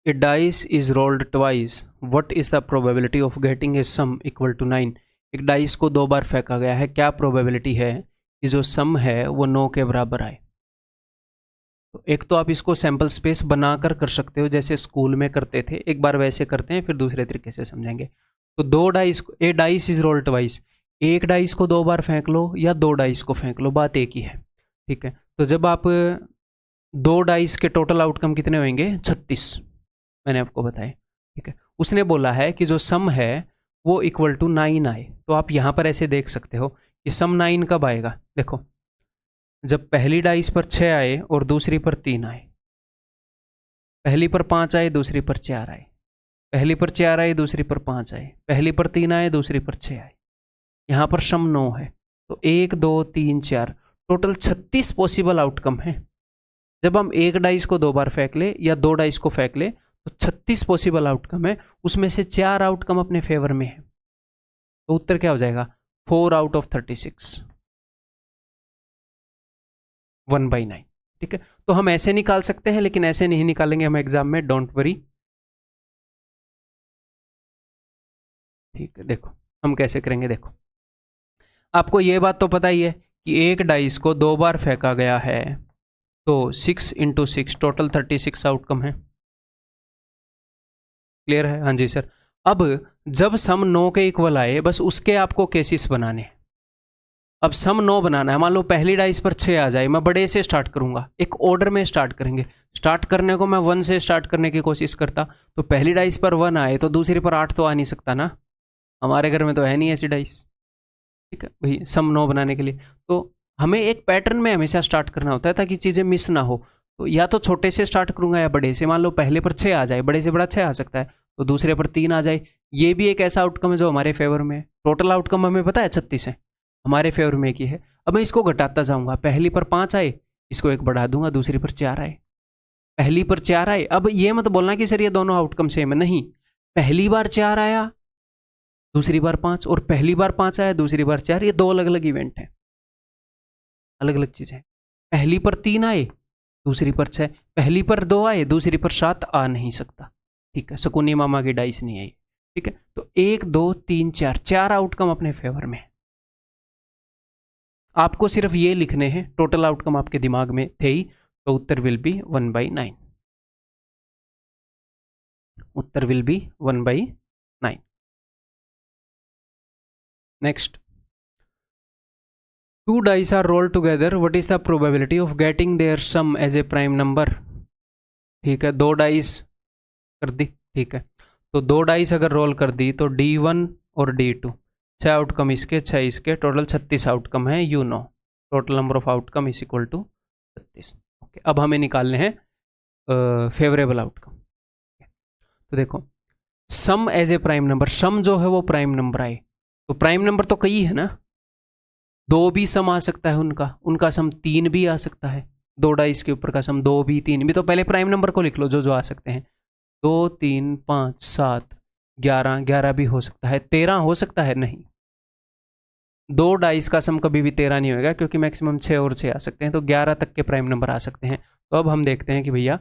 A dice is rolled twice. What is the probability of getting a sum equal to 9? एक डाइस को 2 बार फेंका गया है, क्या प्रोबेबिलिटी है कि जो सम है वो 9 के बराबर आए? तो एक तो आप इसको सैंपल स्पेस बनाकर कर सकते हो, जैसे स्कूल में करते थे। एक बार वैसे करते हैं, फिर दूसरे तरीके से समझेंगे। तो 2 dice, A dice is rolled twice, एक डाइस को 2 बार फेंक लो या 2 डाइस को फेंक लो, बात एक ही है, ठीक है। तो जब आप 2 डाइस के टोटल आउटकम कितने होंगे? 36 मैंने आपको बताया, ठीक है। उसने बोला है कि जो सम है वो इक्वल टू 9 आए। तो आप यहाँ पर ऐसे देख सकते हो कि सम 9 कब आएगा। देखो, जब पहली डाइस पर 6 आए और दूसरी पर 3 आए, पहली पर 5 आए, दूसरी पर 4 आए, पहली पर 4 आए, दूसरी पर 5 आए, पहली पर 3 आए, दूसरी पर 6 आए। यहाँ पर सम 9 है, तो 1 2 3 4 टोटल 36 पॉसिबल आउटकम है। जब हम एक डाइस को 2 बार फेंक ले या 2 डाइस को फेंक ले तो 36 पॉसिबल आउटकम है, उसमें से 4 आउटकम अपने फेवर में है। तो उत्तर क्या हो जाएगा? 4 आउट ऑफ 36, 1/9, ठीक है। तो हम ऐसे निकाल सकते हैं, लेकिन ऐसे नहीं निकालेंगे हम एग्जाम में, डोंट वरी, ठीक है। देखो हम कैसे करेंगे। देखो, आपको यह बात तो पता ही है कि एक डाइस को 2 बार फेंका गया है, तो 6 × 6 टोटल 36 आउटकम है। क्लियर है? हाँ जी सर। अब जब सम 9 के इक्वल आए, बस उसके आपको केसेस बनाने हैं। अब सम 9 बनाना है। मान लो पहली डाइस पर 6 आ जाए, मैं बड़े से स्टार्ट करूंगा, एक ऑर्डर में स्टार्ट करेंगे। स्टार्ट करने को मैं 1 से स्टार्ट करने की कोशिश करता, तो पहली डाइस पर 1 आए तो दूसरी पर 8 तो आ नहीं सकता ना, हमारे घर में तो है नहीं ऐसी डाइस, ठीक है भाई, सम 9 बनाने के लिए। तो हमें एक पैटर्न में हमेशा स्टार्ट करना होता है ताकि चीज़ें मिस ना हो। तो या तो छोटे से स्टार्ट करूंगा या बड़े से। मान लो पहले पर 6 आ जाए, बड़े से बड़ा 6 आ सकता है, तो दूसरे पर 3 आ जाए। ये भी एक ऐसा आउटकम है जो हमारे फेवर में है। टोटल आउटकम हमें पता है 36 है, हमारे फेवर में की है। अब मैं इसको घटाता जाऊंगा, पहली पर 5 आए, इसको एक बढ़ा दूंगा, दूसरी पर 4 आए, पहली पर 4 आए। अब ये मत बोलना कि सर ये दोनों आउटकम सेम है, नहीं। पहली बार 4 आया, दूसरी बार 5, और पहली बार 5 आया, दूसरी बार 4, ये 2 अलग अलग इवेंट हैं, अलग अलग चीजें। पहली पर 3 आए, दूसरी पर 6, पहली पर 2 आए, दूसरी पर 7 आ नहीं सकता, ठीक है। शकुनी मामा की डाइस नहीं आई, ठीक है। तो 1 2 3 4 4 आउटकम अपने फेवर में है। आपको सिर्फ ये लिखने हैं, टोटल आउटकम आपके दिमाग में थे ही। तो उत्तर विल बी 1/9, उत्तर will be 1/9। Next, 2 dice are rolled together, what is the probability of getting their sum as a prime number? ठीक है, 2 डाइस कर दी, ठीक है। तो 2 डाइस अगर रोल कर दी तो D1 और D2, 6 आउटकम इसके, 6 इसके, टोटल 36 आउटकम है। You know total number of outcome is equal to 36। Okay, अब हमें निकालने हैं फेवरेबल आउटकम। तो देखो, sum as a prime number, sum जो है वो प्राइम नंबर आए, तो प्राइम नंबर तो कई है ना, 2 भी सम आ सकता है उनका सम 3 भी आ सकता है, दो डाइस के ऊपर का सम, 2 भी 3 भी, तो पहले प्राइम नंबर को लिख लो जो जो आ सकते हैं। 2 3 5 7 11, 11 भी हो सकता है, 13 हो सकता है, नहीं, दो डाइस का सम कभी भी 13 नहीं होगा क्योंकि मैक्सिमम 6 और 6 आ सकते हैं, तो 11 तक के प्राइम नंबर आ सकते हैं। तो अब हम देखते हैं कि भैया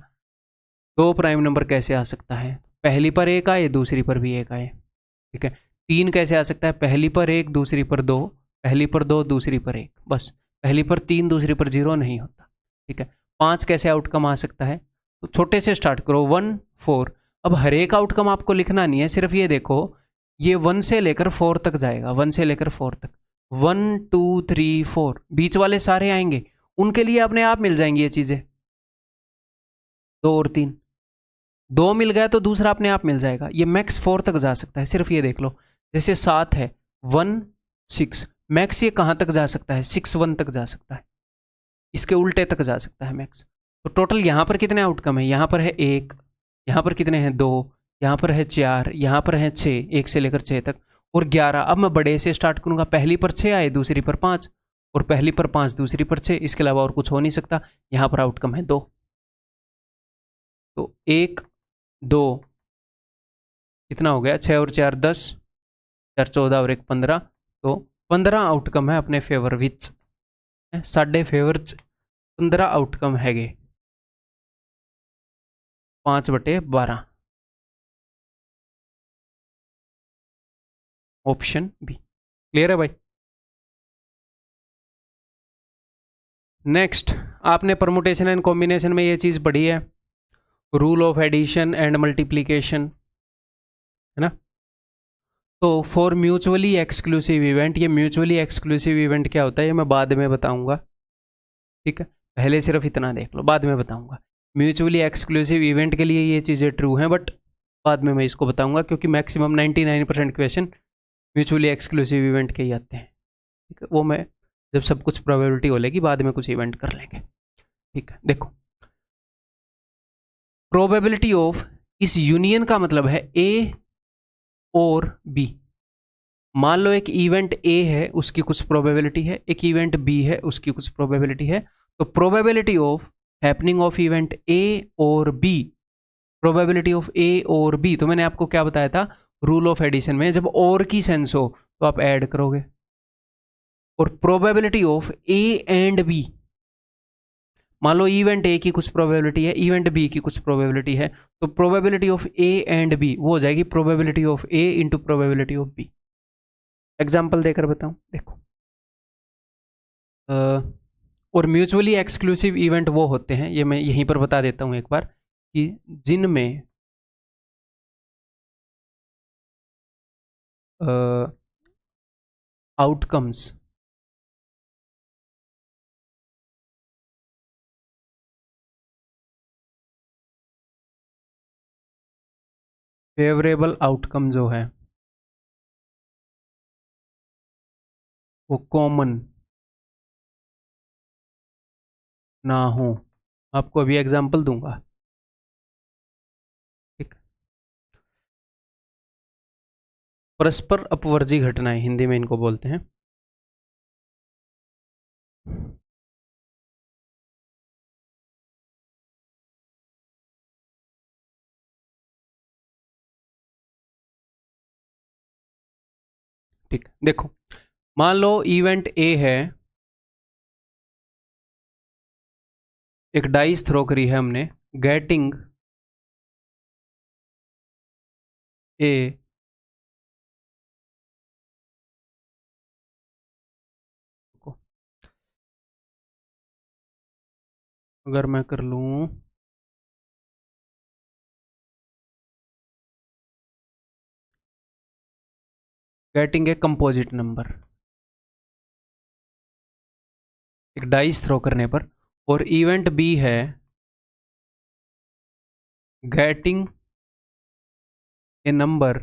दो प्राइम नंबर कैसे आ सकता है। पहली पर एक आए, दूसरी पर भी एक आए, ठीक है। 3 कैसे आ सकता है, पहली पर एक, दूसरी पर 2, पहली पर 2, दूसरी पर 1, बस। पहली पर 3, दूसरी पर 0 नहीं होता, ठीक है। 5 कैसे आउटकम आ सकता है, तो छोटे से स्टार्ट करो, 1 4। अब हर एक आउटकम आपको लिखना नहीं है, सिर्फ ये देखो ये 1 से लेकर 4 तक जाएगा, 1 से लेकर 4 तक, 1 2 3 4, बीच वाले सारे आएंगे, उनके लिए अपने आप मिल जाएंगी ये चीज़ें। 2 और 3, 2 मिल गया तो दूसरा अपने आप मिल जाएगा। ये मैक्स 4 तक जा सकता है, सिर्फ ये देख लो। जैसे 7 है, 1 6, मैक्स ये कहाँ तक जा सकता है, 6 1 तक जा सकता है, इसके उल्टे तक जा सकता है मैक्स। तो टोटल यहाँ पर कितने आउटकम है, यहाँ पर है 1, यहाँ पर कितने हैं 2, यहाँ पर है 4, यहाँ पर है 6, 1 से लेकर 6 तक, और 11। अब मैं बड़े से स्टार्ट करूँगा, पहली पर 6 आए, दूसरी पर 5, और पहली पर 5, दूसरी पर 6, इसके अलावा और कुछ हो नहीं सकता। यहाँ पर आउटकम है 2, तो 1 2 कितना हो गया, 6 और 4 10, 4 14 और 1 15, तो 15 आउटकम है अपने फेवर विच, साढ़े फेवर 15 आउटकम है गे, 5/12, ऑप्शन बी। क्लियर है भाई। नेक्स्ट, आपने परमुटेशन एंड कॉम्बिनेशन में ये चीज़ पढ़ी है, rule of addition and multiplication, है ना। तो फॉर म्यूचुअली एक्सक्लूसिव इवेंट, ये म्यूचुअली एक्सक्लूसिव इवेंट क्या होता है ये मैं बाद में बताऊंगा, ठीक है। पहले सिर्फ इतना देख लो, बाद में बताऊंगा। म्यूचुअली एक्सक्लूसिव इवेंट के लिए ये चीज़ें ट्रू हैं, बट बाद में मैं इसको बताऊंगा क्योंकि maximum 99% question mutually exclusive event के ही आते हैं, ठीक है। वो मैं जब सब कुछ प्रोबेबिलिटी हो लेगी बाद में कुछ इवेंट कर लेंगे, ठीक है। देखो, प्रोबेबिलिटी ऑफ इस यूनियन का मतलब है ए और बी। मान लो एक इवेंट ए है उसकी कुछ प्रोबेबिलिटी है, एक इवेंट बी है उसकी कुछ प्रोबेबिलिटी है, तो probability of happening of event ए और बी, प्रोबेबिलिटी ऑफ ए और बी, तो मैंने आपको क्या बताया था रूल ऑफ एडिशन में, जब और की सेंस हो तो आप ऐड करोगे। और probability of A and B, मान लो इवेंट ए की कुछ प्रोबेबिलिटी है, इवेंट बी की कुछ प्रोबेबिलिटी है, तो probability of A and B वो हो जाएगी probability of A into probability of B. Example देकर बताऊं, देखो, और म्यूचुअली एक्सक्लूसिव इवेंट वो होते हैं, ये मैं यहीं पर बता देता हूं एक बार, कि जिनमें आउटकम्स फेवरेबल आउटकम जो है वो कॉमन ना हो। आपको अभी एग्जाम्पल दूंगा, ठीक। परस्पर अपवर्जी घटनाएं हिंदी में इनको बोलते हैं। ठीक, देखो, मान लो इवेंट ए है, एक डाइस थ्रो करी है हमने, गेटिंग ए अगर मैं कर लूं गेटिंग ए कंपोजिट नंबर, एक डाइस थ्रो करने पर, और इवेंट बी है getting a number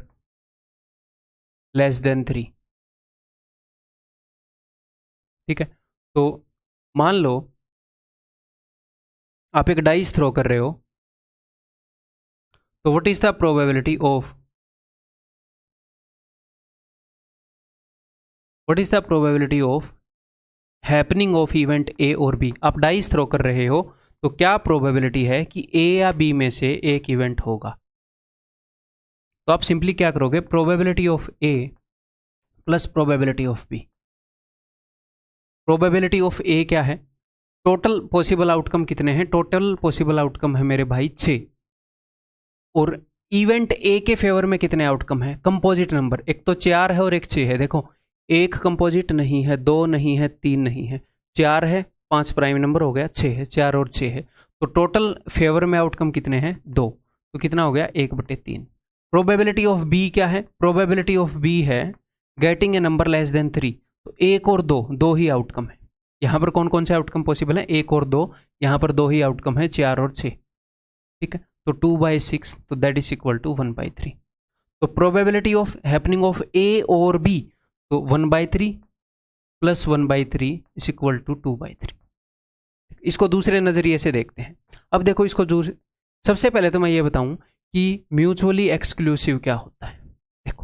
less then 3, ठीक है। तो मान लो आप एक डाइस थ्रो कर रहे हो, तो what is the probability of, what is the probability of happening of event ए और बी, आप डाइस थ्रो कर रहे हो तो क्या प्रोबेबिलिटी है कि ए या बी में से एक इवेंट होगा। तो आप सिंपली क्या करोगे, probability of A plus probability of B. Probability of A क्या है, टोटल पॉसिबल आउटकम कितने हैं, टोटल पॉसिबल आउटकम है मेरे भाई 6, और इवेंट ए के फेवर में कितने आउटकम है, कंपोजिट नंबर, एक तो 4 है और एक 6 है। देखो एक कंपोजिट नहीं है, 2 नहीं है, 3 नहीं है, 4 है, 5 प्राइम नंबर हो गया, 6 है, 4 और 6 है, तो टोटल फेवर में आउटकम कितने हैं, 2, तो कितना हो गया 1/3। प्रोबेबिलिटी ऑफ बी क्या है, प्रोबेबिलिटी ऑफ बी है getting a number less then 3, तो 1 और 2, 2 ही आउटकम है। यहाँ पर कौन कौन से आउटकम पॉसिबल है, 1 और 2, यहाँ पर 2 ही आउटकम है, 4 और 6, ठीक है, तो 2/6, तो दैट इज इक्वल टू 1/3। तो probability of happening of A और बी, तो 1/3 प्लस 1/3 इज इक्वल टू 2/3। इसको दूसरे नजरिए से देखते हैं। अब देखो इसको सबसे पहले तो मैं ये बताऊं कि म्यूचुअली एक्सक्लूसिव क्या होता है। देखो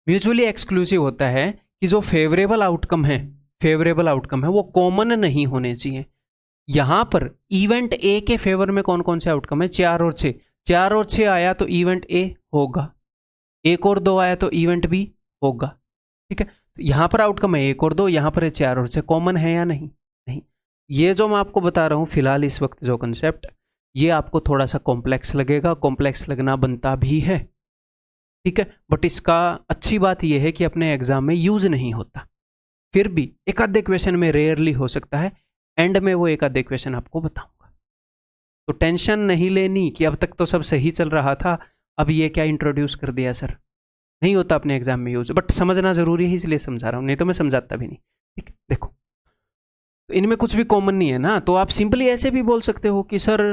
म्यूचुअली एक्सक्लूसिव होता है कि जो फेवरेबल आउटकम है वो कॉमन नहीं होने चाहिए। यहां पर इवेंट ए के फेवर में कौन कौन से आउटकम है, 4 और 6, 4 और 6 आया तो इवेंट ए होगा, 1 और 2 आया तो इवेंट बी होगा, ठीक है। तो यहां पर आउटकम है 1 और 2, यहां पर है 4 और 6, कॉमन है या नहीं, नहीं। ये जो मैं आपको बता रहा हूं फिलहाल इस वक्त जो कंसेप्ट, ये आपको थोड़ा सा कॉम्प्लेक्स लगेगा, कॉम्प्लेक्स लगना बनता भी है, ठीक है, बट इसका अच्छी बात यह है कि अपने एग्जाम में यूज नहीं होता, फिर भी एक आधे क्वेश्चन में रेयरली हो सकता है, एंड में वो एक आधे क्वेश्चन आपको बताऊंगा। तो टेंशन नहीं लेनी कि अब तक तो सब सही चल रहा था, अब ये क्या इंट्रोड्यूस कर दिया सर, नहीं होता अपने एग्जाम में यूज, बट समझना जरूरी है इसलिए समझा रहा हूं, नहीं तो मैं समझाता भी नहीं, ठीक है। देखो तो इनमें कुछ भी कॉमन नहीं है ना, तो आप सिंपली ऐसे भी बोल सकते हो कि सर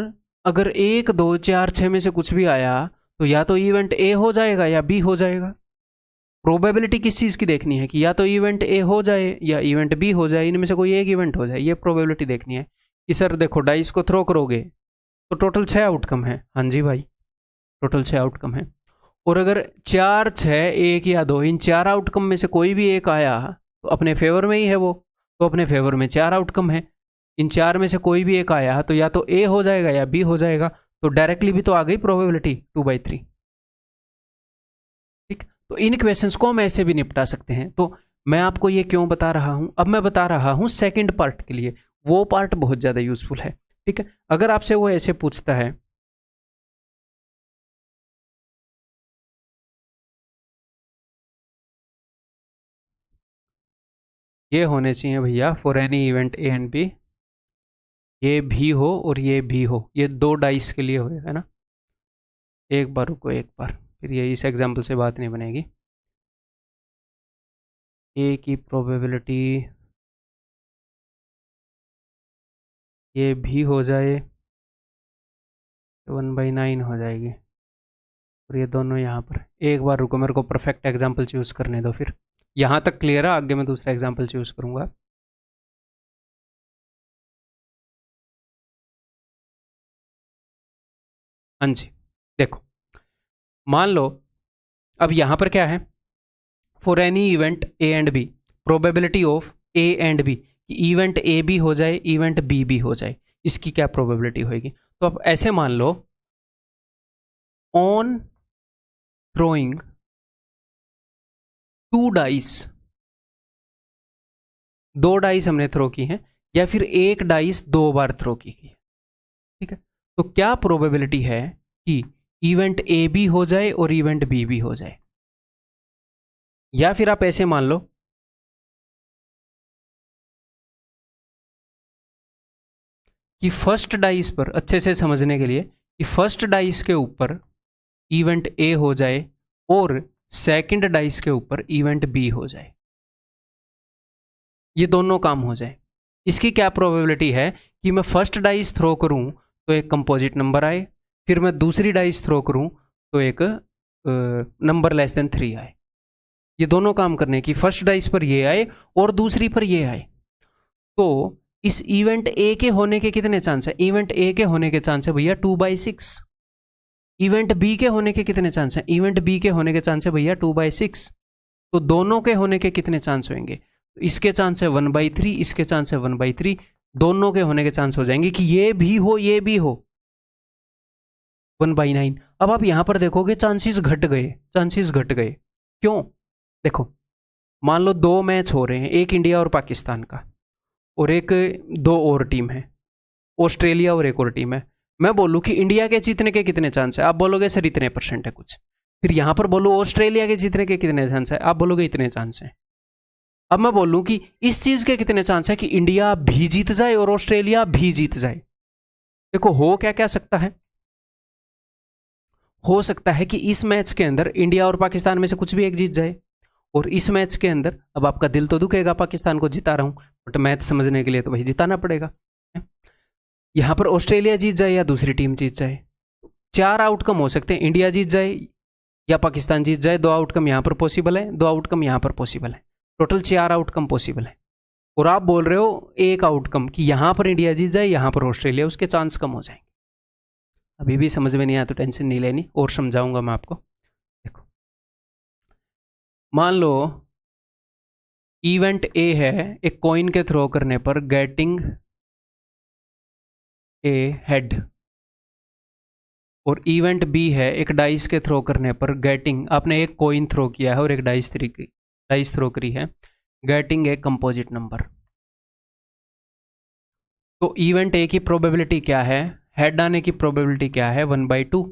अगर 1, 2, 4, 6 में से कुछ भी आया तो या तो इवेंट ए हो जाएगा या बी हो जाएगा। प्रोबेबिलिटी किस चीज़ की देखनी है कि या तो इवेंट ए हो जाए या इवेंट बी हो जाए, इनमें से कोई एक इवेंट हो जाए, ये प्रोबेबिलिटी देखनी है। कि सर देखो डाइस को थ्रो करोगे तो टोटल 6 आउटकम है, हाँ जी भाई टोटल 6 आउटकम है, और अगर 4, 6, 1 या 2 इन 4 आउटकम में से कोई भी एक आया तो अपने फेवर में ही है वो, तो अपने फेवर में 4 आउटकम है, इन 4 में से कोई भी एक आया तो या तो ए हो जाएगा या बी हो जाएगा, तो डायरेक्टली भी तो आ गई प्रोबेबिलिटी 2/3, ठीक। तो इन क्वेश्चंस को हम ऐसे भी निपटा सकते हैं। तो मैं आपको ये क्यों बता रहा हूं, अब मैं बता रहा हूं सेकंड पार्ट के लिए, वो पार्ट बहुत ज्यादा यूजफुल है, ठीक है। अगर आपसे वो ऐसे पूछता है ये होने चाहिए भैया for any event A and B, ये भी हो और ये भी हो, ये 2 डाइस के लिए हो, है ना। एक बार रुको, एक बार फिर ये इस एग्जाम्पल से बात नहीं बनेगी। ए की प्रोबेबिलिटी ये भी हो जाए 1/9 हो जाएगी, और ये दोनों यहाँ पर, एक बार रुको मेरे को परफेक्ट एग्जाम्पल चूज करने दो, फिर यहाँ तक क्लियर है, आगे मैं दूसरा एग्जाम्पल चूज करूँगा। हाँ जी देखो, मान लो अब यहाँ पर क्या है, for any event A and B, probability of A and B, event A भी हो जाए इवेंट बी भी हो जाए, इसकी क्या प्रोबेबिलिटी होगी। तो अब ऐसे मान लो ऑन थ्रोइंग 2 डाइस, 2 डाइस हमने थ्रो की हैं, या फिर 1 डाइस 2 बार थ्रो की है, ठीक है। तो क्या प्रोबेबिलिटी है कि इवेंट ए भी हो जाए और इवेंट बी भी हो जाए। या फिर आप ऐसे मान लो कि फर्स्ट डाइस पर, अच्छे से समझने के लिए, कि फर्स्ट डाइस के ऊपर इवेंट ए हो जाए और सेकंड डाइस के ऊपर इवेंट बी हो जाए, ये दोनों काम हो जाए। इसकी क्या प्रोबेबिलिटी है कि मैं फर्स्ट डाइस थ्रो करूं तो एक कंपोजिट नंबर आए, फिर मैं दूसरी डाइस थ्रो करूं तो एक नंबर लेस देन 3 आए। ये दोनों काम करने की, फर्स्ट डाइस पर ये आए और दूसरी पर ये आए, तो इस इवेंट ए के होने के कितने चांस है, इवेंट ए के होने के चांस है भैया 2/6। इवेंट बी के होने के कितने चांस है, इवेंट बी के होने के चांस है भैया 2/6। तो दोनों के होने के कितने चांस होंगे, तो इसके चांस है 1/3, इसके चांस है 1/3, दोनों के होने के चांस हो जाएंगे कि ये भी हो ये भी हो 1/9। अब आप यहां पर देखोगे चांसेस घट गए, चांसेस घट गए। क्यों? देखो, मान लो 2 मैच हो रहे हैं, एक इंडिया और पाकिस्तान का, और एक 2 और टीम है, ऑस्ट्रेलिया और एक और टीम है। मैं बोलूं कि इंडिया के जीतने के कितने चांस है, आप बोलोगे सर इतने % है कुछ। फिर यहां पर बोलूं ऑस्ट्रेलिया के जीतने के कितने चांस है, आप बोलोगे इतने चांस है। अब मैं बोलूं कि इस चीज के कितने चांस है कि इंडिया भी जीत जाए और ऑस्ट्रेलिया भी जीत जाए। देखो, हो क्या क्या सकता है, हो सकता है कि इस मैच के अंदर इंडिया और पाकिस्तान में से कुछ भी एक जीत जाए, और इस मैच के अंदर अब आपका दिल तो दुखेगा, पाकिस्तान को जिता रहा हूं, बट मैच समझने के लिए तो भाई जिताना पड़ेगा। यहां पर ऑस्ट्रेलिया जीत जाए या दूसरी टीम जीत जाए, 4 आउटकम हो सकते हैं, इंडिया जीत जाए या पाकिस्तान जीत जाए, 2 आउटकम यहां पर पॉसिबल है, 2 आउटकम यहां पर पॉसिबल है, टोटल 4 आउटकम पॉसिबल है। और आप बोल रहे हो एक आउटकम कि यहां पर इंडिया जीत जाए, यहां पर ऑस्ट्रेलिया, उसके चांस कम हो जाएंगे। अभी भी समझ में नहीं आया तो टेंशन नहीं लेनी, और समझाऊंगा मैं आपको। देखो, मान लो इवेंट ए है, एक कॉइन के थ्रो करने पर गेटिंग ए हेड, और इवेंट बी है एक डाइस के थ्रो करने पर गेटिंग, आपने एक कॉइन थ्रो किया है और एक डाइस थ्रो करी है, गेटिंग ए कंपोजिट नंबर। तो इवेंट ए की प्रोबेबिलिटी क्या है, हेड आने की प्रोबेबिलिटी क्या है 1/2,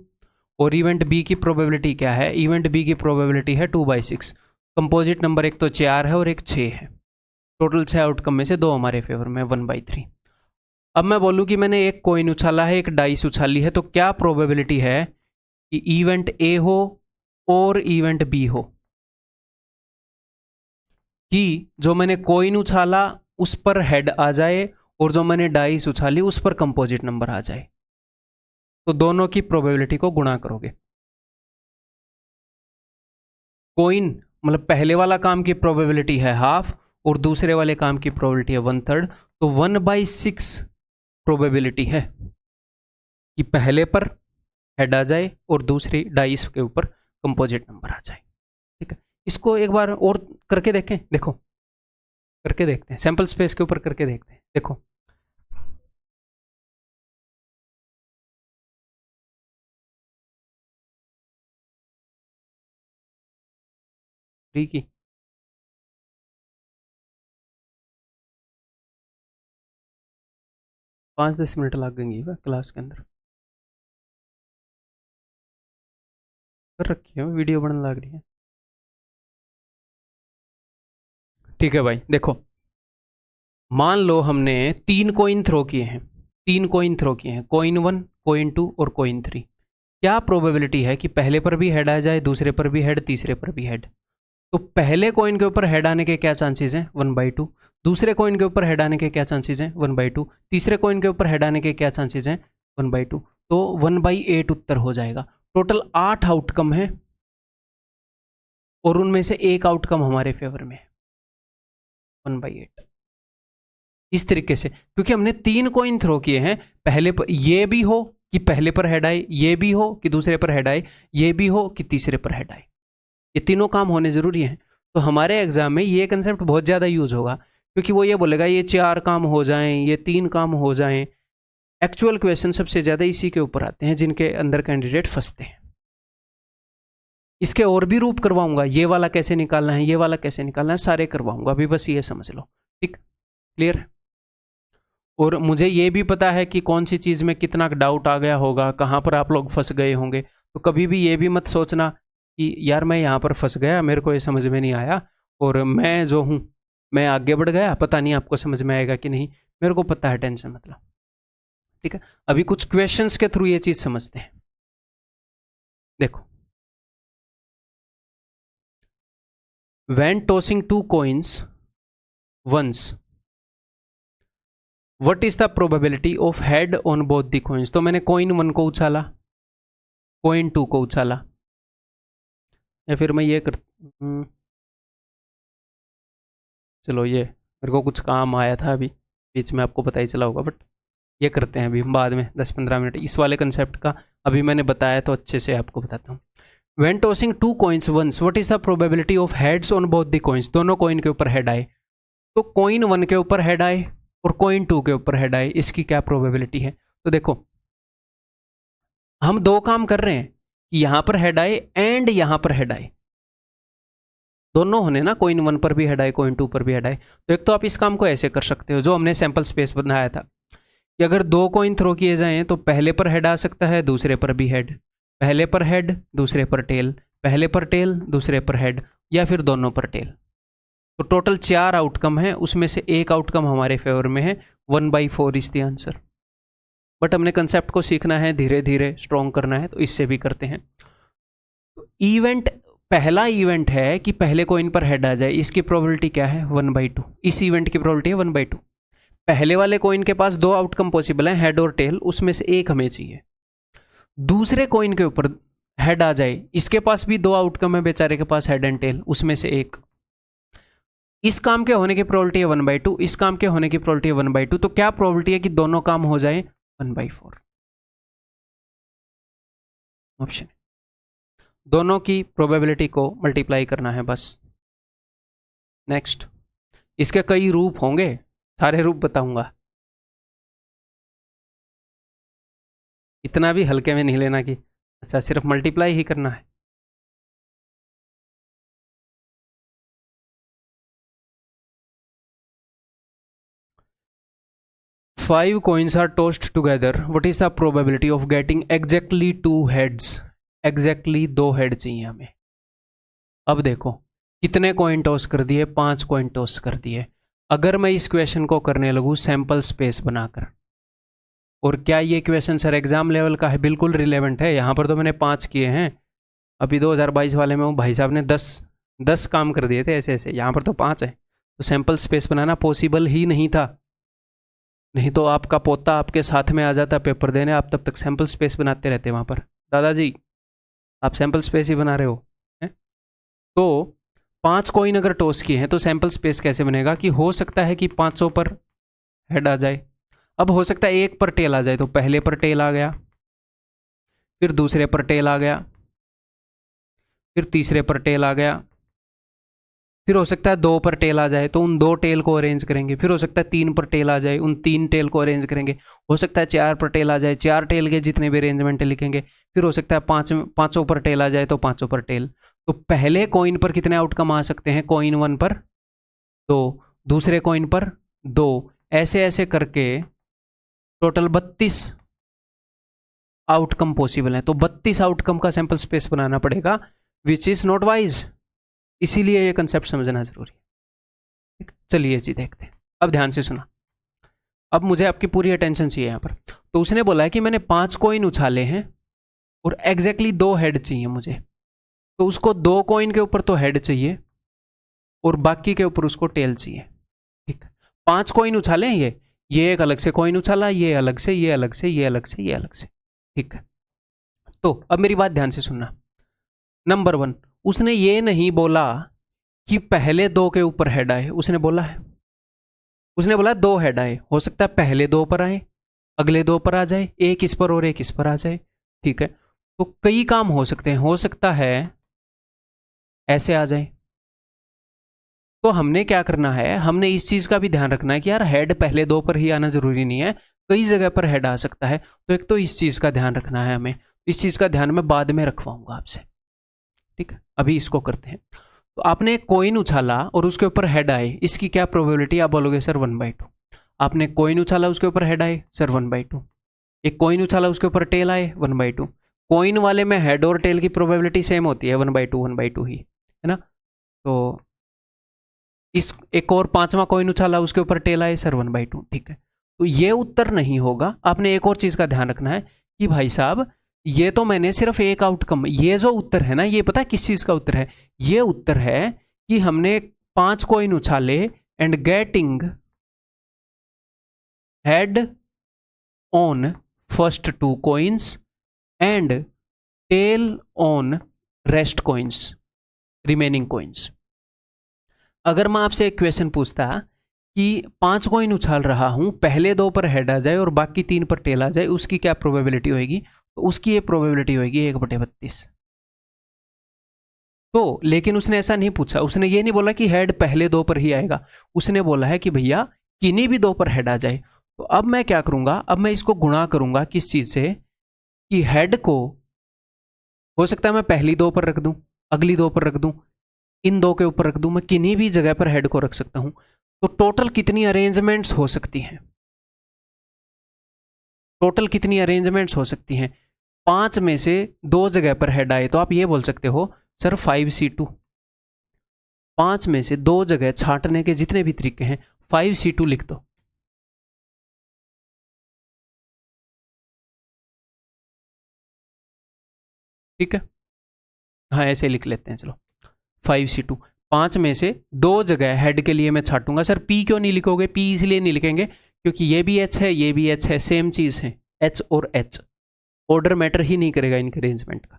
और इवेंट बी की प्रोबेबिलिटी क्या है, इवेंट बी की प्रोबेबिलिटी है 2/6। कंपोजिट नंबर एक तो 4 है और एक 6 है, टोटल 6 आउटकम में से 2 हमारे फेवर में, 1/3। अब मैं बोलूं कि मैंने एक कॉइन उछाला है, एक डाइस उछाली है, तो क्या प्रोबेबिलिटी है कि इवेंट ए हो और इवेंट बी हो, कि जो मैंने कॉइन उछाला उस पर हेड आ जाए और जो मैंने डाइस उछाली उस पर कंपोजिट नंबर आ जाए। तो दोनों की प्रोबेबिलिटी को गुणा करोगे। कॉइन मतलब पहले वाला काम की प्रोबेबिलिटी है हाफ और दूसरे वाले काम की प्रोबेबिलिटी है 1/3, तो 1/6 प्रोबेबिलिटी है कि पहले पर हेड आ जाए और दूसरी डाइस के ऊपर कंपोजिट नंबर आ जाए। ठीक है, इसको एक बार और करके देखें, देखो करके देखते हैं, सैंपल स्पेस के ऊपर करके देखते हैं। देखो, ठीक है, 5-10 मिनट लग गएंगी क्लास के अंदर, कर रखी है वीडियो बनने लग रही है। ठीक है भाई, देखो मान लो हमने 3 कॉइन थ्रो किए हैं, 3 कॉइन थ्रो किए हैं, कॉइन 1, कॉइन 2 और कॉइन 3। क्या प्रोबेबिलिटी है कि पहले पर भी हेड आ जाए, दूसरे पर भी हेड, तीसरे पर भी हेड। तो पहले कॉइन के ऊपर हेड आने के क्या चांसेस हैं 1/2, दूसरे कॉइन के ऊपर हेड आने के क्या चांसेस हैं 1/2, तीसरे कॉइन के ऊपर हेड आने के क्या चांसेस हैं 1/2, तो 1/8 उत्तर हो जाएगा। टोटल 8 आउटकम है और उनमें से एक आउटकम हमारे फेवर में है 1/8। इस तरीके से, क्योंकि हमने 3 कॉइन थ्रो किए हैं, पहले पर ये भी हो कि पहले पर हेड आए, ये भी हो कि दूसरे पर हेड आए, ये भी हो कि तीसरे पर हेड आए, ये तीनों काम होने जरूरी हैं। तो हमारे एग्जाम में ये कंसेप्ट बहुत ज़्यादा यूज होगा, क्योंकि वो ये बोलेगा ये 4 काम हो जाएं, ये 3 काम हो जाएं। एक्चुअल क्वेश्चन सबसे ज़्यादा इसी के ऊपर आते हैं जिनके अंदर कैंडिडेट फंसते हैं। इसके और भी रूप करवाऊंगा, ये वाला कैसे निकालना है, ये वाला कैसे निकालना है, सारे करवाऊंगा, अभी बस ये समझ लो। ठीक, क्लियर। और मुझे ये भी पता है कि कौन सी चीज़ में कितना डाउट आ गया होगा, कहाँ पर आप लोग फंस गए होंगे। तो कभी भी ये भी मत सोचना कि यार मैं यहाँ पर फंस गया, मेरे को ये समझ में नहीं आया और मैं जो हूँ मैं आगे बढ़ गया, पता नहीं आपको समझ में आएगा कि नहीं, मेरे को पता है, टेंशन मत लो। ठीक है, अभी कुछ क्वेश्चंस के थ्रू ये चीज़ समझते हैं। देखो, when tossing 2 coins once, what is the probability of head on both the coins. तो मैंने कॉइन 1 को उछाला, कॉइन 2 को उछाला, या फिर मैं ये कर, चलो ये मेरे को कुछ काम आया था अभी बीच में, आपको पता ही चला होगा, बट ये करते हैं अभी बाद में 10-15 मिनट इस वाले कंसेप्ट का। अभी मैंने बताया तो अच्छे से आपको बताता हूँ। When tossing 2 coins once, what is the probability of heads on both the coins. दोनों कॉइन के ऊपर हेड आए, तो कॉइन 1 के ऊपर हेड आए और कॉइन 2 के ऊपर हेड आए, इसकी क्या प्रोबेबिलिटी है? तो देखो हम दो काम कर रहे हैं, यहां पर हेड आए एंड यहां पर हेड आए, दोनों होने ना, कॉइन 1 पर भी हेड आए, कॉइन 2 पर भी हेड आए। तो एक तो आप इस काम को ऐसे कर सकते हो जो हमने सैंपल स्पेस बनाया था कि अगर दो कॉइन थ्रो किए जाएं तो पहले पर हेड आ सकता है, दूसरे पर भी हेड, पहले पर हेड दूसरे पर टेल, पहले पर टेल दूसरे पर हेड, या फिर दोनों पर टेल। तो टोटल 4 आउटकम है, उसमें से एक आउटकम हमारे फेवर में है, 1/4 इज द आंसर। बट हमने कंसेप्ट को सीखना है, धीरे धीरे स्ट्रॉन्ग करना है, तो इससे भी करते हैं। इवेंट, पहला इवेंट है कि पहले कॉइन पर हेड आ जाए, इसकी प्रोबेबिलिटी क्या है? 1/2। इस इवेंट की प्रोबेबिलिटी है 1/2। पहले वाले कॉइन के पास दो आउटकम पॉसिबल हैं, हेड और टेल, उसमें से एक हमें चाहिए। दूसरे कॉइन के ऊपर हेड आ जाए, इसके पास भी दो आउटकम है बेचारे के पास, हेड एंड टेल, उसमें से एक। इस काम के होने की प्रोबेबिलिटी है 1/2, इस काम के होने की प्रोबेबिलिटी है 1/2। तो क्या प्रोबेबिलिटी है कि दोनों काम हो जाए? 1/4 ऑप्शन। दोनों की प्रोबेबिलिटी को मल्टीप्लाई करना है बस। नेक्स्ट, इसके कई रूप होंगे, सारे रूप बताऊंगा, इतना भी हल्के में नहीं लेना कि अच्छा सिर्फ मल्टीप्लाई ही करना है। Five coins are tossed together. What is the probability of getting exactly 2 heads? Exactly 2 head चाहिए हमें। अब देखो कितने कॉइन टॉस कर दिए? 5 कॉइन टॉस कर दिए। अगर मैं इस क्वेश्चन को करने लगूँ सैंपल स्पेस बनाकर, और क्या ये क्वेश्चन सर एग्जाम लेवल का है? बिल्कुल रिलेवेंट है। यहाँ पर तो मैंने 5 किए हैं, अभी 2022 वाले में हूँ, भाई साहब ने 10 काम कर दिए थे ऐसे ऐसे, यहाँ पर तो 5 है। तो सैंपल स्पेस बनाना पॉसिबल ही नहीं था, नहीं तो आपका पोता आपके साथ में आ जाता पेपर देने, आप तब तक सैंपल स्पेस बनाते रहते वहाँ पर। दादाजी आप सैंपल स्पेस ही बना रहे हो है? तो 5 कॉइन अगर टॉस किए हैं तो सैंपल स्पेस कैसे बनेगा कि हो सकता है कि 500 पर हेड आ जाए, अब हो सकता है एक पर टेल आ जाए, तो पहले पर टेल आ गया, फिर दूसरे पर टेल आ गया, फिर तीसरे पर टेल आ गया, फिर हो सकता है 2 पर टेल आ जाए तो उन 2 टेल को अरेंज करेंगे, फिर हो सकता है 3 पर टेल आ जाए, उन 3 टेल को अरेंज करेंगे, हो सकता है 4 पर टेल आ जाए, 4 टेल के जितने भी अरेंजमेंट लिखेंगे, फिर हो सकता है 5 पर टेल आ जाए तो 5 पर टेल। तो पहले कॉइन पर कितने आउटकम आ सकते हैं? कॉइन 1 पर 2, दूसरे कॉइन पर 2, ऐसे ऐसे करके टोटल 32 आउटकम पॉसिबल है। तो 32 आउटकम का सैंपल स्पेस बनाना पड़ेगा, विच इज नॉट वाइज। इसीलिए ये कंसेप्ट समझना जरूरी है। ठीक, चलिए जी देखते हैं। अब ध्यान से सुना, अब मुझे आपकी पूरी अटेंशन चाहिए यहाँ पर। तो उसने बोला है कि मैंने 5 कॉइन उछाले हैं और एग्जैक्टली 2 हेड चाहिए मुझे, तो उसको 2 कॉइन के ऊपर तो हेड चाहिए और बाकी के ऊपर उसको टेल चाहिए। ठीक, 5 कॉइन उछाले हैं, ये एक अलग से कॉइन उछाला, ये अलग से, ये अलग से, ये अलग से, ये अलग से। ठीक है, तो अब मेरी बात ध्यान से सुनना। नंबर 1, उसने ये नहीं बोला कि पहले 2 के ऊपर हेड आए, उसने बोला 2 हेड आए, हो सकता है पहले 2 पर आए, अगले 2 पर आ जाए, एक इस पर और एक इस पर आ जाए। ठीक है, तो कई काम हो सकते हैं, हो सकता है ऐसे आ जाए। तो हमने क्या करना है, हमने इस चीज का भी ध्यान रखना है कि यार हेड पहले 2 पर ही आना जरूरी नहीं है, कई जगह पर हेड आ सकता है। तो एक तो इस चीज का ध्यान रखना है हमें, इस चीज का ध्यान मैं बाद में रखवाऊंगा आपसे। ठीक है, अभी इसको करते हैं। तो आपने एक कॉइन उछाला और उसके ऊपर हेड आए, इसकी क्या प्रोबेबिलिटी? आप बोलोगे सर 1/2। आपने कॉइन उछाला उसके ऊपर हेड आए, सर 1/2। एक कॉइन उछाला उसके ऊपर टेल आए, 1/2। कॉइन वाले में हेड और टेल की प्रोबेबिलिटी सेम होती है, 1/2 ही है ना। तो इस एक और 5वां कॉइन उछाला उसके ऊपर टेल आए, सर 1/2। ठीक है, तो ये उत्तर नहीं होगा। आपने एक और चीज का ध्यान रखना है कि भाई साहब ये तो मैंने सिर्फ एक आउटकम, ये जो उत्तर है ना, ये पता है किस चीज का उत्तर है? ये उत्तर है कि हमने 5 कॉइन उछाले and getting head on first 2 coins and tail on rest coins, remaining coins. अगर मैं आपसे एक क्वेश्चन पूछता कि 5 कॉइन उछाल रहा हूं, पहले 2 पर हेड आ जाए और बाकी 3 पर टेल आ जाए, उसकी क्या प्रोबेबिलिटी होगी? तो उसकी ये प्रोबेबिलिटी होगी 1/32। तो लेकिन उसने ऐसा नहीं पूछा, उसने ये नहीं बोला कि हेड पहले दो पर ही आएगा, उसने बोला है कि भैया किन्हीं भी दो पर हेड आ जाए। तो अब मैं क्या करूंगा, अब मैं इसको गुणा करूंगा किस चीज से, कि हेड को हो सकता है मैं पहली दो पर रख दूं, अगली दो पर रख दूं, इन दो के ऊपर रख दूं, मैं किन्हीं भी जगह पर हेड को रख सकता हूं। तो टोटल कितनी अरेंजमेंट्स हो सकती हैं, टोटल कितनी अरेंजमेंट्स हो सकती हैं? 5 में से 2 जगह पर हेड आए तो आप ये बोल सकते हो सर 5C2। 5 में से 2 जगह छांटने के जितने भी तरीके हैं 5C2 लिख दो। ठीक है, हाँ ऐसे लिख लेते हैं, चलो 5C2। 5 में से 2 जगह हेड के लिए मैं छांटूंगा। सर पी क्यों नहीं लिखोगे? पी इसलिए नहीं लिखेंगे क्योंकि ये भी एच है, ये भी एच है, सेम चीज है, एच और एच, ऑर्डर मैटर ही नहीं करेगा इनके अरेंजमेंट का।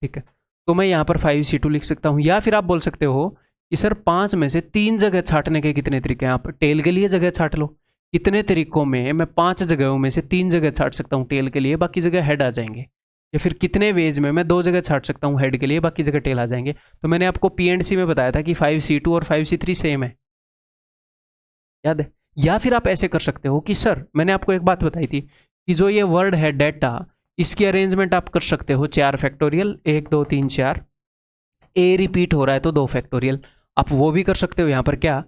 ठीक है, तो मैं यहाँ पर 5C2 लिख सकता हूँ। या फिर आप बोल सकते हो कि सर 5 में से 3 जगह छांटने के कितने तरीके हैं? आप टेल के लिए जगह छांट लो। कितने तरीकों में मैं 5 जगहों में से 3 जगह छांट सकता हूँ टेल के लिए, बाकी जगह हेड आ जाएंगे। या फिर कितने वेज में मैं 2 जगह छांट सकता हूँ हेड के लिए, बाकी जगह टेल आ जाएंगे। तो मैंने आपको P&C में बताया था कि 5C2 और 5C3 सेम है, याद है? या फिर आप ऐसे कर सकते हो कि सर मैंने आपको एक बात बताई थी कि जो ये वर्ड है डेटा, इसकी अरेंजमेंट आप कर सकते हो 4 फैक्टोरियल, 1 2 3 4। ए रिपीट हो रहा है तो 2 फैक्टोरियल। आप वो भी कर सकते हो यहाँ पर क्या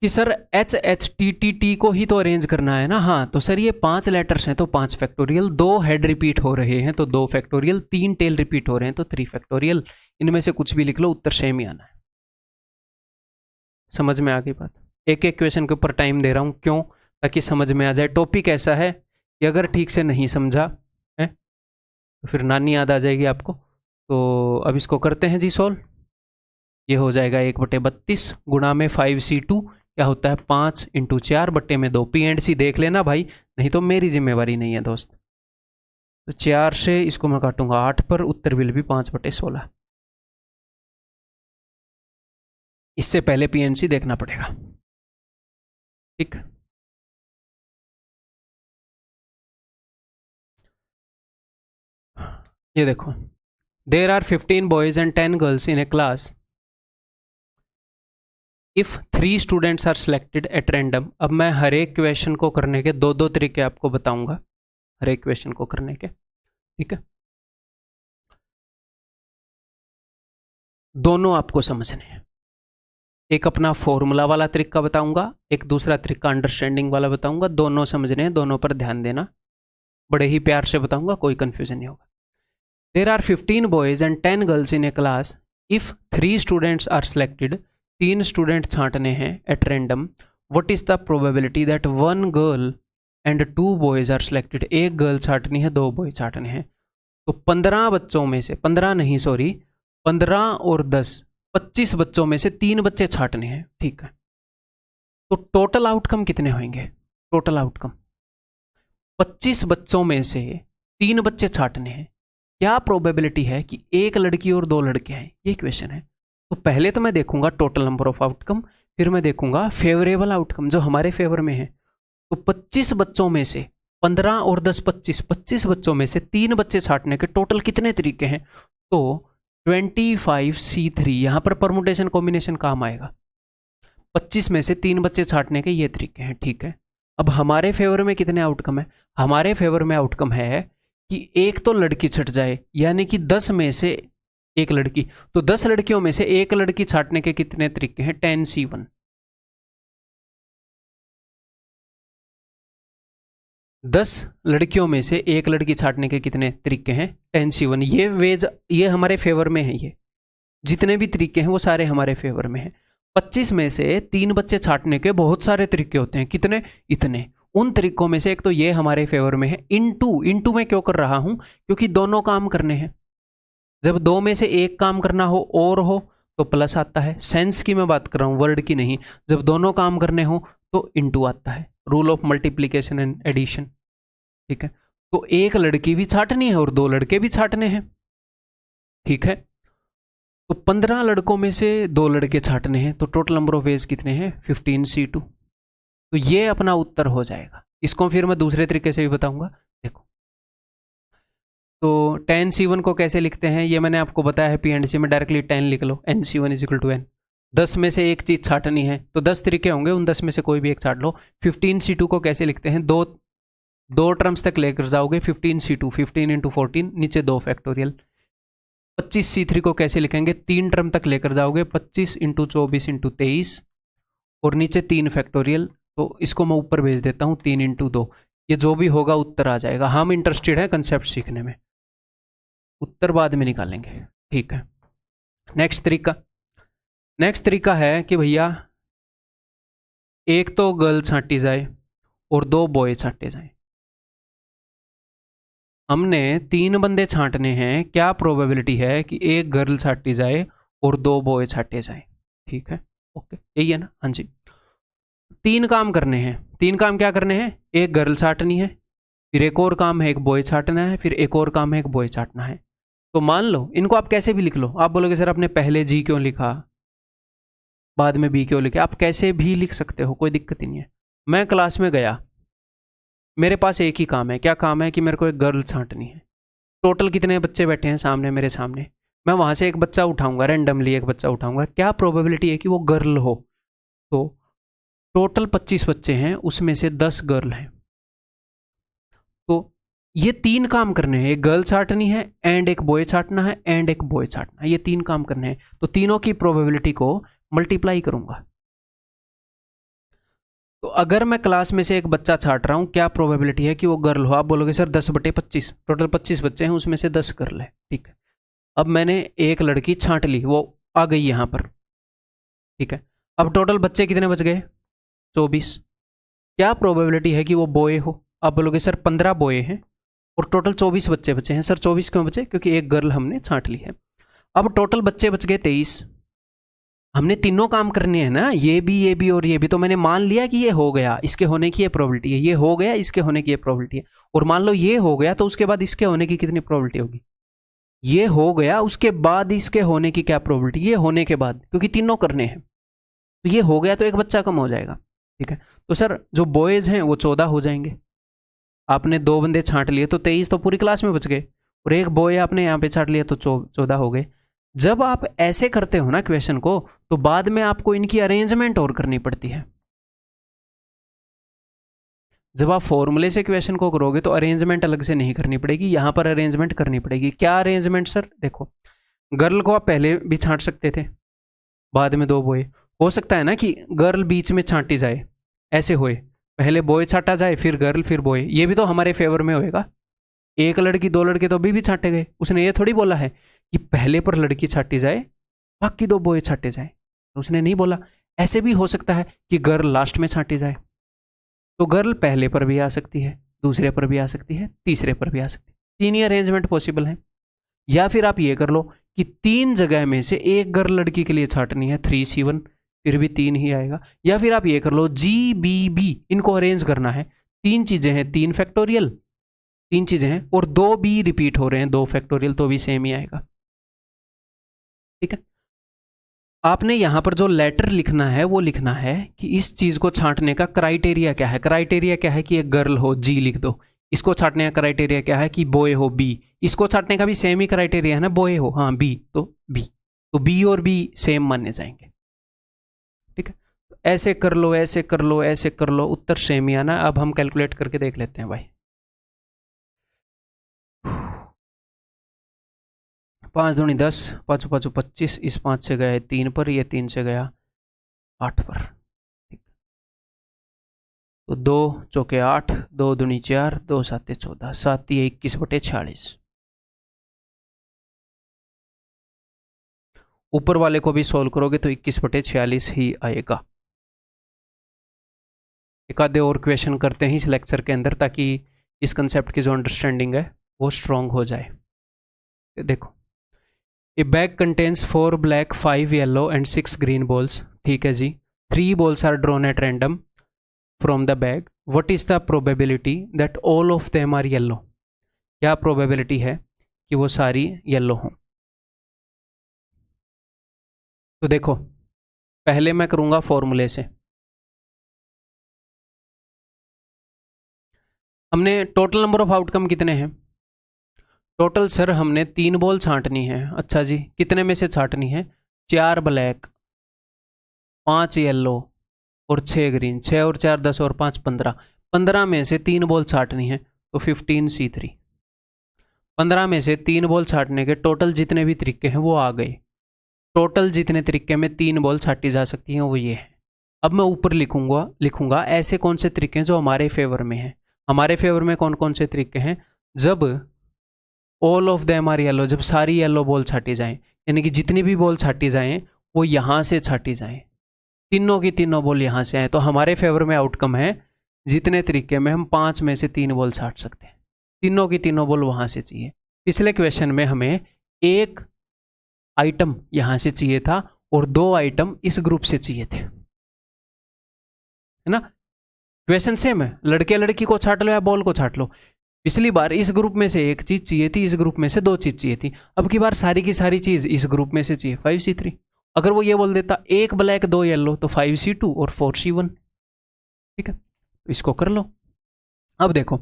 कि sir H H T T T को ही तो अरेंज करना है ना। हाँ तो सर ये 5 लेटर्स हैं तो 5 फैक्टोरियल, 2 हेड रिपीट हो रहे हैं तो 2 फैक्टोरियल, 3 टेल रिपीट हो रहे हैं तो 3 फैक्टोरियल। इनमें से कुछ भी लिख लो, उत्तर सेम ही आना है। समझ में आ गई बात? एक एक क्वेश्चन के ऊपर टाइम दे रहा हूँ, क्यों? ताकि समझ में आ जाए। टॉपिक ऐसा है कि अगर ठीक से नहीं समझा है तो फिर नानी याद आ जाएगी आपको। तो अब इसको करते हैं जी सॉल्व। ये हो जाएगा 1/32 गुणा में 5C2 क्या होता है 5 × 4 बट्टे में 2। P&C देख लेना भाई, नहीं तो मेरी जिम्मेवारी नहीं है दोस्त। तो 4 से इसको मैं काटूंगा 8 पर, उत्तर विल भी 5/16। इससे पहले P&C देखना पड़ेगा। ठीक, ये देखो, there are 15 boys and 10 girls in a class if 3 students are selected at random. अब मैं हर एक क्वेश्चन को करने के 2-2 तरीके आपको बताऊंगा, हर एक क्वेश्चन को करने के। ठीक है, दोनों आपको समझने हैं। एक अपना फॉर्मूला वाला तरीका बताऊंगा, एक दूसरा तरीका अंडरस्टैंडिंग वाला बताऊंगा। दोनों समझने हैं, दोनों पर ध्यान देना, बड़े ही प्यार से बताऊंगा, कोई कंफ्यूजन नहीं होगा। There are 15 boys and 10 girls in a class if 3 students are selected. 3 student छांटने हैं at random. What is the probability that 1 girl and 2 boys are selected. एक गर्ल छांटनी है, 2 बॉय छांटने हैं। तो 15 बच्चों में से, 15 नहीं सॉरी, 15 और 10, 25 बच्चों में से 3 बच्चे छांटने हैं। ठीक है, तो टोटल आउटकम कितने होंगे? टोटल आउटकम 25 बच्चों में से 3 बच्चे छांटने हैं। क्या प्रोबेबिलिटी है कि एक लड़की और 2 लड़के हैं? ये क्वेश्चन है। तो पहले तो मैं देखूंगा टोटल नंबर ऑफ आउटकम, फिर मैं देखूंगा फेवरेबल आउटकम जो हमारे फेवर में है। तो 25 बच्चों में से 15 और 10 25, 25 बच्चों में से 3 बच्चे छांटने के टोटल कितने तरीके हैं? तो 25C3, यहां पर परमुटेशन कॉम्बिनेशन काम आएगा। 25 में से 3 बच्चे छांटने के ये तरीके हैं। ठीक है, अब हमारे फेवर में कितने आउटकम है? हमारे फेवर में आउटकम है कि एक तो लड़की छट जाए, यानी कि 10 में से एक लड़की। तो 10 लड़कियों में से एक लड़की छांटने के कितने तरीके हैं? 10C1। 10 लड़कियों में से एक लड़की छांटने के कितने तरीके हैं? 10C1। ये वेज, ये हमारे फेवर में है। ये जितने भी तरीके हैं वो सारे हमारे फेवर में हैं। 25 में से 3 बच्चे छांटने के बहुत सारे तरीके होते हैं। कितने? इतने। उन तरीकों में से एक तो ये हमारे फेवर में है। इनटू में क्यों कर रहा हूं? क्योंकि दोनों काम करने हैं। जब 2 में से एक काम करना हो और हो तो प्लस आता है। सेंस की मैं बात कर रहा हूं, वर्ड की नहीं। जब दोनों काम करने हो तो इनटू आता है, rule of multiplication and addition. ठीक है, तो एक लड़की भी छांटनी है और 2 लड़के भी छांटने हैं। ठीक है, तो 15 लड़कों में से 2 लड़के छांटने हैं, तो टोटल नंबर ऑफ वेज कितने हैं? 15C2। तो ये अपना उत्तर हो जाएगा। इसको फिर मैं दूसरे तरीके से भी बताऊंगा। देखो, तो 10C1 को कैसे लिखते हैं ये मैंने आपको बताया है, P&C में डायरेक्टली 10 लिख लो, NC1 = n। 10 में से एक चीज़ छाटनी है तो 10 तरीके होंगे, उन 10 में से कोई भी एक छाट लो। 15C2 को कैसे लिखते हैं, दो टर्म्स तक लेकर जाओगे, 15C2 15 × 14 नीचे 2 फैक्टोरियल। 25C3 को कैसे लिखेंगे, 3 टर्म तक लेकर जाओगे, 25 × 24 × 23 और नीचे 3 फैक्टोरियल। तो इसको मैं ऊपर भेज देता हूँ, 3 × 2, ये जो भी होगा उत्तर आ जाएगा। हम इंटरेस्टेड हैं कंसेप्ट सीखने में, उत्तर बाद में निकालेंगे, ठीक है। नेक्स्ट तरीका है कि भैया एक तो गर्ल छांटी जाए और 2 बॉय छांटे जाए। हमने 3 बंदे छांटने हैं, क्या प्रोबेबिलिटी है कि एक गर्ल छांटी जाए और 2 बॉय छांटे जाए, ठीक है, ओके, यही है ना, हाँ जी। 3 काम करने हैं, 3 काम क्या करने हैं, एक गर्ल छांटनी है, फिर एक और काम है एक बॉय छांटना है, फिर एक और काम है एक बॉय छांटना है। तो मान लो इनको आप कैसे भी लिख लो, आप बोलोगे सर आपने पहले जी क्यों लिखा बाद में बी क्यों लिखा, आप कैसे भी लिख सकते हो, कोई दिक्कत ही नहीं है। मैं क्लास में गया, मेरे पास एक ही काम है, क्या काम है कि मेरे को एक गर्ल छांटनी है। टोटल कितने बच्चे बैठे हैं सामने मेरे सामने, मैं वहां से एक बच्चा उठाऊंगा, रैंडमली एक बच्चा उठाऊंगा, क्या प्रोबेबिलिटी है कि वो गर्ल हो। तो टोटल 25 बच्चे हैं, उसमें से 10 गर्ल हैं। तो ये 3 काम करने हैं, एक गर्ल छांटनी है एंड एक बॉय छांटना है एंड एक बॉय छांटना है, ये 3 काम करने हैं। तो तीनों की प्रोबेबिलिटी को मल्टीप्लाई करूंगा। तो अगर मैं क्लास में से एक बच्चा छांट रहा हूं, क्या प्रोबेबिलिटी है कि वो गर्ल हो, आप बोलोगे सर 10/25, टोटल 25 बच्चे हैं उसमें से 10 गर्ल है, ठीक है। अब मैंने एक लड़की छांट ली, वो आ गई यहां पर, ठीक है। अब टोटल बच्चे कितने बच गए, 24। क्या प्रोबेबिलिटी है कि वो बॉय हो, आप बोलोगे सर 15 बॉय हैं और टोटल 24 बच्चे बचे हैं। सर 24 क्यों बचे, क्योंकि एक गर्ल हमने छांट ली है। अब टोटल बच्चे बच गए 23। हमने तीनों काम करने हैं ना, ये भी और ये भी, तो मैंने मान लिया कि ये हो गया, इसके होने की ये प्रोबेबिलिटी है, ये हो गया इसके होने की ये प्रोबेबिलिटी है। और मान लो ये हो गया तो उसके बाद इसके होने की कितनी प्रोबेबिलिटी होगी, ये हो गया उसके बाद इसके होने की क्या प्रोबेबिलिटी, ये होने के बाद, क्योंकि तीनों करने हैं। तो ये हो गया तो एक बच्चा कम हो जाएगा, ठीक है। तो सर जो बॉयज हैं वो 14 हो जाएंगे। आपने 2 बंदे छांट लिए तो 23 तो पूरी क्लास में बच गए, और एक बॉय आपने यहाँ पे छांट लिया तो 14 हो गए। जब आप ऐसे करते हो ना क्वेश्चन को, तो बाद में आपको इनकी अरेंजमेंट और करनी पड़ती है। जब आप फॉर्मूले से क्वेश्चन को करोगे तो अरेंजमेंट अलग से नहीं करनी पड़ेगी, यहां पर अरेंजमेंट करनी पड़ेगी। क्या अरेंजमेंट सर, देखो गर्ल को आप पहले भी छांट सकते थे, बाद में 2 बॉय। हो सकता है ना कि गर्ल बीच में छांटी जाए, ऐसे होए, पहले बॉय छांटा जाए फिर गर्ल फिर बॉय, ये भी तो हमारे फेवर में होएगा। एक लड़की 2 लड़के तो अभी भी छांटे गए, उसने ये थोड़ी बोला है कि पहले पर लड़की छांटी जाए बाकी 2 बॉय छांटे जाए, तो उसने नहीं बोला। ऐसे भी हो सकता है कि गर्ल लास्ट में छांटी जाए, तो गर्ल पहले पर भी आ सकती है, दूसरे पर भी आ सकती है, तीसरे पर भी आ सकती है। 3 ही अरेंजमेंट पॉसिबल है। या फिर आप ये कर लो कि 3 जगह में से एक गर्ल लड़की के लिए छांटनी है, 3C1, फिर भी 3 ही आएगा। या फिर आप ये कर लो GBB, इनको अरेंज करना है, 3 चीजें हैं, 3 फैक्टोरियल, 3 चीजें हैं और 2 भी रिपीट हो रहे हैं, 2 फैक्टोरियल, तो भी सेम ही आएगा, ठीक है। आपने यहां पर जो लेटर लिखना है वो लिखना है कि इस चीज को छांटने का क्राइटेरिया क्या है। क्राइटेरिया क्या है कि एक गर्ल हो, G लिख दो। इसको छांटने का क्राइटेरिया क्या है कि बॉय हो, B। इसको छांटने का भी सेम ही क्राइटेरिया है ना, बॉय हो, हाँ B, तो B, तो B और B सेम माने जाएंगे, ठीक है। ऐसे कर लो, ऐसे कर लो, ऐसे कर लो, उत्तर सेम ही आना। अब हम कैलकुलेट करके देख लेते हैं भाई। 5 दूनी 10, 5 5 25, इस 5 से गया 3 पर, ये 3 से गया 8 पर, ठीक। तो 2 चौके 8, 2 दूनी 4, 2 7 14, 7 21/46। ऊपर वाले को भी सोल्व करोगे तो 21/46 ही आएगा। एक आधे और क्वेश्चन करते हैं इस लेक्चर के अंदर, ताकि इस कंसेप्ट की जो अंडरस्टैंडिंग है वो स्ट्रांग हो जाए। देखो, a bag contains 4 black 5 yellow and 6 green balls, ठीक है जी। 3 balls are drawn at random from the bag, what is the probability that all of them are yellow. क्या प्रोबेबिलिटी है कि वो सारी येलो हों। तो देखो, पहले मैं करूंगा फॉर्मूले से। हमने टोटल नंबर ऑफ आउटकम कितने हैं, टोटल सर हमने 3 बॉल छांटनी है। अच्छा जी, कितने में से छांटनी है? 4 ब्लैक, 5 येलो और 6 ग्रीन। 6 और 4 10 और 5 15। 15 में से 3 बॉल छांटनी है तो 15C3। 15 में से 3 बॉल छांटने के टोटल जितने भी तरीके हैं वो आ गए। टोटल जितने तरीके में 3 बॉल छांटी जा सकती हैं वो ये है। अब मैं ऊपर लिखूंगा ऐसे कौन से तरीके हैं जो हमारे फेवर में हैं। हमारे फेवर में कौन कौन से तरीके हैं? जब all of them are yellow, जब सारी येलो बॉल छाटी जाएं, यानी कि जितनी भी बॉल छाटी जाएं वो यहाँ से छाटी जाएं, तीनों की तीनों बॉल यहाँ से आए, तो हमारे फेवर में आउटकम है जितने तरीके में हम 5 में से 3 बॉल छाट सकते हैं, तीनों की तीनों बॉल वहाँ से चाहिए। पिछले क्वेश्चन में हमें एक आइटम यहाँ से चाहिए था और 2 आइटम इस ग्रुप से चाहिए थे, है ना। क्वेश्चन सेम है, लड़के लड़की को छाट लो या बॉल को छाट लो। पिछली बार इस ग्रुप में से एक चीज चाहिए थी, इस ग्रुप में से 2 चीज चाहिए थी। अब की बार सारी की सारी चीज इस ग्रुप में से चाहिए, 5C3। अगर वो ये बोल देता 1 ब्लैक 2 येलो तो 5C2 और 4C1, ठीक है, तो इसको कर लो। अब देखो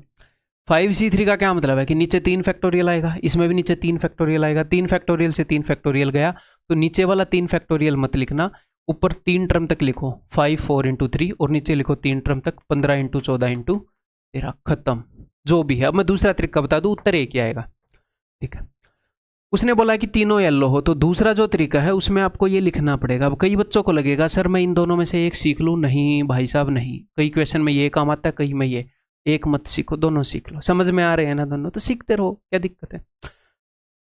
5C3 का क्या मतलब है कि नीचे 3 फैक्टोरियल आएगा, इसमें भी नीचे 3 फैक्टोरियल आएगा। 3 फैक्टोरियल से 3 फैक्टोरियल गया तो नीचे वाला 3 फैक्टोरियल मत लिखना, ऊपर 3 टर्म तक लिखो, 5 4 × 3, और नीचे लिखो 3 टर्म तक 15 × 14 × 13, खत्म। जो भी है, अब मैं दूसरा तरीका बता दूं, उत्तर एक ही आएगा, ठीक है। उसने बोला कि तीनों येलो हो, तो दूसरा जो तरीका है उसमें आपको ये लिखना पड़ेगा। अब कई बच्चों को लगेगा सर मैं इन दोनों में से एक सीख लूँ, नहीं भाई साहब नहीं, कई क्वेश्चन में ये काम आता है, कई में ये, एक मत सीखो, दोनों सीख लो। समझ में आ रहे हैं ना दोनों, तो सीखते रहो, क्या दिक्कत है।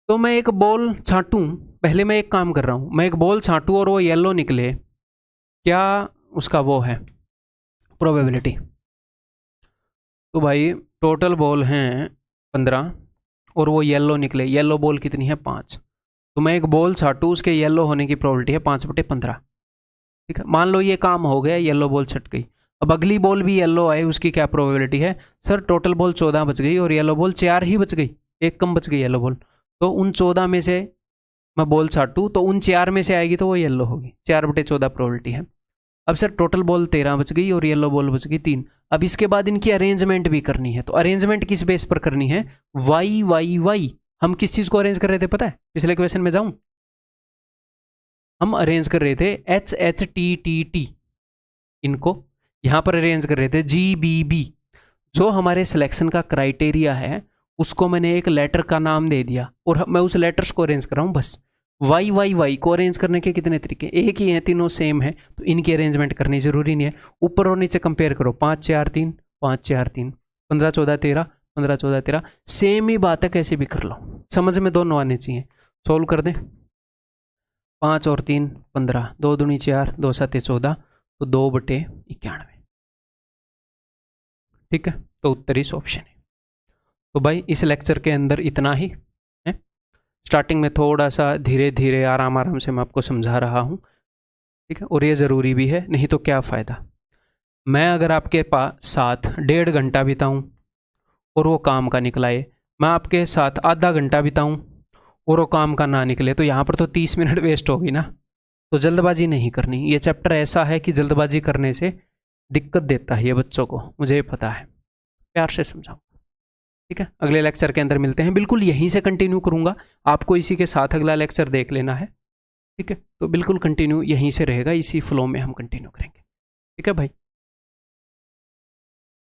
तो मैं एक बॉल छांटूं, पहले मैं एक काम कर रहा हूं, मैं एक बॉल छांटूं और वो येलो निकले, क्या उसका वो है प्रोबेबिलिटी? तो भाई टोटल बॉल हैं 15 और वो येलो निकले, येलो बॉल कितनी है? 5। तो मैं एक बॉल छाटूं, उसके येलो होने की प्रोबेबिलिटी है 5/15, ठीक है। मान लो ये काम हो गया, येलो बॉल छट गई। अब अगली बॉल भी येलो आए, उसकी क्या प्रोबेबिलिटी है? सर टोटल बॉल 14 बच गई और येलो बॉल 4 ही बच गई, एक कम बच गई येलो बॉल। तो उन 14 में से मैं बॉल छाटूं तो उन 4 में से आएगी तो वो येलो होगी, 4/14 प्रोबेबिलिटी है। अब सर टोटल बॉल 13 बच गई और येलो बॉल बच गई 3। अब इसके बाद इनकी अरेंजमेंट भी करनी है, तो अरेंजमेंट किस बेस पर करनी है? Y Y Y. हम किस चीज को अरेंज कर रहे थे पता है? पिछले क्वेश्चन में जाऊं, हम अरेंज कर रहे थे HHTTT, इनको यहां पर अरेंज कर रहे थे GBB। जो हमारे सिलेक्शन का क्राइटेरिया है उसको मैंने एक लेटर का नाम दे दिया और मैं उस लेटर्स को अरेंज कर रहा हूं बस। वाई वाई वाई को अरेंज करने के कितने तरीके? एक ही हैं, तीनों सेम है, तो इनकी अरेंजमेंट करनी जरूरी नहीं है। ऊपर और नीचे कंपेयर करो, 5 4 3 5 4 3, 15 14 13, 15 14 13, सेम ही बात है, कैसे भी कर लो, समझ में दोनों आने चाहिए। सोल्व कर दें, 5 और 3 15, 2 दूनी 4, 2 7 14, तो 2/91, ठीक है। तो उत्तर इस ऑप्शन है। तो भाई इस लेक्चर के अंदर इतना ही है। स्टार्टिंग में थोड़ा सा धीरे धीरे आराम आराम से मैं आपको समझा रहा हूँ, ठीक है, और ये ज़रूरी भी है, नहीं तो क्या फ़ायदा। मैं अगर आपके साथ 1.5 घंटा बिताऊँ और वो काम का निकलाए, मैं आपके साथ आधा घंटा बिताऊँ और वो काम का ना निकले, तो यहाँ पर तो 30 मिनट वेस्ट होगी ना। तो जल्दबाजी नहीं करनी। ये चैप्टर ऐसा है कि जल्दबाजी करने से दिक्कत देता है ये बच्चों को, मुझे पता है, प्यार से समझाऊँ, ठीक है। अगले लेक्चर के अंदर मिलते हैं, बिल्कुल यहीं से कंटिन्यू करूँगा, आपको इसी के साथ अगला लेक्चर देख लेना है, ठीक है। तो बिल्कुल कंटिन्यू यहीं से रहेगा, इसी फ्लो में हम कंटिन्यू करेंगे, ठीक है भाई।